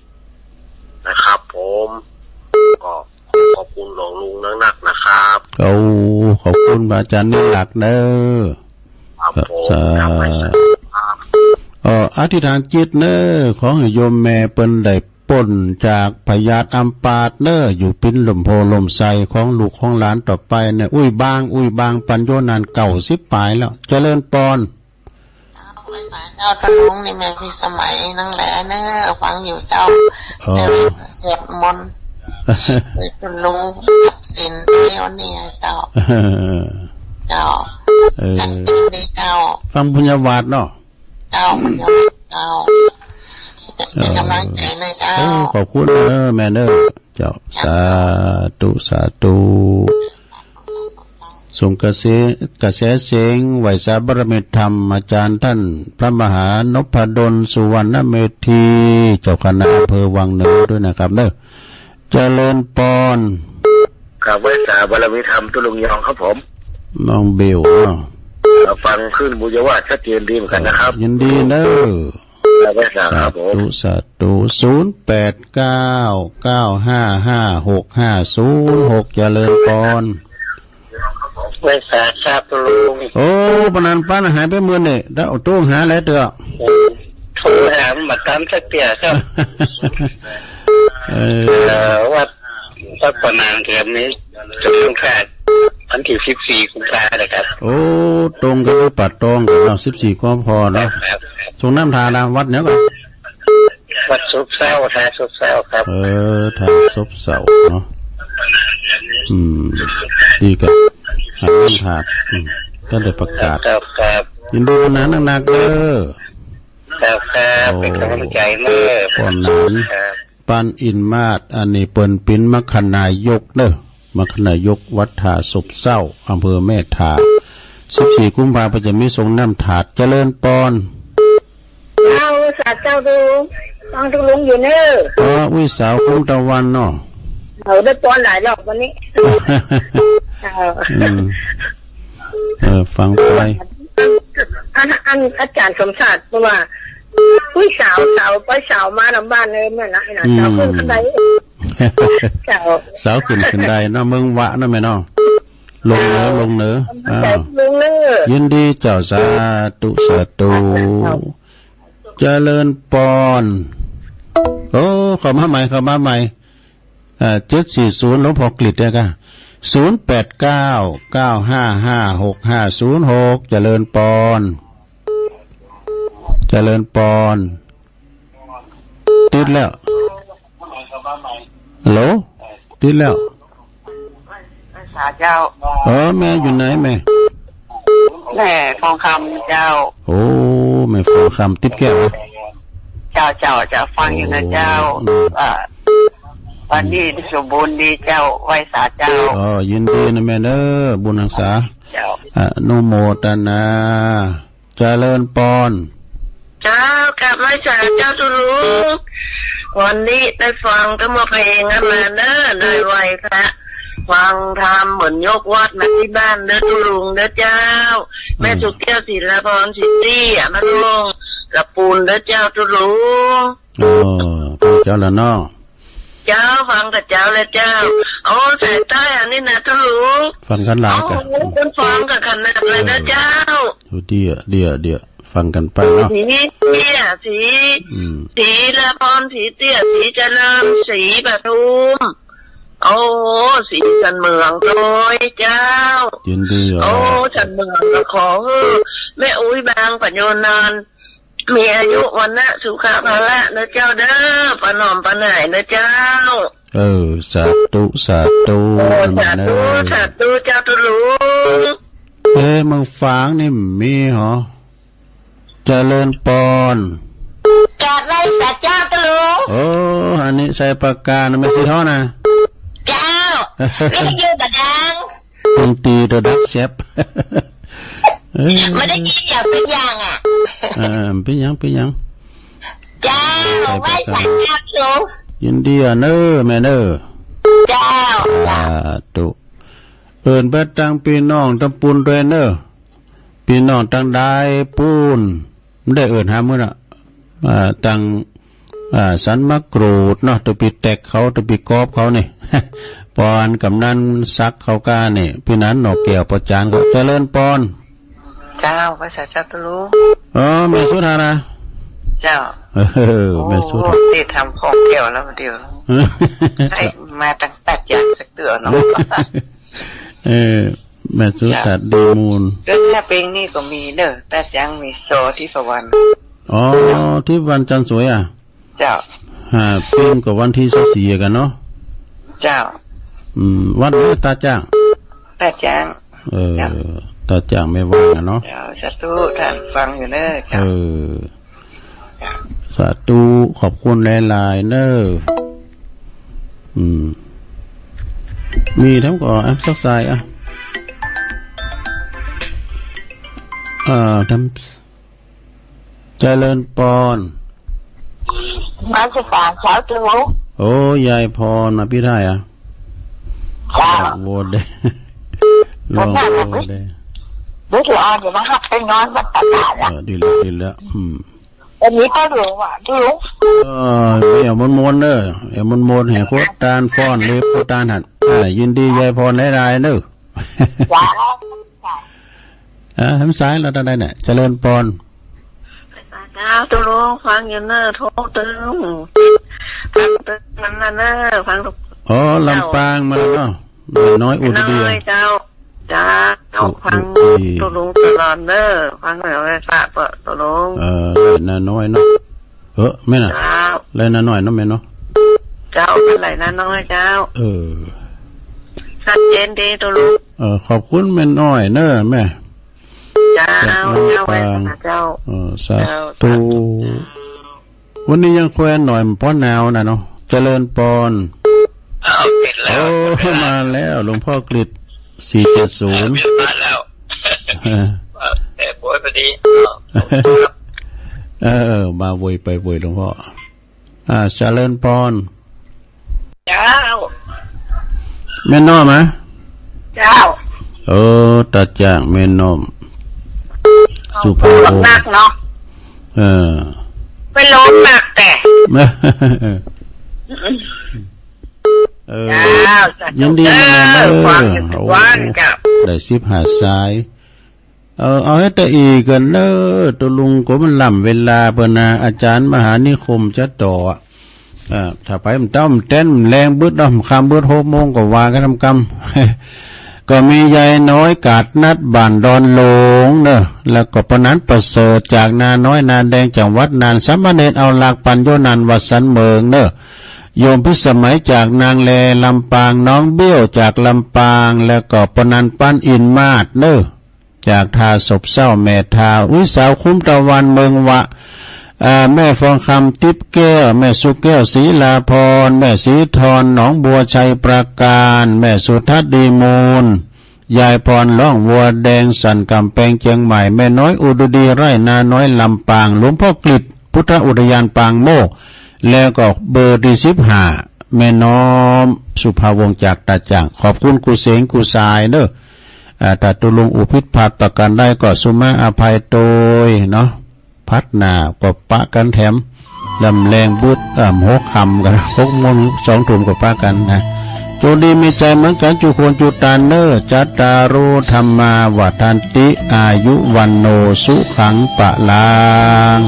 Speaker 5: นะครับผมก็ขอบคุณหลวงลุงนักๆนะครับ
Speaker 3: ขอบคุณอาจารย์นี่หลักเด้ออธิษฐานจิตเน้อขอให้โยมแม่เปิ้นได้ป่นจากพยาธิอัมพาตเน้ออยู่ปิ้นลมโพลมใสของลูกของหลานต่อไปเนี่ยอุ้ยบางปัญโยนาน90 ปลายแล้วเจริญปอน
Speaker 6: เจ้าตะลุงนี่แม่พี่สมัยนั่งแหละเน้อฟังอยู่เจ้าสวดมนต์ตะลุงสินเที่ยวเนี่ยเจ้ากันดีเจ้า
Speaker 3: ฟังพุญญาวาสเนาะ
Speaker 6: เจ้าเป็นกำลังใจในเจ้า
Speaker 3: ขอบคุณแม่เด้อเจ้าสาธุส่งกระแสเสียงไหวสาบารมีธรรมอาจารย์ท่านพระมหานพดลสุวรรณเมธีเจ้าคณะอำเภอวังเหนือด้วยนะครับเด้อเจริญปอน
Speaker 5: กับไหวสาบารมีธรรมตุลุงยองครับผม
Speaker 3: น้องเบล
Speaker 5: ฟังขึ้นบุญวาชัดเจนดีเหมือนกันนะครับ
Speaker 3: ยินดีเด้อสาธุ0899555650 เจริญปอน
Speaker 5: ไว้สาทราบลุง
Speaker 3: โอ้ปนันป้านหายไปเมื่อนี่แล้วเอาตู้หาแล้วเด้อ
Speaker 5: โทรหามาตามสักเตี่ยครับว่าสักประมาณเดือนนี้จะต้องขาดวันที่14 กุมภาพันธ์นะครับ
Speaker 3: โอ้ตรงกันปัดตรงกันเรา14 ก็พอเนาะส่งน้ำทาดาวัดเนี้ยก่อน
Speaker 5: วัดซุบเศร้าทาซุบเศร้าครับ
Speaker 3: ทาซุบเศร้าเนาะดีกันหาน้ำทาก็ได้ประกาศยินดีวันนั้นหนักๆเด้อ
Speaker 5: ครับเป็นกำลังใจเด้อ
Speaker 3: ก่อนนั้นปันอินมาศอันนี้เปิ้นปิ้นมคณายกเด้อมคณายกวัดทาศพเศร้าอำเภอแม่ทา14 กุมภาพันธ์จะมีทรงน้ำถาดเจริญปอน
Speaker 4: สาเจ้าดูฟังทุลุงอยู่เน้อ
Speaker 3: อุ้ยสาวคุ้มตะวันเนาะ
Speaker 4: ได้ปอนหลายรอบวันนี้
Speaker 3: ฟังไป
Speaker 4: อาจารย์สมศักดิ์บอกว่าอุ้ยสาวไปสาวมาลำบ้านเลยเมื่อนะสาวขึ้นขึ้นได
Speaker 3: สาวขึ้นไดเนาะเมืองวะเนาะแม่เนาะลงเหนือยินดีเจ้าสาธุเจริญปอนโอ้เข้ามาใหม่740หลวงพ่อกฤษเนี่ยกัน0899555650เจริญปอนติดแล้วฮัลโหลติดแล้ว
Speaker 6: สาเจ้า
Speaker 3: แม่อยู่ไหนแ
Speaker 6: ม่ฟองคำเจ้า
Speaker 3: โอ้แม่ฟองคำติดแก้ว
Speaker 6: เจ้าจะฟังอยู่นะเจ้าวันนี้สมบูรณ์ดีเจ้าไว้สาเจ้า
Speaker 3: ยินดีนะแม่เด้อบุญรักษาอนุโมทนาเจริญปอน
Speaker 4: เจ้ากลับไว้สาเจ้าตุลุงวันนี้ได้ฟังก็มาเพลงกันมาเด้อได้ไหวพระฟังทำเหมือนยกวัดมาที่บ้านเด้อตุลุงเด้อเจ้าแม่สุกแก้วศิลาพรสิตี้มาลงละปูนเด้อเจ้าตุลุง
Speaker 3: เจ้าละน้อ
Speaker 4: เจ้าฟังกับเจ้าเลยเจ้าสายใต้อันนี้นะตุลุง
Speaker 3: ฟังกันหลายกัน
Speaker 4: คนฟังกับขนาดเลยนะเจ้า
Speaker 3: เดี๋ยวฟังกันไปเนาะ
Speaker 4: สีเตี้ยสีละพรสีเตี้ยสีเจริญสีปทุมสีจันเมืองโดยเจ้า
Speaker 3: ยินดี
Speaker 4: จันเมืองก็ขอแม่อุ้ยบางปัญโยนานมีอายุวันนะสุขภาระนะเจ้าเด้อปะหน่อมปะไหนนะเจ้า
Speaker 3: สาธุสาธุ
Speaker 4: สาธุสาธุเจ้าตุลุง
Speaker 3: มึงฝางนี่มีเหรอเจริญปอน
Speaker 4: กาดไรสัตว์เจ้าตุลุง
Speaker 3: อันนี้ใส่ปากกาไม่สิท่อนะ
Speaker 4: เจ้าไม่ได้ยืนกระดัง
Speaker 3: ดนตรีระดับเชฟ
Speaker 4: ไม่ได้กินอย่างเป็นอย่างอ่ะ
Speaker 3: เป็นยัง
Speaker 4: เจ้าไว้สัตว์เจ้าตุลุง
Speaker 3: ยินดีเนอแม่เนอ
Speaker 4: เจ้า
Speaker 3: ตุเอินเบิดตังพี่น้องตำปูนด้วยเนอพี่น้องตังได้ปูนไม่ได้เอินหามื้อน่ะตังสันมะกรูดเนาะตัวปีแตกเขาตัวปีกอบเขานี่ ปอนกำนันซักเขากานี่พี่นั้นหนอกเกี่ยวประจานก็เจริญปอน
Speaker 6: เจ้าภาษาเจ้าตุลุง
Speaker 3: แม่สุธานะ
Speaker 6: เจ้า
Speaker 3: แม่สุธา
Speaker 6: ที่ทำของเกี่ยวแล้วเดียวให้มาตั้ง8อย่างสักเตือเนาะ
Speaker 3: แม่สุธาดีมูล
Speaker 6: เรื่องแค่เพลงนี่ก็มีเด้อ8อย่างมีโซที่สวรรค์
Speaker 3: ที่วันจันทร์สวยอ่ะ
Speaker 6: เจ้า
Speaker 3: เพลงกับวันที่24กันเนาะ
Speaker 6: เจ้า
Speaker 3: วันนี้ตาจ้าง
Speaker 6: 8อย่าง
Speaker 3: ตาจ้างไม่ว่างอ่ะเนาะ
Speaker 6: เจ้าสาธุท่านฟังอยู่เด้อเจ้า
Speaker 3: สาธุขอบคุณหลายๆเนอมีทั้งก่อแอปซักไซอ่ะทำเจริญปอน
Speaker 4: มาสฝากเช้าตุลุง
Speaker 3: ยายพรมาพี่ได้อ่ะโวดเด้ลองโวดเด้
Speaker 4: เดี๋ยวอ่อนเดี๋ยวมาหักไปนอนบัดตาละ
Speaker 3: ดีแล้ว
Speaker 4: อันนี้ก็หลงตุลุง
Speaker 3: เอ๋มนเด้อเอ๋มนแห่โคตานฟ้อนเล็บโคตานหัดยินดียายพรหลายๆเด้อทำสายเราได้เนี่ยเจริญปอน
Speaker 4: เจ้าตุลุงฟังอยู่เนอโทรตึงฟังตึงมันเนอฟัง
Speaker 3: ลำปางมาแล้วเนาะน้อยอุดดี
Speaker 4: เจ้าฟังตุลุงตลอดเนอฟังหน่อยเลยฝากเปิดตุลุง
Speaker 3: น่าน้อยเนาะไม่น่ะเลยน่าน้อยเนาะแม่เนาะ
Speaker 4: เจ้าเป็นไรน่าน้อยเจ้าชัดเจนดีตุลุง
Speaker 3: ขอบคุณแม่น้อยเนอแม่
Speaker 4: เจ้าไว้นะเจ้า
Speaker 3: สาธุวันนี้ยังแควนหน่อยเพราะหนาวนะเนาะเจริญปอนมาแล้วหลวงพ่อกฤษ470
Speaker 5: มาแล้วแต่ป่วยพอดี
Speaker 3: มาโวยไปโวยหลวงพ่อเจริญปอน
Speaker 4: เจ้า
Speaker 3: แม่น้อมไหม
Speaker 4: เจ้า
Speaker 3: ตาจ่างแม่น้อมสุภาพ
Speaker 4: นักเนาะไปล้มหนักแต่
Speaker 3: ยินดีนะได้15 สายเอาให้ตะอีกันเนอตัวลุงก็มันล่ำเวลาเพิ่นนะอาจารย์มหานิคมจะต่อถ้าไปมันต้อมเต้นแรงบึดดำคำบึด6 โมงก็ว่ากันทำกรรมก็มียายน้อยกาดนัดบ้านดอนหลงเนอะแล้วก็ปนันประเสริฐจากนาน้อยนาแดงจังหวัดนานสามเณรเอาหลักปัญโยนันวัดสันเมืองเนอะโยมพิสมัยจากนางแลลำปางน้องเบี้ยวจากลำปางแล้วก็ปนันปั้นอินมาศเนอะจากทาศพเศร้าแม่ทาวิสาวคุ้มตะวันเมืองวะแม่ฟองคำทิพย์แก้วแม่สุแก้วศรีลาพรแม่ศรีธรหนองบัวชัยประการแม่สุทัศน์ดีมูลยายพรล่องวัวแดงสันกำแพงเชียงใหม่แม่น้อยอุดดีไร่นาน้อยลำปางหลวงพ่อกฤษพุทธอุทยานปางโมกแล้วก็เบอร์ที่15แม่น้อมสุภาวงศ์จากตาจ่างขอบคุณกุเสงกุสายเด้อถ้าตุลุงอุพิษพาประกันได้ก็สุมาอภัยโตยเนาะพัดหนาก็ปะกันแถมลำแรงบุดหัวคำกัน6 โมง 2 ทุ่มก็ปะกันนะโจดีมีใจเหมือนกันจุควรจุตานเนอจัตตารุธรรมาวัฏันติอายุวันโนสุขังปะลัง